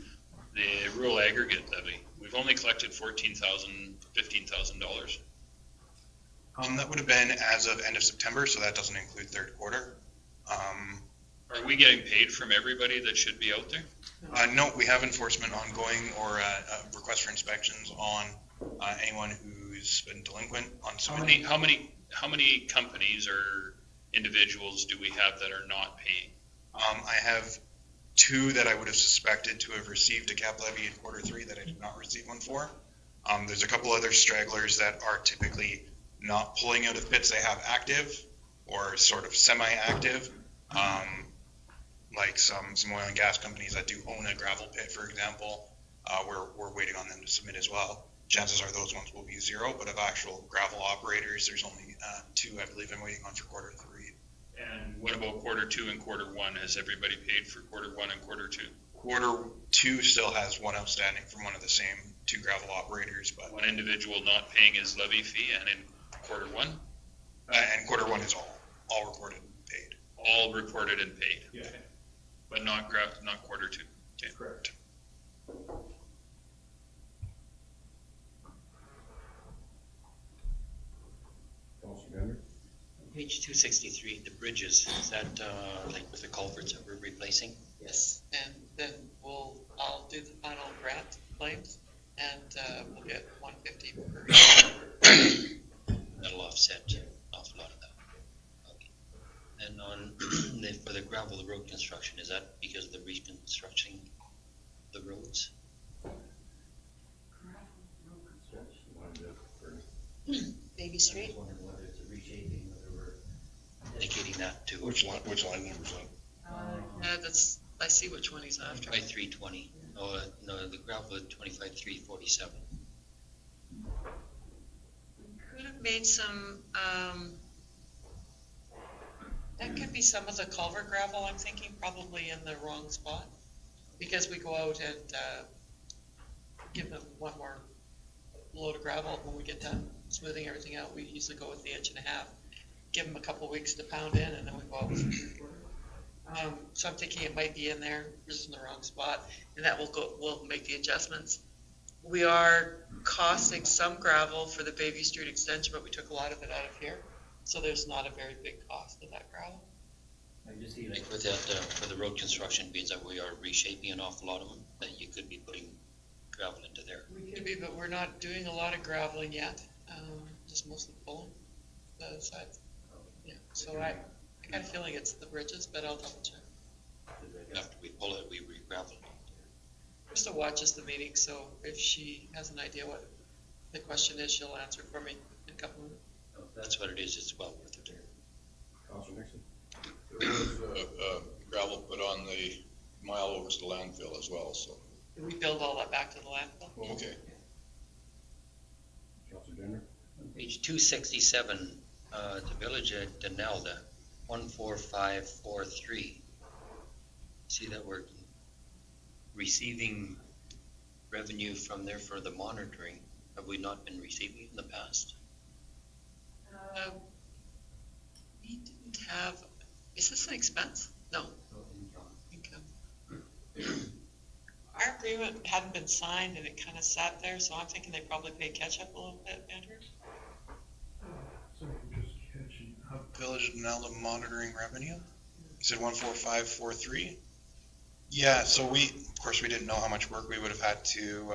S8: the rural aggregate levy, we've only collected $15,000.
S15: That would have been as of end of September, so that doesn't include third quarter.
S8: Are we getting paid from everybody that should be out there?
S15: No, we have enforcement ongoing or request for inspections on anyone who's been delinquent on submitting.
S8: How many companies or individuals do we have that are not paying?
S15: I have 2 that I would have suspected to have received a cap levy in Q3 that I did not receive one for. There's a couple other stragglers that are typically not pulling out of pits they have active or sort of semi-active. Like some oil and gas companies that do own a gravel pit, for example, we're waiting on them to submit as well. Chances are those ones will be 0, but of actual gravel operators, there's only 2 I believe I'm waiting on for Q3.
S8: And what about Q2 and Q1? Has everybody paid for Q1 and Q2?
S15: Q2 still has 1 outstanding from one of the same 2 gravel operators, but
S8: one individual not paying his levy fee, and in Q1?
S15: And Q1 is all reported and paid.
S8: All reported and paid?
S15: Yeah.
S8: But not Q2? Okay.
S15: Correct.
S13: Councilor Bender?
S12: Page 263, the bridges, is that like with the culverts that we're replacing?
S9: Yes, and then I'll do the final grant claims, and we'll get $150 per year.
S12: That'll offset an awful lot of that. Okay. And on for the gravel, the road construction, is that because of the reconstructing the roads?
S11: Baby Street?
S12: I was wondering whether it's a reshaping, whether we're dedicating that to.
S13: Which line number is that?
S9: I see which one he's after.
S12: 2320. Oh, no, the gravel at 25347.
S9: Could have made some, that could be some of the culvert gravel, I'm thinking, probably in the wrong spot. Because we go out and give them one more load of gravel when we get done smoothing everything out. We usually go with the 1.5 inches. Give them a couple weeks to pound in, and then we go out with 3/4. So I'm thinking it might be in there, just in the wrong spot, and that we'll make the adjustments. We are costing some gravel for the Baby Street extension, but we took a lot of it out of here, so there's not a very big cost of that gravel.
S12: I just see like with that, for the road construction beans that we are reshaping an awful lot of them, that you could be putting gravel into there.
S9: We could be, but we're not doing a lot of graveling yet, just mostly pulling the sides. Yeah, so I I got a feeling it's the bridges, but I'll double check.
S12: After we pull it, we re-gravel it.
S9: Krista watches the meeting, so if she has an idea what the question is, she'll answer for me in a couple minutes.
S12: That's what it is, it's well worth it.
S13: Counselor Nixon?
S5: There was gravel put on the mile over to the landfill as well, so.
S9: Did we build all that back to the landfill?
S5: Okay.
S13: Counselor Denner?
S12: Page 267, the village at Denelda, 14543. See that we're receiving revenue from there for the monitoring. Have we not been receiving in the past?
S9: We didn't have, is this an expense? No. Income. Our agreement hadn't been signed and it kind of sat there, so I'm thinking they probably paid catch up a little bit, Andrew.
S15: Sorry, just catching up. Village of Denelda monitoring revenue? You said 14543? Yeah, so of course, we didn't know how much work we would have had to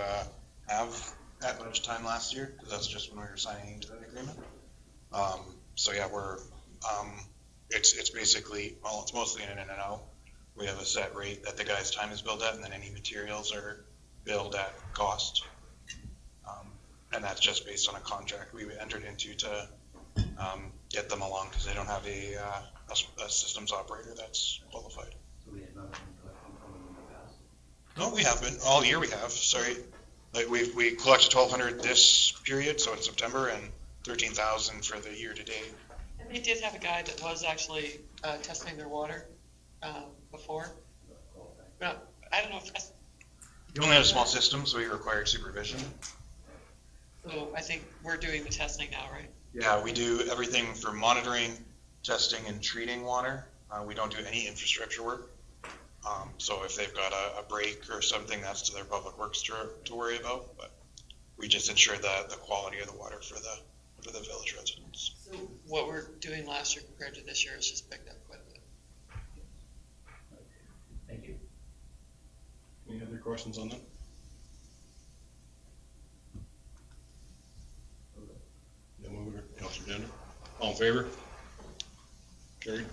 S15: have at budget time last year, because that's just when we were signing into that agreement. So yeah, it's basically, well, it's mostly in and out. We have a set rate that the guy's time is billed at, and then any materials are billed at cost. And that's just based on a contract we entered into to get them along, because they don't have a systems operator that's qualified.
S12: So we had not been collecting from them in the past?
S15: No, we haven't. All year we have, sorry. Like we collected 1,200 this period, so in September, and 13,000 for the year to date.
S9: And they did have a guy that was actually testing their water before. But I don't know if that's.
S15: You only had a small system, so we required supervision.
S9: So I think we're doing the testing now, right?
S15: Yeah, we do everything for monitoring, testing, and treating water. We don't do any infrastructure work. So if they've got a break or something, that's to their public works to worry about. But we just ensure the quality of the water for the village residents.
S9: So what we're doing last year compared to this year is just picked up quite a bit.
S12: Thank you.
S13: Any other questions on that? Then move over to Counselor Denner. All in favor? Carried.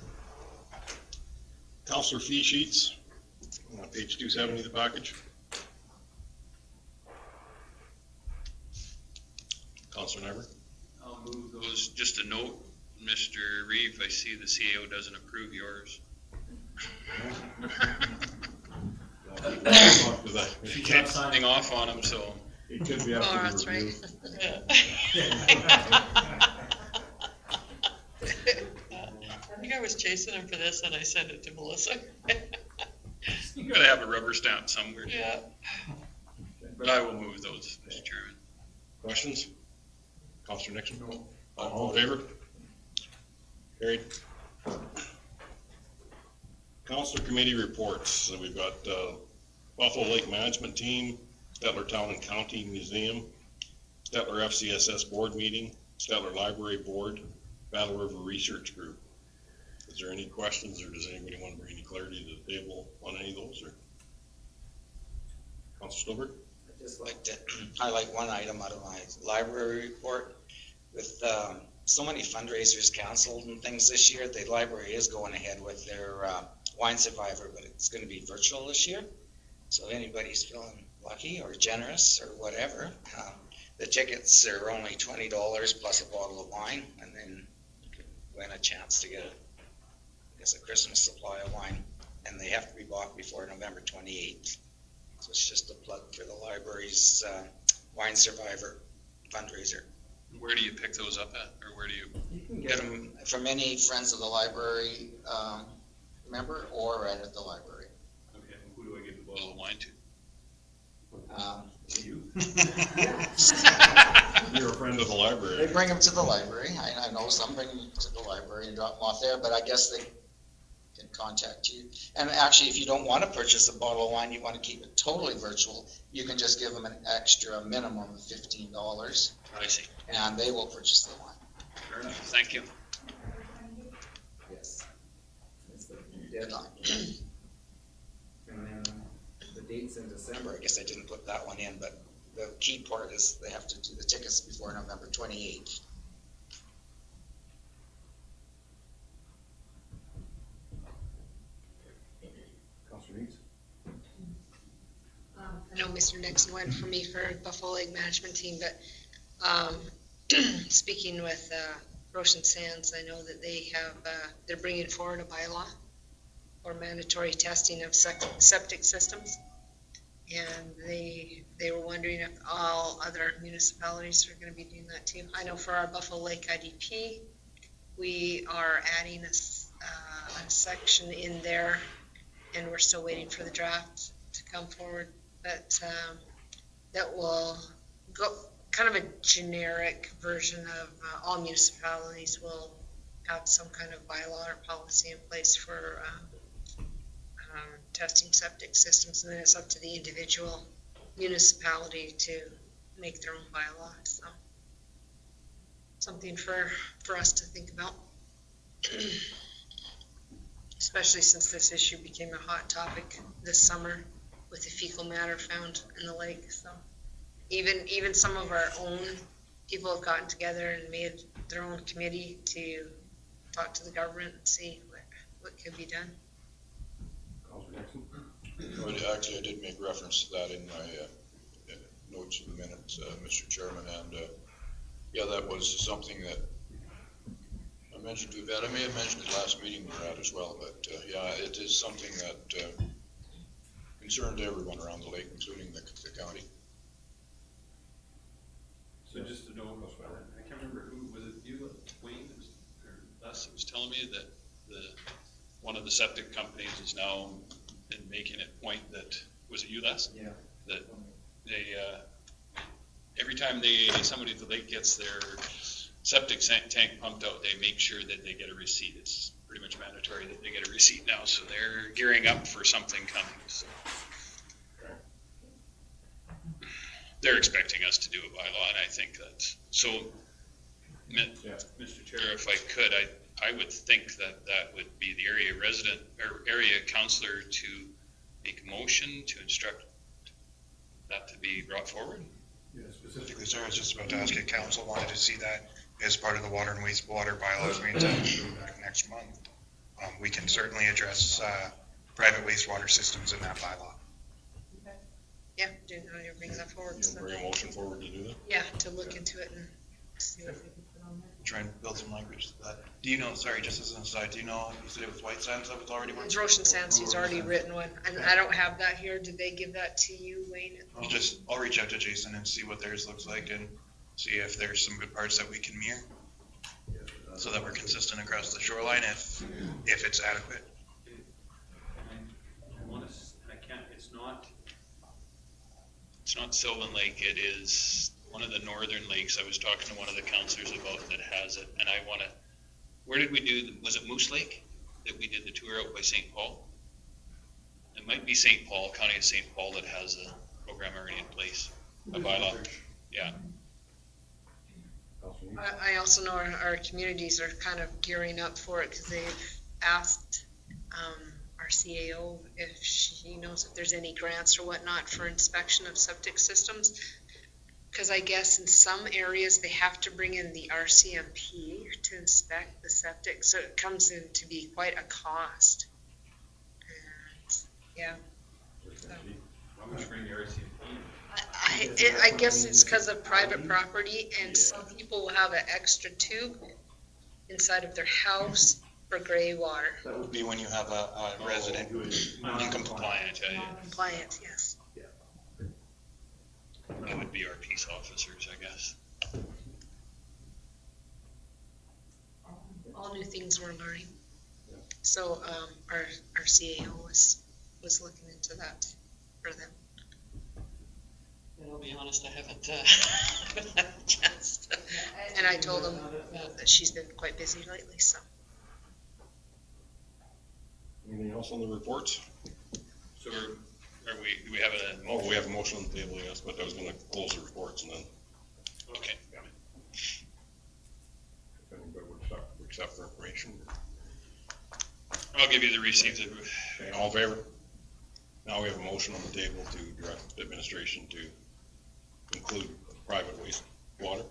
S13: Counselor fee sheets, page 270 of the package. Counselor Nyberg?
S8: I'll move those. Just a note, Mr. Reeve, I see the CAO doesn't approve yours. She kept signing off on them, so.
S13: It could be after
S11: that's
S13: the review.
S9: I think I was chasing him for this and I sent it to Melissa.
S8: You gotta have a rubber stamp somewhere.
S9: Yeah.
S8: But I will move those, Mr. Chairman.
S13: Questions? Counselor Nixon? All in favor? Carried. Counselor committee reports. So we've got Buffalo Lake Management Team, Stettler Town and County Museum, Stettler FCSS Board Meeting, Stettler Library Board, Battle River Research Group. Is there any questions, or does anybody want to bring any clarity to the table on any of those? Or Counselor Stolberg?
S1: I'd just like to highlight one item out of my library report. With so many fundraisers canceled and things this year, the library is going ahead with their Wine Survivor, but it's going to be virtual this year. So anybody's feeling lucky or generous or whatever, the tickets are only $20 plus a bottle of wine, and then you can win a chance to get a Christmas supply of wine, and they have to be bought before November 28th. So it's just a plug for the library's Wine Survivor fundraiser.
S8: Where do you pick those up at, or where do you?
S1: You can get them from any Friends of the Library member or right at the library.
S8: Okay, who do I give the bottle of wine to?
S1: You.
S13: You're a friend of the library.
S1: They bring them to the library. I know some bring them to the library and drop them off there, but I guess they can contact you. And actually, if you don't want to purchase a bottle of wine, you want to keep it totally virtual, you can just give them an extra minimum of $15.
S8: I see.
S1: And they will purchase the wine.
S8: Fair enough, thank you.
S10: Yes. It's the deadline. And then the dates in December,
S1: I guess I didn't put that one in, but the key part is they have to do the tickets before November 28th.
S11: I know Mr. Nixon went for me for Buffalo Lake Management Team, but speaking with Roshan Sands, I know that they have, they're bringing forward a bylaw for mandatory testing of septic systems. And they were wondering if all other municipalities are going to be doing that too. I know for our Buffalo Lake IDP, we are adding a section in there, and we're still waiting for the draft to come forward. But that will go kind of a generic version of all municipalities will have some kind of bylaw or policy in place for testing septic systems, and then it's up to the individual municipality to make their own bylaw. So something for us to think about, especially since this issue became a hot topic this summer with the fecal matter found in the lake. So even some of our own people have gotten together and made their own committee to talk to the government and see what could be done.
S5: Actually, I did make reference to that in my notes of the minutes, Mr. Chairman, and yeah, that was something that I mentioned to Yvette. I may have mentioned it last meeting we were at as well, but yeah, it is something that concerned everyone around the lake, including the county.
S8: So just to know, I can't remember who, was it you, Wayne, or Les, that was telling me that one of the septic companies is now been making it point that, was it you, Les?
S10: Yeah.
S8: That they, every time somebody at the lake gets their septic tank pumped out, they make sure that they get a receipt. It's pretty much mandatory that they get a receipt now, so they're gearing up for something coming. So. They're expecting us to do a bylaw, and I think that's, so, Mr. Chair, if I could, I would think that would be the area resident, or area councillor to make a motion to instruct that to be brought forward.
S15: Yeah, specifically, sir, I was just about to ask if council wanted to see that as part of the water and wastewater bylaws we intend to do next month. We can certainly address private wastewater systems in that bylaw.
S11: Yeah, didn't know you bring that forward.
S13: You'll bring a motion forward to do that?
S11: Yeah, to look into it and see what we can put on there.
S15: Try and build some language to that. Do you know, sorry, just as an aside, do you know, you said it was White Sands that was already working?
S11: It's Roshan Sands, he's already written one, and I don't have that here. Did they give that to you, Wayne?
S15: I'll reach out to Jason and see what theirs looks like and see if there's some good parts that we can mirror, so that we're consistent across the shoreline if it's adequate.
S8: It's not Sylvan Lake, it is one of the northern lakes. I was talking to one of the councillors about that has it, and I wanna, where did we do, was it Moose Lake that we did the tour out by St. Paul? It might be St. Paul, County of St. Paul, that has a program already in place, a bylaw, yeah.
S11: I also know our communities are kind of gearing up for it because they've asked our CAO if she knows if there's any grants or whatnot for inspection of septic systems. Because I guess in some areas they have to bring in the RCMP to inspect the septic, so it comes in to be quite a cost. And, yeah. So.
S8: How much for the RCMP?
S11: I guess it's because of private property, and some people will have an extra tube inside of their house for gray water.
S15: That would be when you have a resident who is non-compliant.
S11: Non-compliant, yes.
S8: That would be our peace officers, I guess.
S11: All new things we're learning. So our CAO was looking into that for them.
S9: And I'll be honest, I haven't had a chance to.
S11: And I told them that she's been quite busy lately, so.
S13: Anything else on the reports?
S8: So do we have a?
S13: Oh, we have a motion on the table, yes, but I was gonna close the reports and then.
S8: Okay.
S13: If anybody would accept for information.
S8: I'll give you the receipt.
S13: Okay, all in favor? Now we have a motion on the table to direct the administration to include private wastewater.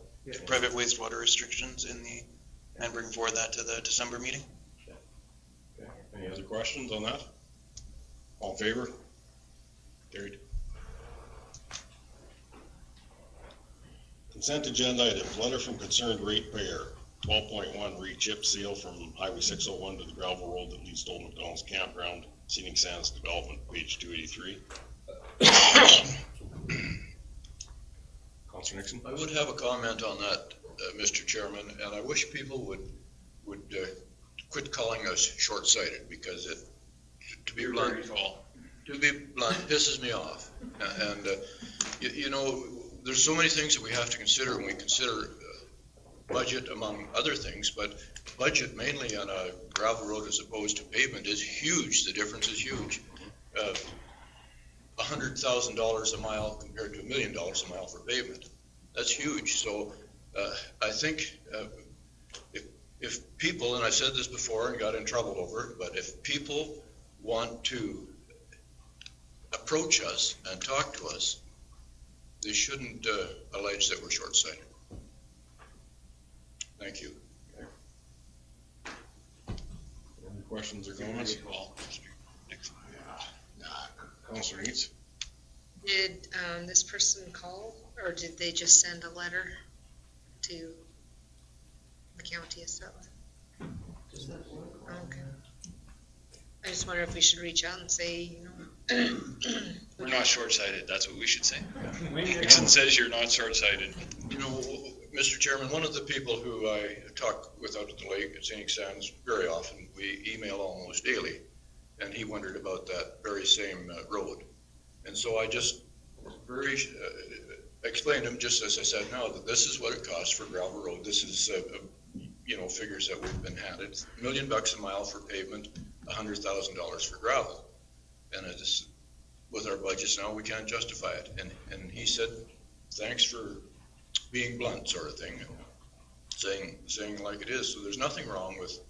S15: Private wastewater restrictions and bring forward that to the December meeting.
S13: Okay. Any other questions on that? All in favor? Carried. Consent agenda items, letter from concerned ratepayer, 12.1 re-chip seal from Highway 601 to the gravel road that leads to Old McDonald's campground, Scenic Sands Development, page 283. Councilor Nixon?
S5: I would have a comment on that, Mr. Chairman, and I wish people would quit calling us short-sighted, because it, to be blunt, pisses me off. And, you know, there's so many things that we have to consider when we consider budget among other things, but budget mainly on a gravel road as opposed to pavement is huge. The difference is huge. $100,000 a mile compared to $1 million a mile for pavement. That's huge. So I think if people, and I said this before and got in trouble over it, but if people want to approach us and talk to us, they shouldn't allege that we're short-sighted. Thank you.
S13: Any questions or comments? Councilor Neitz?
S11: Did this person call, or did they just send a letter to the county itself? Okay. I just wonder if we should reach out and say, you know.
S8: We're not short-sighted, that's what we should say. Nixon says you're not short-sighted.
S5: You know, Mr. Chairman, one of the people who I talk with out at the lake at Scenic Sands very often, we email almost daily, and he wondered about that very same road. And so I just explained to him, just as I said now, that this is what it costs for gravel road. This is, you know, figures that we've been handed. $1 million a mile for pavement, $100,000 for gravel. And it is, with our budgets now, we can't justify it. And he said, thanks for being blunt, sort of thing, saying like it is. So there's nothing wrong with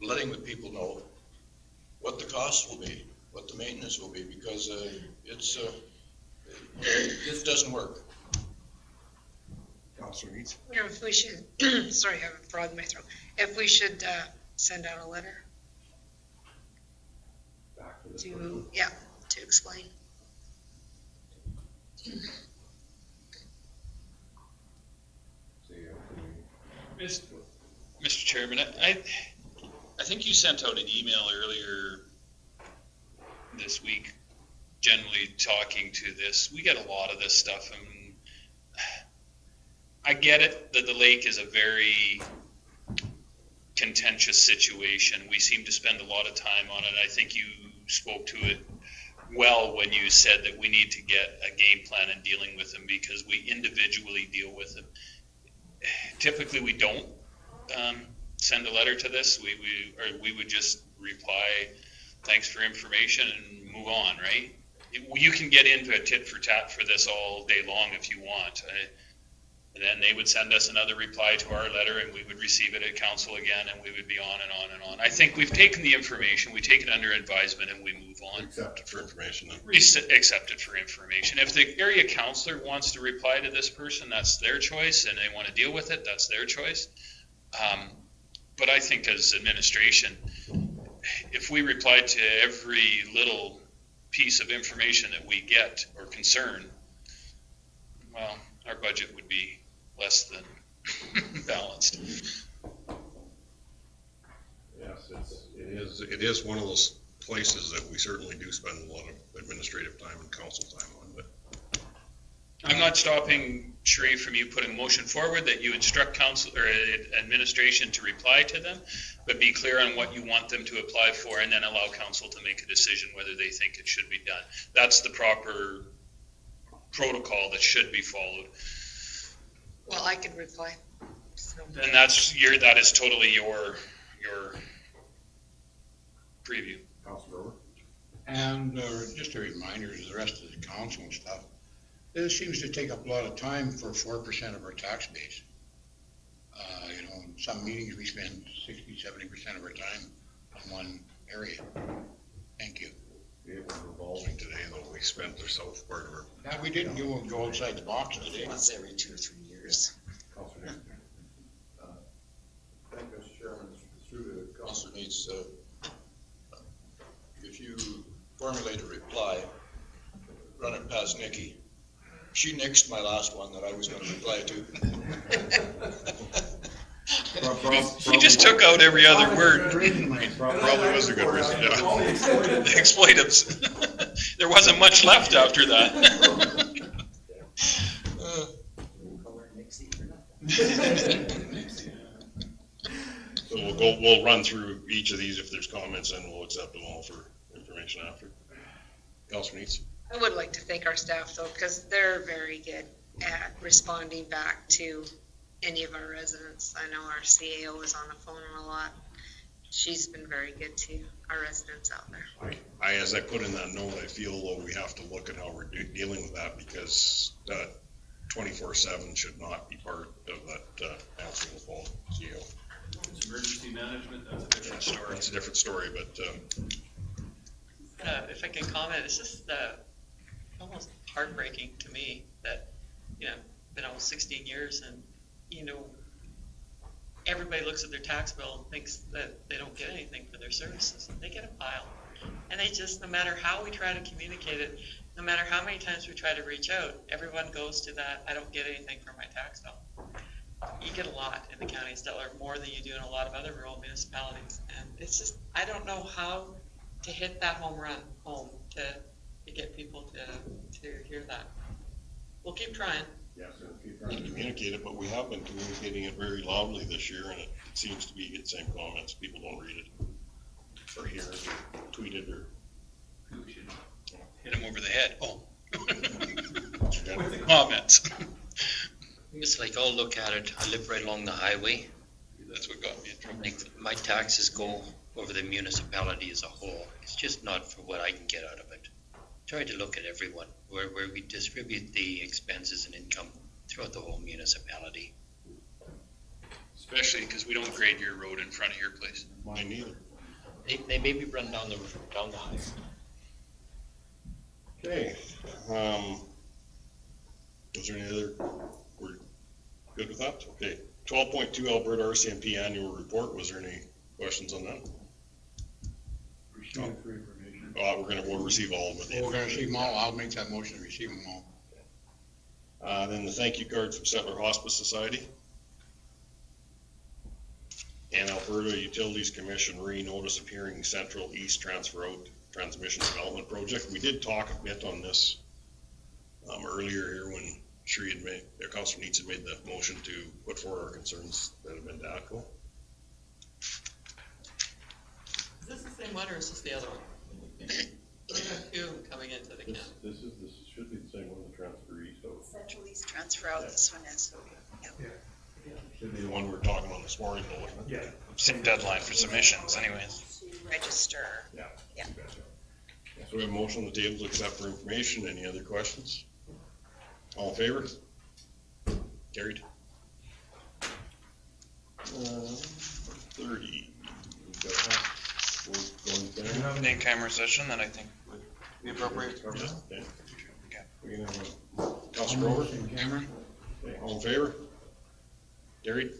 S5: letting the people know what the costs will be, what the maintenance will be, because it doesn't work.
S13: Councilor Neitz?
S11: I wonder if we should, sorry, I have a frog in my throat. If we should send out a letter to explain.
S8: Mr. Chairman, I think you sent out an email earlier this week, generally talking to this. We get a lot of this stuff, and I get it that the lake is a very contentious situation. We seem to spend a lot of time on it. I think you spoke to it well when you said that we need to get a game plan in dealing with them, because we individually deal with them. Typically, we don't send a letter to this. We would just reply, thanks for information, and move on, right? You can get into a tit for tat for this all day long if you want. And then they would send us another reply to our letter, and we would receive it at council again, and we would be on and on and on. I think we've taken the information, we take it under advisement, and we move on.
S13: Accept it for information.
S8: Accept it for information. If the area councilor wants to reply to this person, that's their choice, and they want to deal with it, that's their choice. But I think as administration, if we replied to every little piece of information that we get or concern, well, our budget would be less than balanced.
S13: Yes, it is one of those places that we certainly do spend a lot of administrative time and council time on, but.
S8: I'm not stopping, Sheree, from you putting a motion forward that you instruct council or administration to reply to them, but be clear on what you want them to apply for, and then allow council to make a decision whether they think it should be done. That's the proper protocol that should be followed.
S11: Well, I could reply. So.
S8: And that is totally your preview.
S13: Councilor.
S6: And just a reminder to the rest of the council and stuff, this seems to take up a lot of time for 4% of our tax base. You know, in some meetings we spend 60-70% of our time on one area. Thank you.
S13: It was revolving today, though. We spent the south part of our.
S6: Yeah, we didn't go outside the box today.
S10: Once every 2 or 3 years.
S5: Thank you, Mr. Chairman. Through the council needs,
S19: if you formulate a reply, run it past Nikki. She nixed my last one that I was gonna reply to.
S8: You just took out every other word.
S2: Probably was a good reason, yeah.
S8: The expletives. There wasn't much left after that.
S13: So we'll run through each of these if there's comments, and we'll accept them all for information after. Councilor Neitz?
S11: I would like to thank our staff though, because they're very good at responding back to any of our residents. I know our CAO is on the phone a lot. She's been very good to our residents out there.
S13: As I put in that note, I feel though we have to look at how we're dealing with that, because that 24/7 should not be part of that answering the phone CEO.
S8: It's emergency management, that's a different story.
S13: That's a different story, but
S9: If I can comment, it's just almost heartbreaking to me that, been almost 16 years and, everybody looks at their tax bill and thinks that they don't get anything for their services. They get a pile. And they just, no matter how we try to communicate it, no matter how many times we try to reach out, everyone goes to that, I don't get anything for my tax bill. You get a lot in the county of Stellar, more than you do in a lot of other rural municipalities. And it's just, I don't know how to hit that home to get people to hear that. We'll keep trying.
S13: yes, we'll keep trying to communicate it, but we have been communicating it very loudly this year, and it seems to be the same comments. People don't read it or hear it or tweet it or.
S8: Hit him over the head. Oh. With the comments.
S12: It's like, I'll look at it, I live right along the highway.
S8: That's what got me in trouble.
S12: Like, my taxes go over the municipality as a whole. It's just not for what I can get out of it. Try to look at everyone, where we distribute the expenses and income throughout the whole municipality.
S8: Especially because we don't grade your road in front of your place.
S13: Mine neither.
S12: They maybe run down the highway.
S13: Okay, was there any other, we're good with that? Okay, 12.2 Alberta RCMP annual report, was there any questions on that? We'll receive all of it.
S6: We're gonna receive them all. I'll make that motion to receive them all.
S13: Then the thank you card from Settler Hospice Society. And Alberta Utilities Commission re-notice of hearing Central East Transfer Out Transmission Development Project. We did talk a bit on this earlier here when Councilor Neitz had made the motion to put forward our concerns that have been to ATCO.
S9: Is this the same one or is this the other one? There's two coming into the county.
S13: This should be the same one, the transfer east.
S14: Central East transfer out, this one is.
S13: Should be the one we were talking on this morning, though, wasn't it?
S8: Yeah. Same deadline for submissions anyways.
S14: Register.
S13: Yeah.
S14: Yeah.
S13: So we have a motion on the table to accept for information. Any other questions? All in favor? Carried. 30.
S8: We have an in-camera session that I think would be appropriate.
S13: Okay. We're gonna have Councilor Grover.
S6: Camera.
S13: Okay, all in favor? Carried.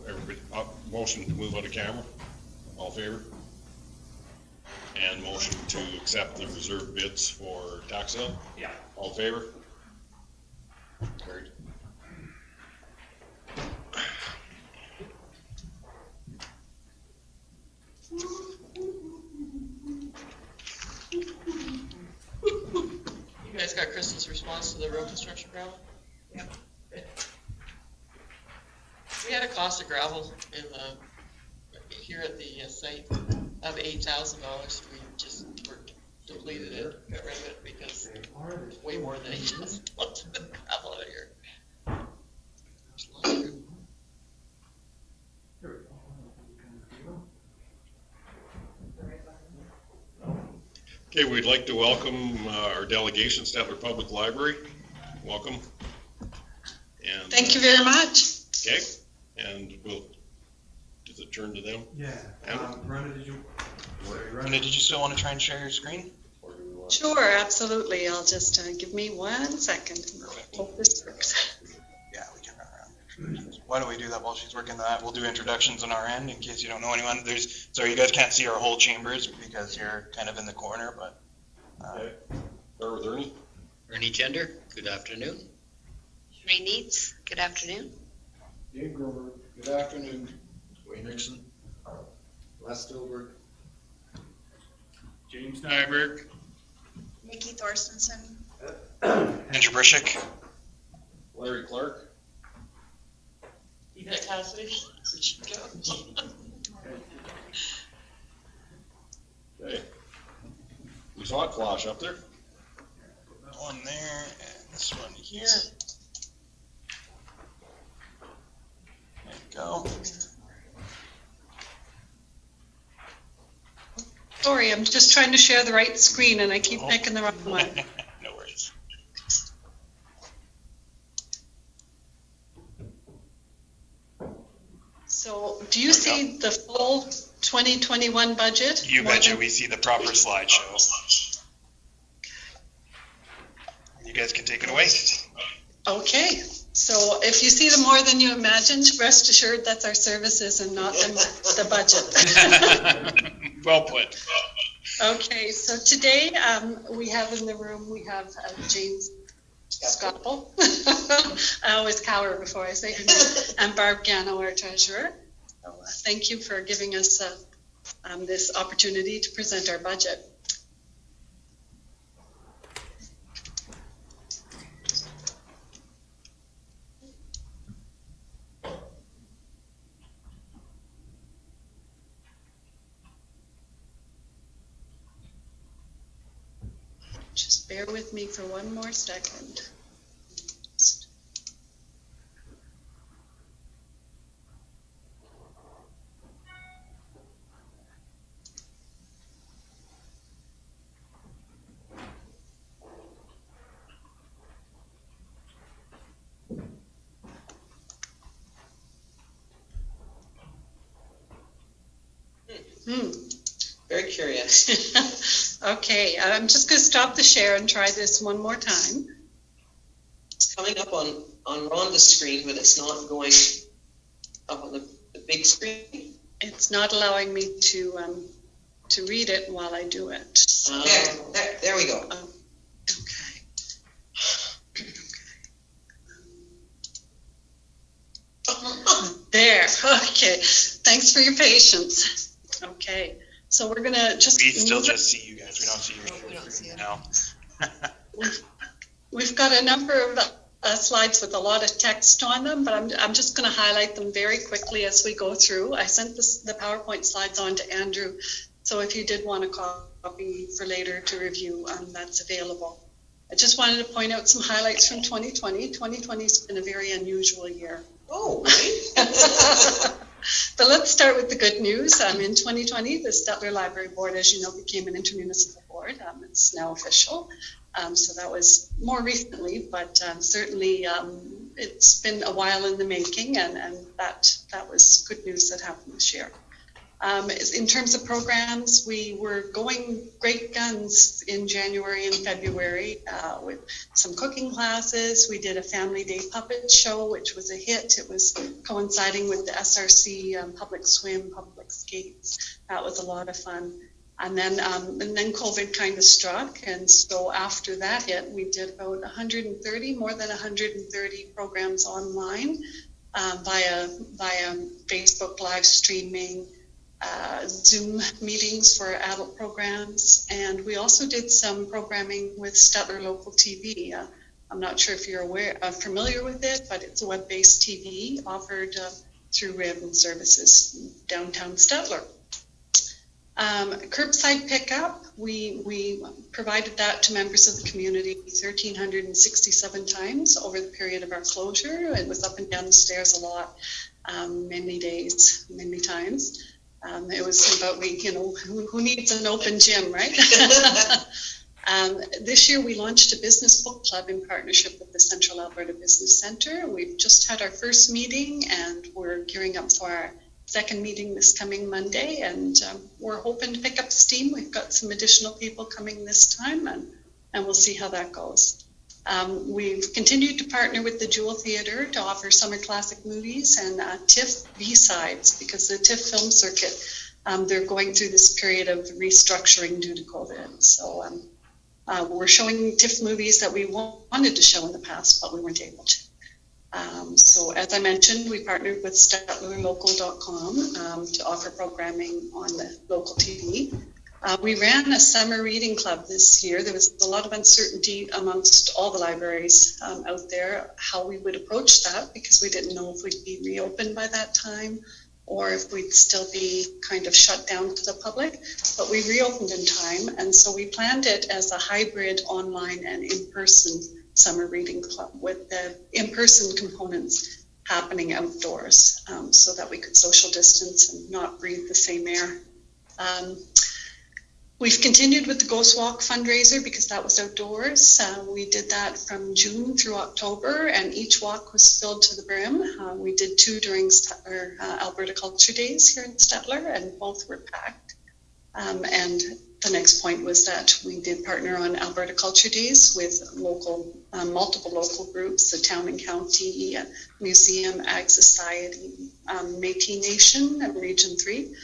S13: everybody, motion to move out of camera. All in favor? And motion to accept the reserve bids for tax sale?
S12: Yeah.
S13: All in favor? Carried.
S9: You guys got Kristen's response to the road construction gravel?
S11: Yep.
S9: We had a cost of gravel in here at the site of $8,000. We just depleted it, got rid of it because it's way more than just wanted the gravel out of here.
S13: Okay, we'd like to welcome our delegation, Stettler Public Library. Welcome. And
S20: thank you very much.
S13: Okay, and we'll, does it turn to them?
S21: Yeah.
S13: Anna?
S21: Rhonda, did you still want to try and share your screen?
S20: Sure, absolutely. I'll just give me 1 second. Hope this works.
S21: Yeah, we can run around. Why don't we do that while she's working that? We'll do introductions on our end in case you don't know anyone. Sorry, you guys can't see our whole chambers because you're kind of in the corner, but.
S13: Okay. Start with Ernie.
S4: Ernie Gender, good afternoon.
S11: Ray Neitz, good afternoon.
S19: Dave Grover, good afternoon.
S12: Wayne Nixon.
S10: Les Dilberg.
S8: James Nyberg.
S14: Nikki Thorstensen.
S21: Andrew Brishik.
S13: Larry Clark.
S9: Yvette Cassidy, where'd she go?
S13: Okay. We saw it flash up there.
S21: That one there, and this one here. There you go.
S20: Sorry, I'm just trying to share the right screen and I keep picking the wrong one.
S21: No worries.
S20: So do you see the full 2021 budget?
S21: You betcha, we see the proper slideshow. You guys can take it away.
S20: Okay, so if you see the more than you imagined, rest assured that's our services and not the budget.
S21: Well put.
S20: Okay, so today we have in the room, we have James Scottle. I always cower before I say her name. And Barb Gano, our treasurer. So, thank you for giving us this opportunity to present our budget. Just bear with me for one more second.
S9: Very curious.
S20: Okay, I'm just going to stop the share and try this one more time.
S9: It's coming up on Rhonda's screen, but it's not going up on the big screen.
S20: It's not allowing me to read it while I do it. So,
S9: there we go.
S20: There, okay. Thanks for your patience. Okay, so we're gonna just.
S21: We still just see you guys. We don't see you.
S9: We don't see it.
S21: No.
S20: We've got a number of slides with a lot of text on them, but I'm just gonna highlight them very quickly as we go through. I sent the PowerPoint slides on to Andrew, so if you did want a copy for later to review, that's available. I just wanted to point out some highlights from 2020. 2020's been a very unusual year.
S9: Oh,
S20: But let's start with the good news. In 2020, the Stettler Library Board, as you know, became an intermunicipal board. It's now official. So that was more recently, but certainly it's been a while in the making, and that was good news that happened this year. In terms of programs, we were going great guns in January and February with some cooking classes. We did a family day puppet show, which was a hit. It was coinciding with the SRC public swim, public skates. That was a lot of fun. And then COVID kind of struck, and so after that hit, we did about more than 130 programs online via Facebook live streaming, Zoom meetings for adult programs, and we also did some programming with Stettler Local TV. I'm not sure if you're familiar with it, but it's a web-based TV offered through Raven Services, downtown Stettler. Curbside pickup, we provided that to members of the community 1,367 times over the period of our closure. It was up and down the stairs a lot, many days, many times. It was about, who needs an open gym, right? This year we launched a business book club in partnership with the Central Alberta Business Centre. We've just had our first meeting and we're gearing up for our second meeting this coming Monday, and we're hoping to pick up steam. We've got some additional people coming this time, and we'll see how that goes. We've continued to partner with the Jewel Theatre to offer summer classic movies and TIFF B-sides, because the TIFF film circuit, they're going through this period of restructuring due to COVID. So we're showing TIFF movies that we wanted to show in the past, but we weren't able to. So as I mentioned, we partnered with StettlerLocal.com to offer programming on the local TV. We ran a summer reading club this year. There was a lot of uncertainty amongst all the libraries out there how we would approach that, because we didn't know if we'd be reopened by that time or if we'd still be kind of shut down to the public. But we reopened in time, and so we planned it as a hybrid online and in-person summer reading club with the in-person components happening outdoors, so that we could social distance and not breathe the same air. We've continued with the Ghost Walk fundraiser because that was outdoors. We did that from June through October, and each walk was filled to the brim. We did 2 during Stettler Alberta Culture Days here in Stettler, and both were packed. And the next point was that we did partner on Alberta Culture Days with multiple local groups, the Town and County Museum, Ag Society, Métis Nation, and Region 3.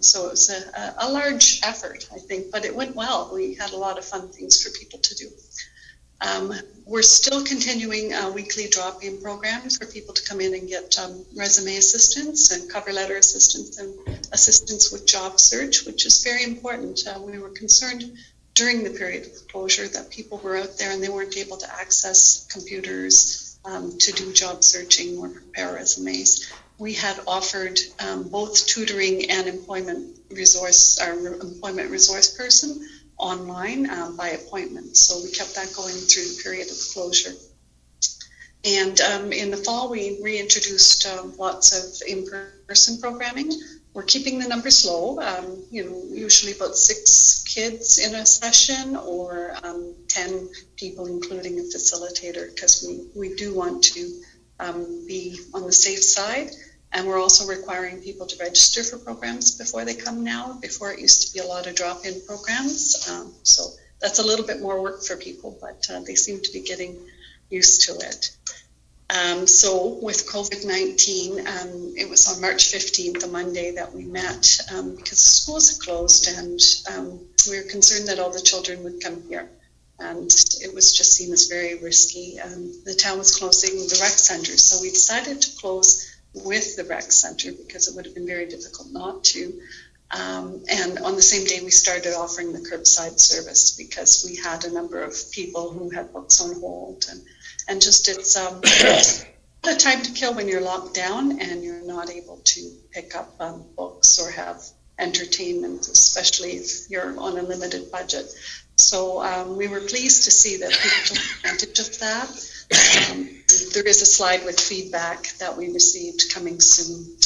S20: So it was a large effort, I think, but it went well. We had a lot of fun things for people to do. We're still continuing weekly drop-in programs for people to come in and get resume assistance and cover letter assistance and assistance with job search, which is very important. We were concerned during the period of closure that people were out there and they weren't able to access computers to do job searching or prepare resumes. We had offered both tutoring and employment resource person online by appointment. So we kept that going through the period of closure. And in the fall, we reintroduced lots of in-person programming. We're keeping the numbers low, usually about 6 kids in a session or 10 people, including a facilitator, because we do want to be on the safe side. And we're also requiring people to register for programs before they come now. Before, it used to be a lot of drop-in programs. So that's a little bit more work for people, but they seem to be getting used to it. So with COVID-19, it was on March 15th, a Monday, that we met because the schools had closed, and we were concerned that all the children would come here. And it was just seen as very risky. The town was closing the rec center, so we decided to close with the rec center because it would have been very difficult not to. And on the same day, we started offering the curbside service because we had a number of people who had books on hold, and just it's a time to kill when you're locked down and you're not able to pick up books or have entertainment, especially if you're on a limited budget. So we were pleased to see that people took advantage of that. There is a slide with feedback that we received coming soon.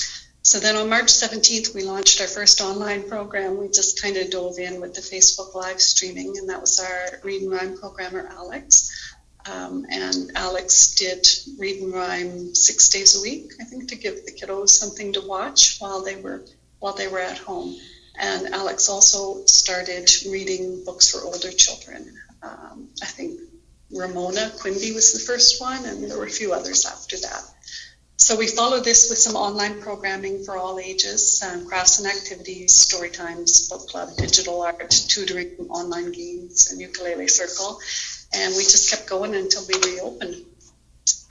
S20: So then on March 17th, we launched our first online program. We just kind of dove in with the Facebook live streaming, and that was our Read and Rhyme programmer, Alex. And Alex did Read and Rhyme 6 days a week, I think, to give the kiddos something to watch while they were while they were at home. And Alex also started reading books for older children. I think Ramona Quimby was the first one, and there were a few others after that. So we follow this with some online programming for all ages, crafts and activities, story times, book club, digital art, tutoring, online games, and ukulele circle. And we just kept going until we reopened.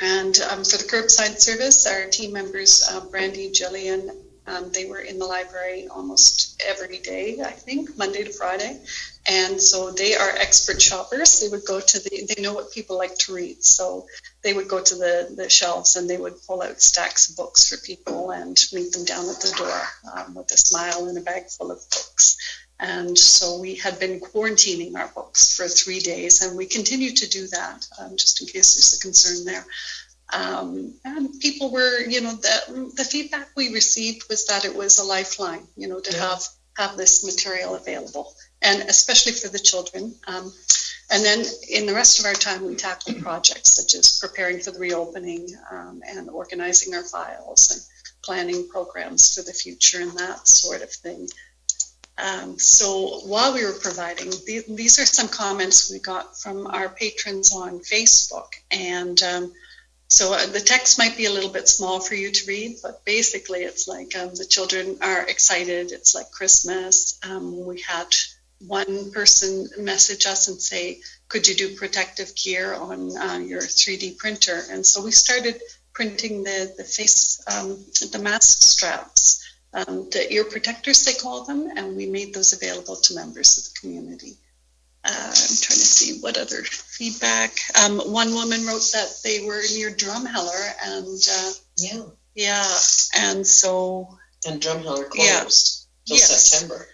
S20: And for the curbside service, our team members, Brandy, Jillian, they were in the library almost every day, I think, Monday to Friday. And so they are expert shoppers. They would go to they know what people like to read. So they would go to the shelves and they would pull out stacks of books for people and meet them down at the door with a smile and a bag full of books. And so we had been quarantining our books for 3 days, and we continue to do that, just in case there's a concern there. And people were, the feedback we received was that it was a lifeline, to have this material available, and especially for the children. And then in the rest of our time, we tackled projects such as preparing for the reopening and organizing our files and planning programs for the future and that sort of thing. So while we were providing, these are some comments we got from our patrons on Facebook. And so the text might be a little bit small for you to read, but basically it's like the children are excited. It's like Christmas. We had one person message us and say, could you do protective gear on your 3D printer? And so we started printing the mask straps. The ear protectors, they call them, and we made those available to members of the community. I'm trying to see what other feedback. One woman wrote that they were near Drumheller, and and so
S9: Drumheller closed till September.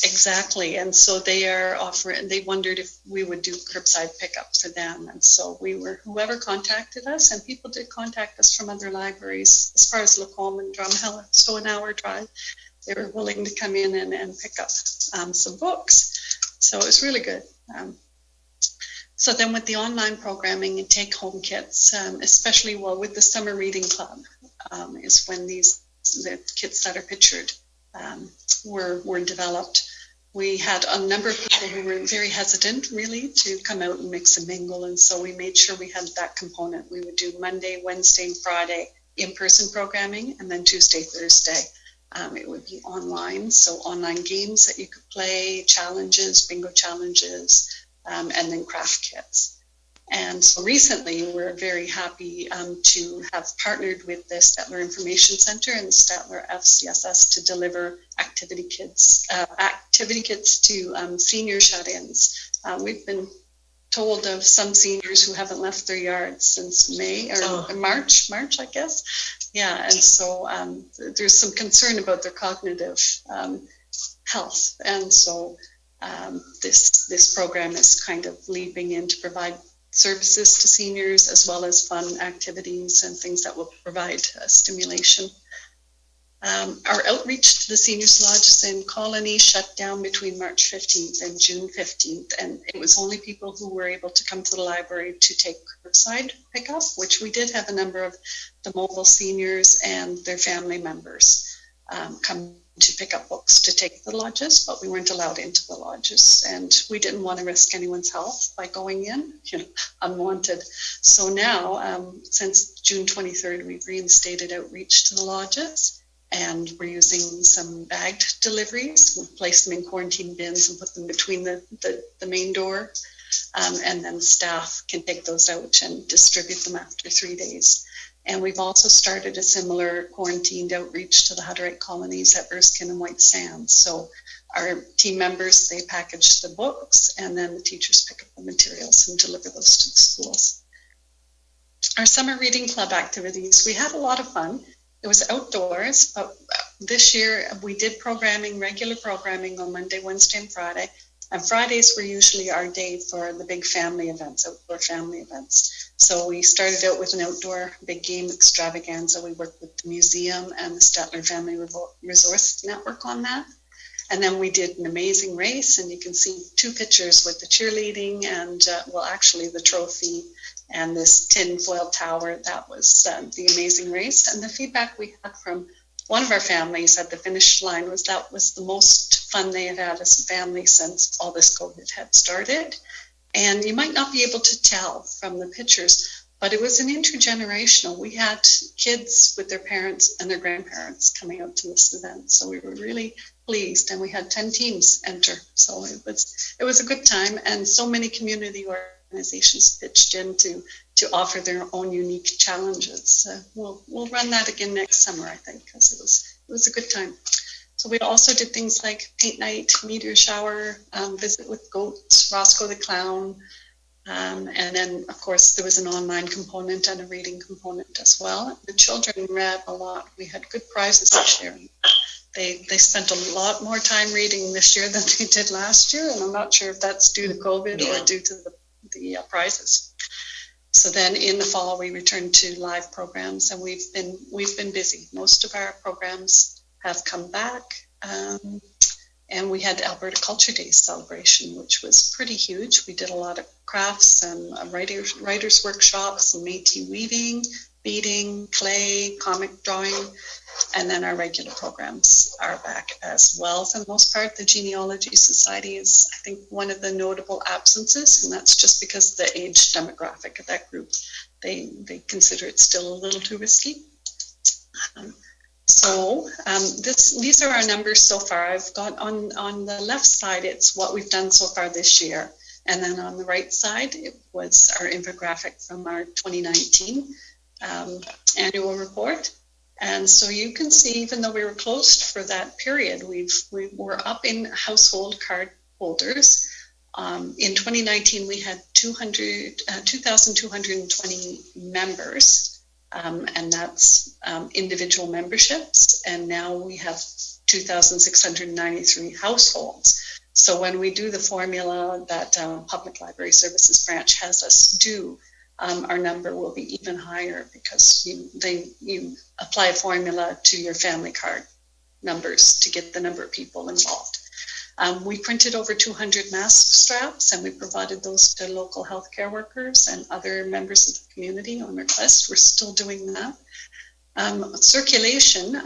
S20: Exactly, and so they are offering. They wondered if we would do curbside pickup for them, and so whoever contacted us, and people did contact us from other libraries as far as Lacombe and Drumheller, so an hour drive. They were willing to come in and pick up some books, so it was really good. So then with the online programming and take-home kits, especially with the summer reading club, is when the kits that are pictured were developed. We had a number of people who were very hesitant, really, to come out and mix and mingle, and so we made sure we had that component. We would do Monday, Wednesday, and Friday in-person programming, and then Tuesday, Thursday, it would be online. So online games that you could play, challenges, bingo challenges, and then craft kits. And so recently, we're very happy to have partnered with the Stettler Information Center and the Stettler FCSS to deliver activity kits to senior shut-ins. We've been told of some seniors who haven't left their yards since May or March, I guess. Yeah, and so there's some concern about their cognitive health, and so this program is kind of leaping in to provide services to seniors, as well as fun activities and things that will provide stimulation. Our outreach to the seniors lodges in Colony shut down between March 15th and June 15th, and it was only people who were able to come to the library to take curbside pickup, which we did have a number of the mobile seniors and their family members come to pick up books to take to the lodges, but we weren't allowed into the lodges, and we didn't want to risk anyone's health by going in, unwanted. So now, since June 23rd, we've reinstated outreach to the lodges, and we're using some bagged deliveries. We place them in quarantine bins and put them between the main door, and then staff can take those out and distribute them after 3 days. And we've also started a similar quarantined outreach to the Hutterite colonies at Erskine and White Sands. So our team members, they package the books, and then the teachers pick up the materials and deliver those to the schools. Our summer reading club activities, we had a lot of fun. It was outdoors, but this year we did regular programming on Monday, Wednesday, and Friday. And Fridays were usually our day for the big family events, outdoor family events. So we started out with an outdoor big game extravaganza. We worked with the museum and the Stettler Family Resource Network on that. And then we did an amazing race, and you can see 2 pictures with the cheerleading and, actually the trophy and this tin foil tower. That was the amazing race. And the feedback we had from one of our families at the finish line that was the most fun they had had as a family since all this COVID had started. And you might not be able to tell from the pictures, but it was an intergenerational. We had kids with their parents and their grandparents coming out to this event. So we were really pleased, and we had 10 teams enter. So it was a good time, and so many community organizations pitched in to offer their own unique challenges. We'll run that again next summer, I think, because it was a good time. So we also did things like paint night, meteor shower, visit with goats, Roscoe the Clown, and then, of course, there was an online component and a reading component as well. The children read a lot. We had good prizes this year. They spent a lot more time reading this year than they did last year, and I'm not sure if that's due to COVID or due to the prizes. So then in the fall, we returned to live programs, and we've been busy. Most of our programs have come back. And we had Alberta Culture Days celebration, which was pretty huge. We did a lot of crafts and writers workshops, and Métis weaving, beading, clay, comic drawing, and then our regular programs are back as well. For the most part, the Genealogy Society is, I think, one of the notable absences, and that's just because the age demographic of that group, they consider it still a little too risky. So these are our numbers so far. I've got on the left side, it's what we've done so far this year. And then on the right side, it was our infographic from our 2019 annual report. And so you can see, even though we were closed for that period, we were up in household card holders. In 2019, we had 2,220 members. And that's individual memberships, and now we have 2,693 households. So when we do the formula that Public Library Services Branch has us do, our number will be even higher, because you apply a formula to your family card numbers to get the number of people involved. We printed over 200 mask straps, and we provided those to local healthcare workers and other members of the community on request. We're still doing that. Circulation,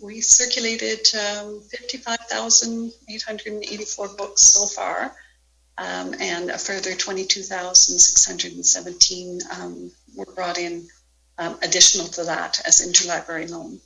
S20: we circulated 55,884 books so far, and a further 22,617 were brought in additional to that as interlibrary loan.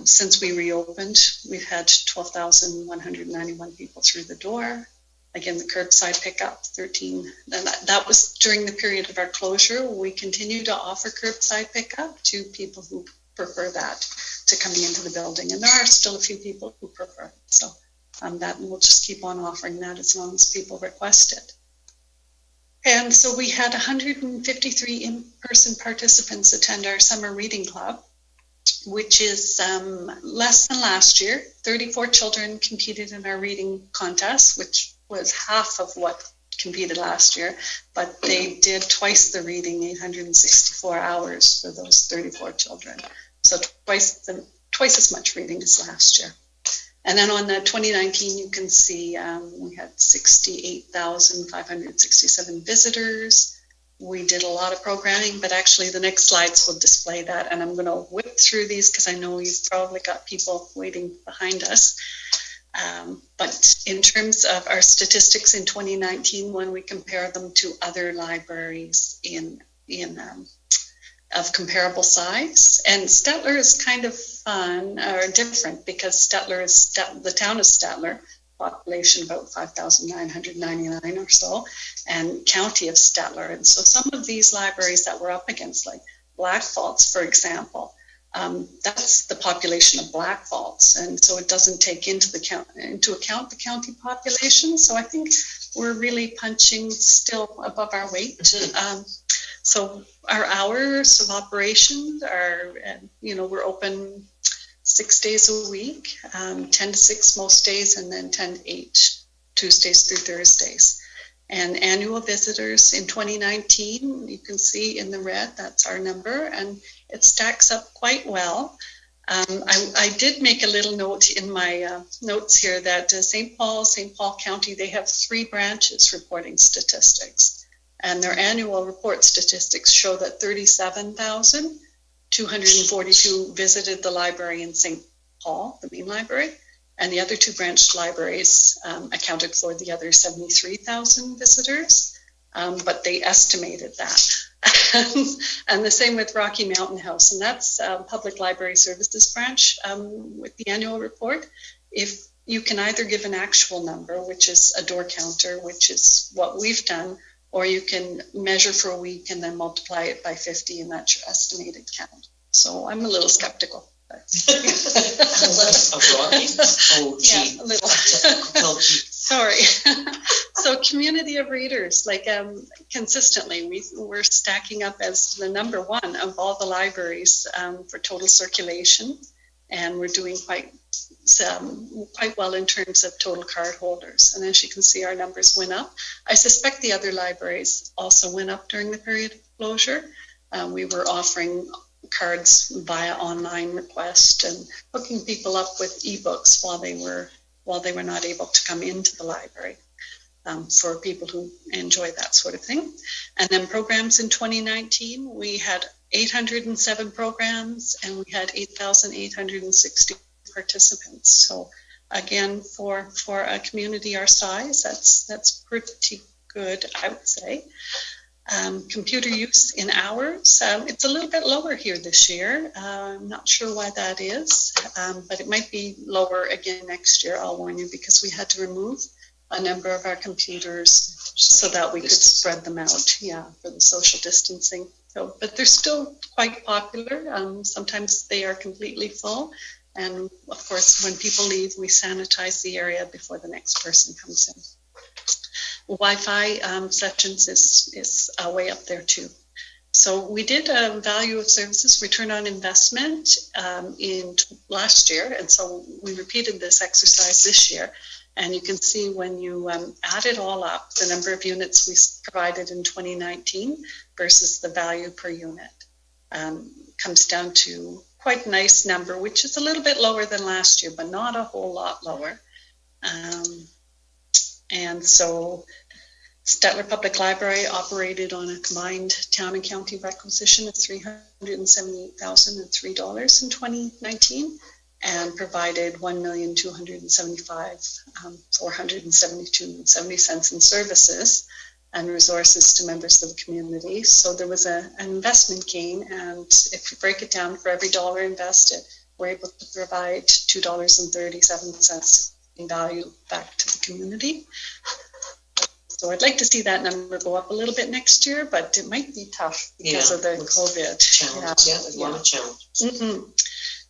S20: Since we reopened, we've had 12,191 people through the door. Again, the curbside pickup, 13. That was during the period of our closure. We continue to offer curbside pickup to people who prefer that to coming into the building. And there are still a few people who prefer it. So that we'll just keep on offering that as long as people request it. And so we had 153 in-person participants attend our summer reading club, which is less than last year. 34 children competed in our reading contest, which was half of what competed last year, but they did twice the reading, 864 hours for those 34 children. So twice as much reading as last year. And then on the 2019, you can see we had 68,567 visitors. We did a lot of programming, but actually the next slides will display that. And I'm going to whip through these because I know you've probably got people waiting behind us. But in terms of our statistics in 2019, when we compare them to other libraries of comparable size, and Stettler is kind of fun or different, because Stettler is the town of Stettler, population about 5,999 or so, and county of Stettler. And so some of these libraries that we're up against, like Blackfalds, for example, that's the population of Blackfalds, and so it doesn't take into account the county population. So I think we're really punching still above our weight. So our hours of operation are, we're open 6 days a week, 10 to 6 most days, and then 10 to 8 Tuesdays through Thursdays. And annual visitors in 2019, you can see in the red, that's our number, and it stacks up quite well. I did make a little note in my notes here that St. Paul County, they have 3 branches reporting statistics, and their annual report statistics show that 37,000 242 visited the library in St. Paul, the main library, and the other two branch libraries accounted for the other 73,000 visitors, but they estimated that. And the same with Rocky Mountain House, and that's Public Library Services branch with the annual report. If you can either give an actual number, which is a door counter, which is what we've done, or you can measure for a week and then multiply it by 50, and that's your estimated count. So I'm a little skeptical.
S9: Of Rocky? Oh, gee.
S20: Yeah, a little.
S9: Oh, gee.
S20: Sorry. So community of readers, like consistently, we're stacking up as the number one of all the libraries for total circulation, and we're doing quite well in terms of total card holders. And as you can see, our numbers went up. I suspect the other libraries also went up during the period of closure. We were offering cards via online request and hooking people up with ebooks while they were not able to come into the library, for people who enjoy that sort of thing. And then programs in 2019, we had 807 programs and we had 8,860 participants. So again, for a community our size, that's pretty good, I would say. Computer use in hours, it's a little bit lower here this year. I'm not sure why that is, but it might be lower again next year, I'll warn you, because we had to remove a number of our computers so that we could spread them out, for the social distancing. So, but they're still quite popular. Sometimes they are completely full. And of course, when people leave, we sanitize the area before the next person comes in. Wi-Fi sessions is way up there too. So we did a value of services return on investment in last year, and so we repeated this exercise this year. And you can see when you add it all up, the number of units we provided in 2019 versus the value per unit comes down to quite a nice number, which is a little bit lower than last year, but not a whole lot lower. And so Stettler Public Library operated on a combined town and county requisition of $378,003 in 2019 and provided $1,275,472.70 in services and resources to members of the community. So there was an investment gain, and if you break it down, for every dollar invested, we're able to provide $2.37 in value back to the community. So I'd like to see that number go up a little bit next year, but it might be tough because of the COVID
S9: challenge. A lot of challenges.
S20: Mm-hmm.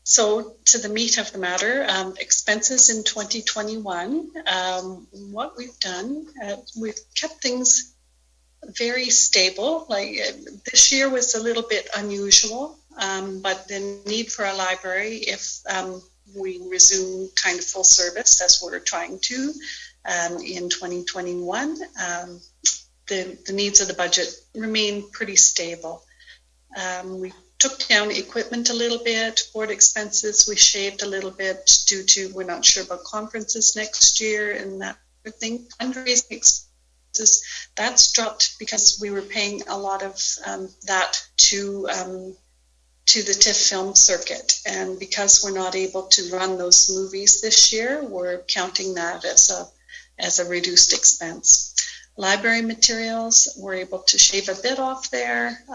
S20: So to the meat of the matter, expenses in 2021, what we've done, we've kept things very stable. Like this year was a little bit unusual, but the need for a library, if we resume kind of full service as we're trying to in 2021, the needs of the budget remain pretty stable. We took down equipment a little bit, board expenses we shaved a little bit due to we're not sure about conferences next year and that sort of thing. Fundraising expenses, that's dropped because we were paying a lot of that to the TIFF film circuit, and because we're not able to run those movies this year, we're counting that as a reduced expense. Library materials, we're able to shave a bit off there,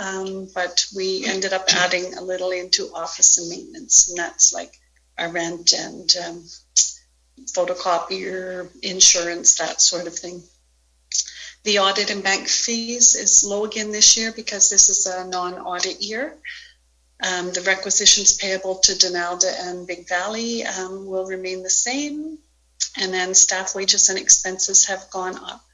S20: but we ended up adding a little into office and maintenance, and that's like our rent and photocopier, insurance, that sort of thing. The audit and bank fees is low again this year because this is a non-audit year. The requisitions payable to Donalda and Big Valley will remain the same, and then staff wages and expenses have gone up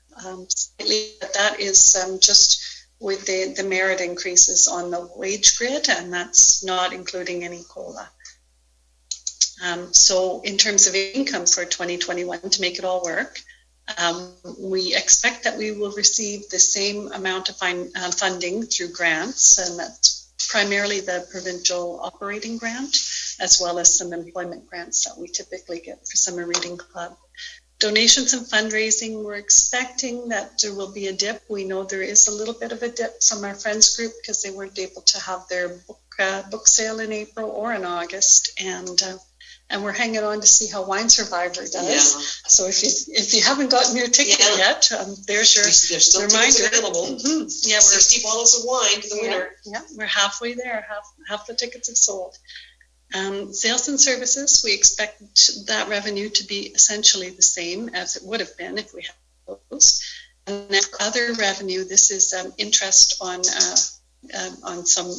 S20: slightly, but that is just with the merit increases on the wage grid, and that's not including any COLA. So in terms of income for 2021, to make it all work, we expect that we will receive the same amount of funding through grants, and that's primarily the provincial operating grant, as well as some employment grants that we typically get for Summer Reading Club. Donations and fundraising, we're expecting that there will be a dip. We know there is a little bit of a dip from our friends group because they weren't able to have their book book sale in April or in August, and we're hanging on to see how Wine Survivor does.
S9: Yeah.
S20: So if you haven't gotten your ticket yet, there's your
S9: There's still
S20: reminder.
S9: tickets available.
S20: Mm-hmm. Yeah, we're
S9: 60 bottles of wine to the winner.
S20: Yeah, we're halfway there. Half the tickets have sold. Sales and services, we expect that revenue to be essentially the same as it would have been if we had those. And then other revenue, this is interest on some,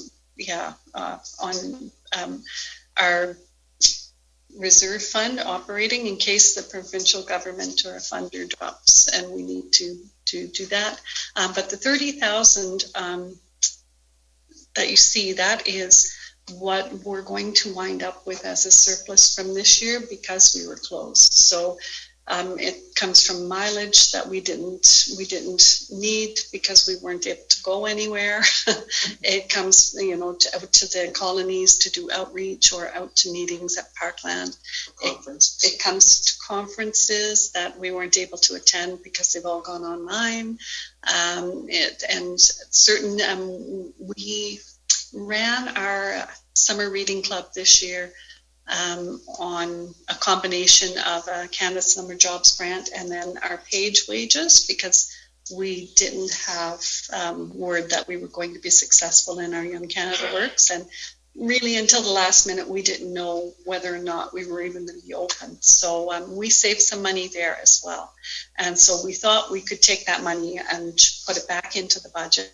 S20: on our reserve fund operating in case the provincial government or a funder drops and we need to do that. But the 30,000 that you see, that is what we're going to wind up with as a surplus from this year because we were closed. So it comes from mileage that we didn't need because we weren't able to go anywhere. It comes, out to the colonies to do outreach or out to meetings at Parkland. It comes to conferences that we weren't able to attend because they've all gone online. We ran our summer reading club this year on a combination of a Canada Summer Jobs Grant and then our page wages because we didn't have word that we were going to be successful in our Young Canada Works. And really until the last minute, we didn't know whether or not we were even going to be open. So we saved some money there as well. And so we thought we could take that money and put it back into the budget.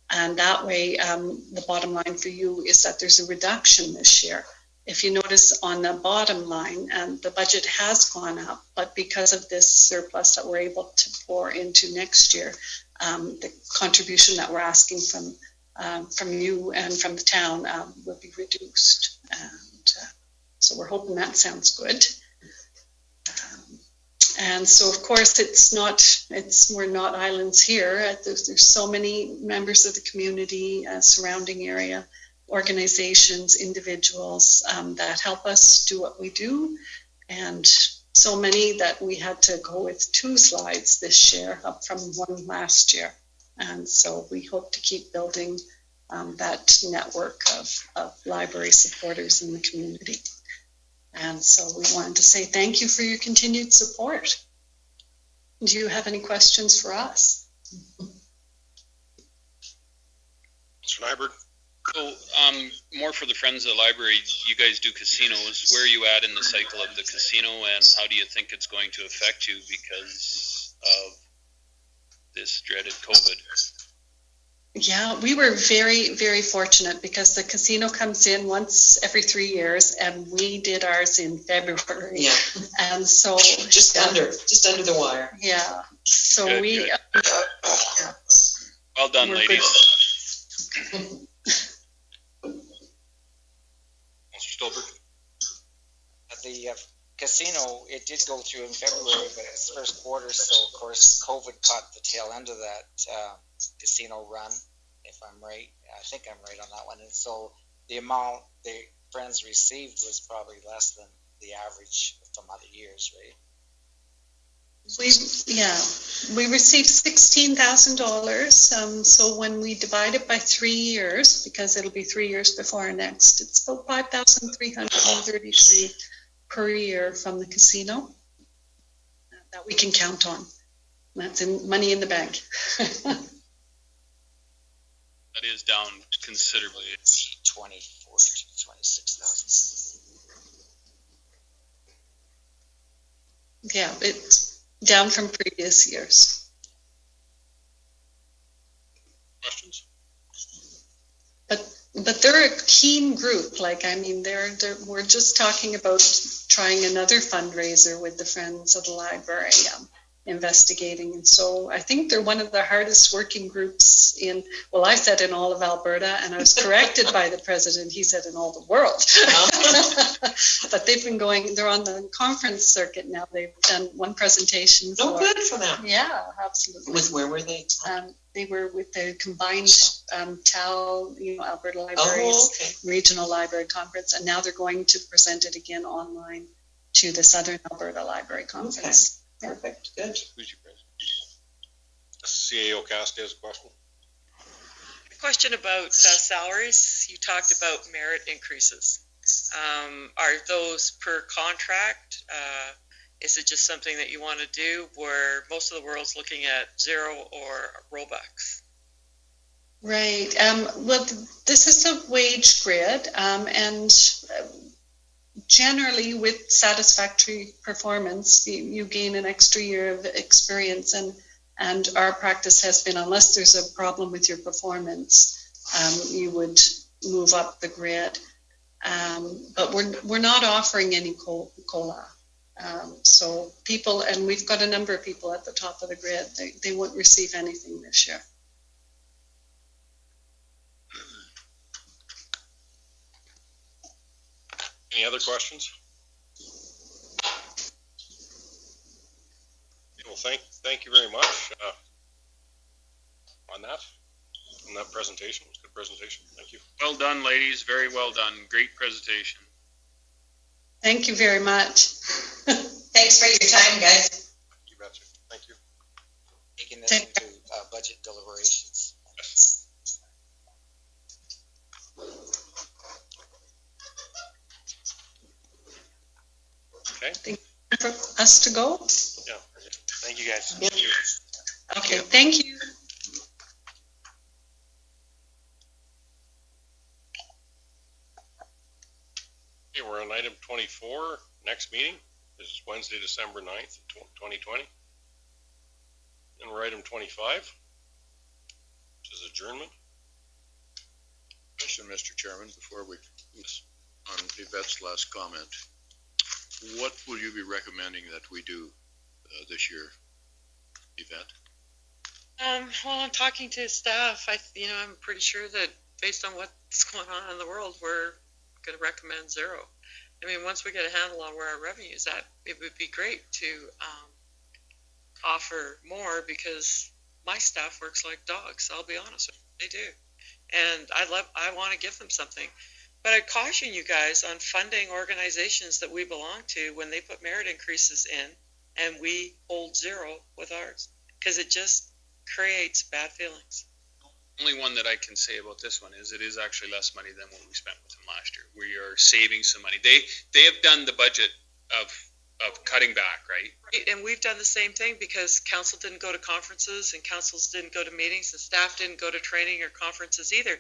S20: And that way, the bottom line for you is that there's a reduction this year. If you notice on the bottom line, the budget has gone up, but because of this surplus that we're able to pour into next year, the contribution that we're asking from you and from the town will be reduced. And so we're hoping that sounds good. And so, of course, we're not islands here. There's so many members of the community, surrounding area, organizations, individuals that help us do what we do. And so many that we had to go with 2 slides this year, up from 1 last year. And so we hope to keep building that network of library supporters in the community. And so we wanted to say thank you for your continued support. Do you have any questions for us?
S2: Mr. Nyberg?
S7: So, more for the Friends of the Library, you guys do casinos. Where are you at in the cycle of the casino, and how do you think it's going to affect you because of this dreaded COVID?
S20: Yeah, we were very, very fortunate because the casino comes in once every 3 years, and we did ours in February.
S9: Yeah.
S20: And so
S9: just under the wire.
S20: Yeah. So
S7: Good,
S20: we.
S7: good.
S20: Yeah.
S7: Well done,
S20: We're
S7: ladies.
S2: Mr. Stolberg?
S1: The casino, it did go through in February, but it's first quarter, so of course COVID caught the tail end of that casino run, if I'm right. I think I'm right on that one. And so the amount the Friends received was probably less than the average from other years, right?
S20: We received $16,000. So when we divide it by 3 years, because it'll be 3 years before our next, it's about $5,333 per year from the casino that we can count on. That's money in the bank.
S7: That is down considerably.
S1: It's 24 to 26,000.
S20: Yeah, it's down from previous years.
S2: Questions?
S20: But they're a keen group. We're just talking about trying another fundraiser with the Friends of the Library, investigating. And so I think they're one of the hardest working groups I said in all of Alberta, and I was corrected by the president. He said in all the world. But they're on the conference circuit now. They've done one presentation.
S9: Good for them.
S20: Yeah, absolutely.
S9: With where were they?
S20: They were with the combined TAL, Alberta Libraries, Regional Library Conference, and now they're going to present it again online to the Southern Alberta Library Conference.
S9: Okay. Perfect. Good.
S2: Who's your president? CAO Cassidy has a question.
S3: Question about salaries. You talked about merit increases. Are those per contract? Is it just something that you want to do where most of the world's looking at zero or Robux?
S20: Right. Well, this is a wage grid, and generally with satisfactory performance, you gain an extra year of experience, and our practice has been, unless there's a problem with your performance, you would move up the grid. But we're not offering any COLA. So people, and we've got a number of people at the top of the grid, they won't receive anything this year.
S2: Any other questions? Well, thank you very much on that presentation. It was a good presentation. Thank you.
S7: Well done, ladies. Very well done. Great presentation.
S20: Thank you very much.
S11: Thanks for your time, guys.
S2: You betcha. Thank you.
S1: Taking this into budget deliberations.
S2: Okay.
S20: Thank you for us to go.
S2: Yeah. Thank you, guys.
S20: Yep. Okay. Thank you.
S2: Okay, we're on item 24. Next meeting is Wednesday, December 9th, 2020. And we're item 25, which is adjournment.
S5: Question, Mr. Chairman, before we, on Yvette's last comment, what will you be recommending that we do this year, Yvette?
S3: Well, I'm talking to staff. I'm pretty sure that based on what's going on in the world, we're going to recommend zero. I mean, once we get a handle on where our revenue is at, it would be great to offer more, because my staff works like dogs. I'll be honest with you, they do, and I want to give them something. But I caution you guys on funding organizations that we belong to when they put merit increases in, and we hold zero with ours, because it just creates bad feelings.
S7: Only one that I can say about this one is it is actually less money than what we spent with them last year. We are saving some money. They have done the budget of cutting back, right?
S3: And we've done the same thing, because council didn't go to conferences and councils didn't go to meetings and staff didn't go to training or conferences either.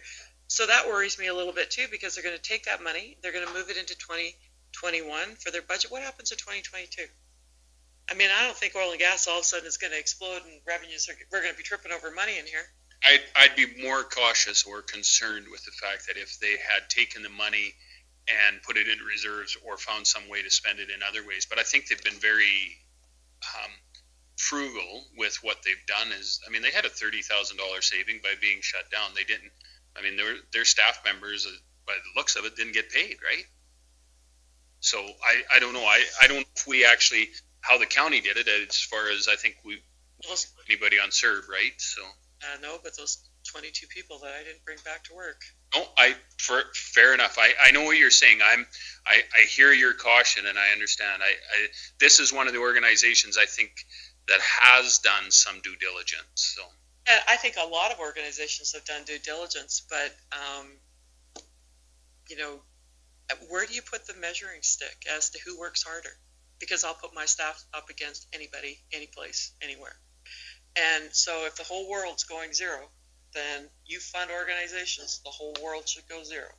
S3: So that worries me a little bit too, because they're going to take that money, they're going to move it into 2021 for their budget. What happens in 2022? I mean, I don't think oil and gas all of a sudden is going to explode and revenues we're going to be tripping over money in here.
S7: I'd be more cautious or concerned with the fact that if they had taken the money and put it in reserves or found some way to spend it in other ways. But I think they've been very frugal with what they've done. They had a $30,000 saving by being shut down. They didn't. I mean, their staff members, by the looks of it, didn't get paid, right? So I don't know. I don't know if we actually, how the county did it, as far as I think we, anybody on CERB, right? So.
S3: No, but those 22 people that I didn't bring back to work.
S7: No, fair enough. I know what you're saying. I hear your caution, and I understand. This is one of the organizations I think that has done some due diligence. So.
S3: Yeah, I think a lot of organizations have done due diligence, but where do you put the measuring stick as to who works harder? Because I'll put my staff up against anybody, any place, anywhere. And so if the whole world's going zero, then you fund organizations, the whole world should go zero.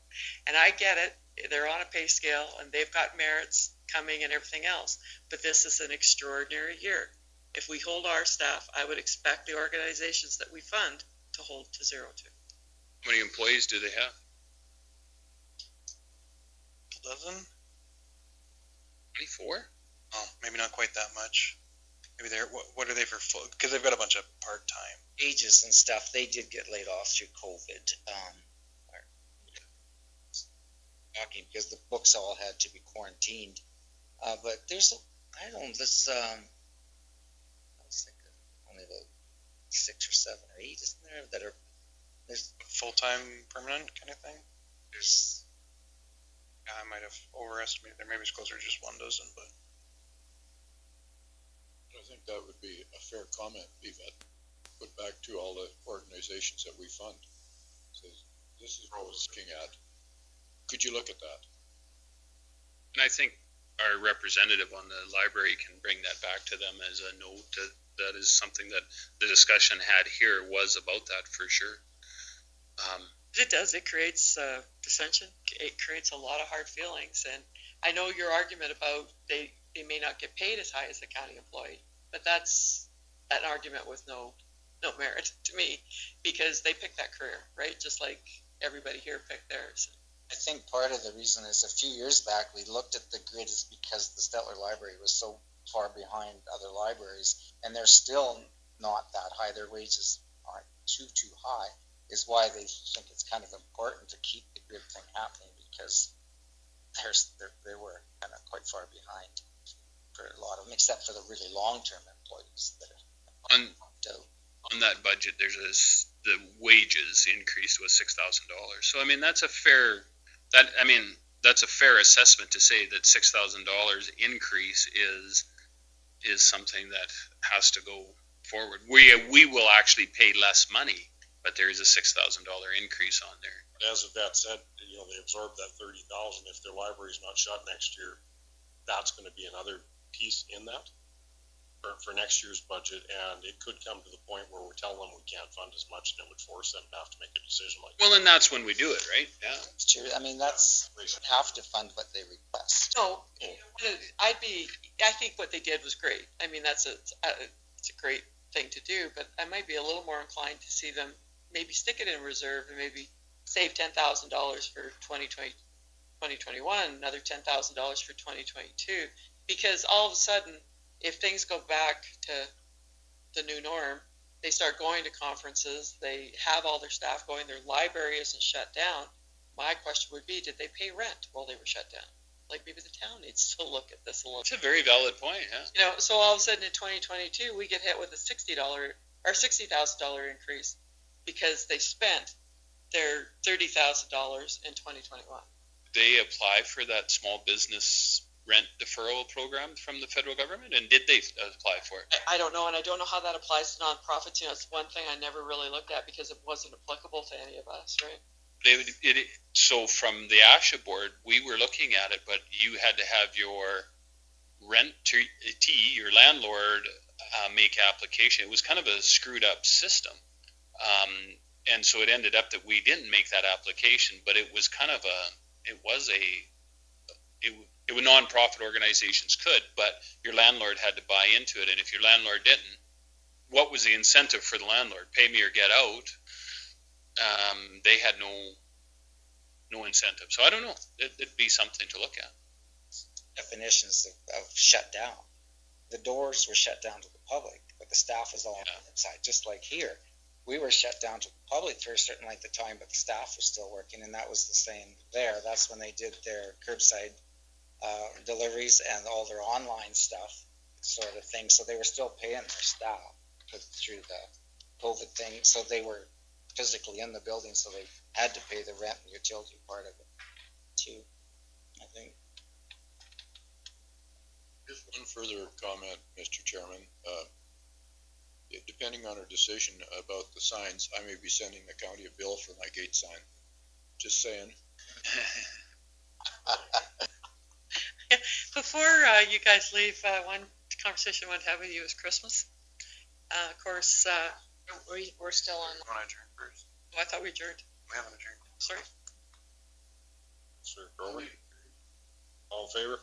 S3: And I get it, they're on a pay scale and they've got merits coming and everything else, but this is an extraordinary year. If we hold our staff, I would expect the organizations that we fund to hold to zero too.
S7: How many employees do they have?
S21: A dozen?
S7: 24?
S21: Oh, maybe not quite that much. Maybe what are they for full? Because they've got a bunch of part-time.
S1: Ages and stuff, they did get laid off through COVID. Because the books all had to be quarantined. But there's, I was thinking only about 6 or 7 or 8, isn't there? That are, there's
S21: full-time, permanent kind of thing? I might have overestimated there. Maybe it's closer to just 1 dozen, but.
S5: I think that would be a fair comment, Yvette. Put back to all the organizations that we fund.
S19: This is what I was looking at. Could you look at that?
S7: And I think our representative on the library can bring that back to them as a note. That is something that the discussion had here was about that for sure.
S3: It does. It creates dissension. It creates a lot of hard feelings. And I know your argument about they may not get paid as high as the county employee, but that's an argument with no merit to me, because they picked that career, right? Just like everybody here picked theirs.
S1: I think part of the reason is a few years back we looked at the grid is because the Stettler Library was so far behind other libraries, and they're still not that high. Their wages aren't too high, is why they think it's kind of important to keep the grid thing happening, because they were kind of quite far behind for a lot of them, except for the really long-term employees that are
S7: on that budget. The wages increased with $6,000. So I mean that's a fair assessment to say that $6,000 increase is something that has to go forward. We will actually pay less money, but there is a $6,000 increase on there.
S2: As Yvette said, they absorbed that 30,000. If their library's not shut next year, that's going to be another piece in that for next year's budget, and it could come to the point where we're telling them we can't fund as much, and it would force them to have to make a decision like that.
S7: Well, and that's when we do it, right? Yeah.
S1: It's true. I mean, have to fund what they request.
S3: No, I think what they did was great. I mean, it's a great thing to do, but I might be a little more inclined to see them maybe stick it in reserve and maybe save $10,000 for 2020, 2021, another $10,000 for 2022, because all of a sudden, if things go back to the new norm, they start going to conferences, they have all their staff going, their library isn't shut down. My question would be, did they pay rent while they were shut down? Like maybe the town needs to look at this a little.
S7: It's a very valid point, yeah.
S3: So all of a sudden in 2022, we get hit with a $60,000 increase because they spent their $30,000 in 2021.
S7: They apply for that small business rent deferral program from the federal government, and did they apply for it?
S3: I don't know, and I don't know how that applies to nonprofits. It's one thing I never really looked at because it wasn't applicable to any of us, right?
S7: So from the ASHA board, we were looking at it, but you had to have your rentee, your landlord, make application. It was kind of a screwed up system. And so it ended up that we didn't make that application, but it was kind of nonprofit organizations could, but your landlord had to buy into it. And if your landlord didn't, what was the incentive for the landlord? Pay me or get out. They had no incentive. So I don't know. It'd be something to look at.
S1: Definitions of shut down. The doors were shut down to the public, but the staff was all on the inside, just like here. We were shut down to the public for a certain length of time, but the staff was still working, and that was the same there. That's when they did their curbside deliveries and all their online stuff sort of thing. So they were still paying their staff through the COVID thing. So they were physically in the building, so they had to pay the rent and utility part of it too, I think.
S5: Just one further comment, Mr. Chairman. Depending on our decision about the signs, I may be sending the county a bill for my gate sign. Just saying.
S3: Before you guys leave, one conversation I want to have with you is Christmas. Of course, we're still on.
S21: You want to adjourn first?
S3: Oh, I thought we adjourned.
S21: We haven't adjourned.
S3: Sorry.
S2: Sir Crowley? All in favor?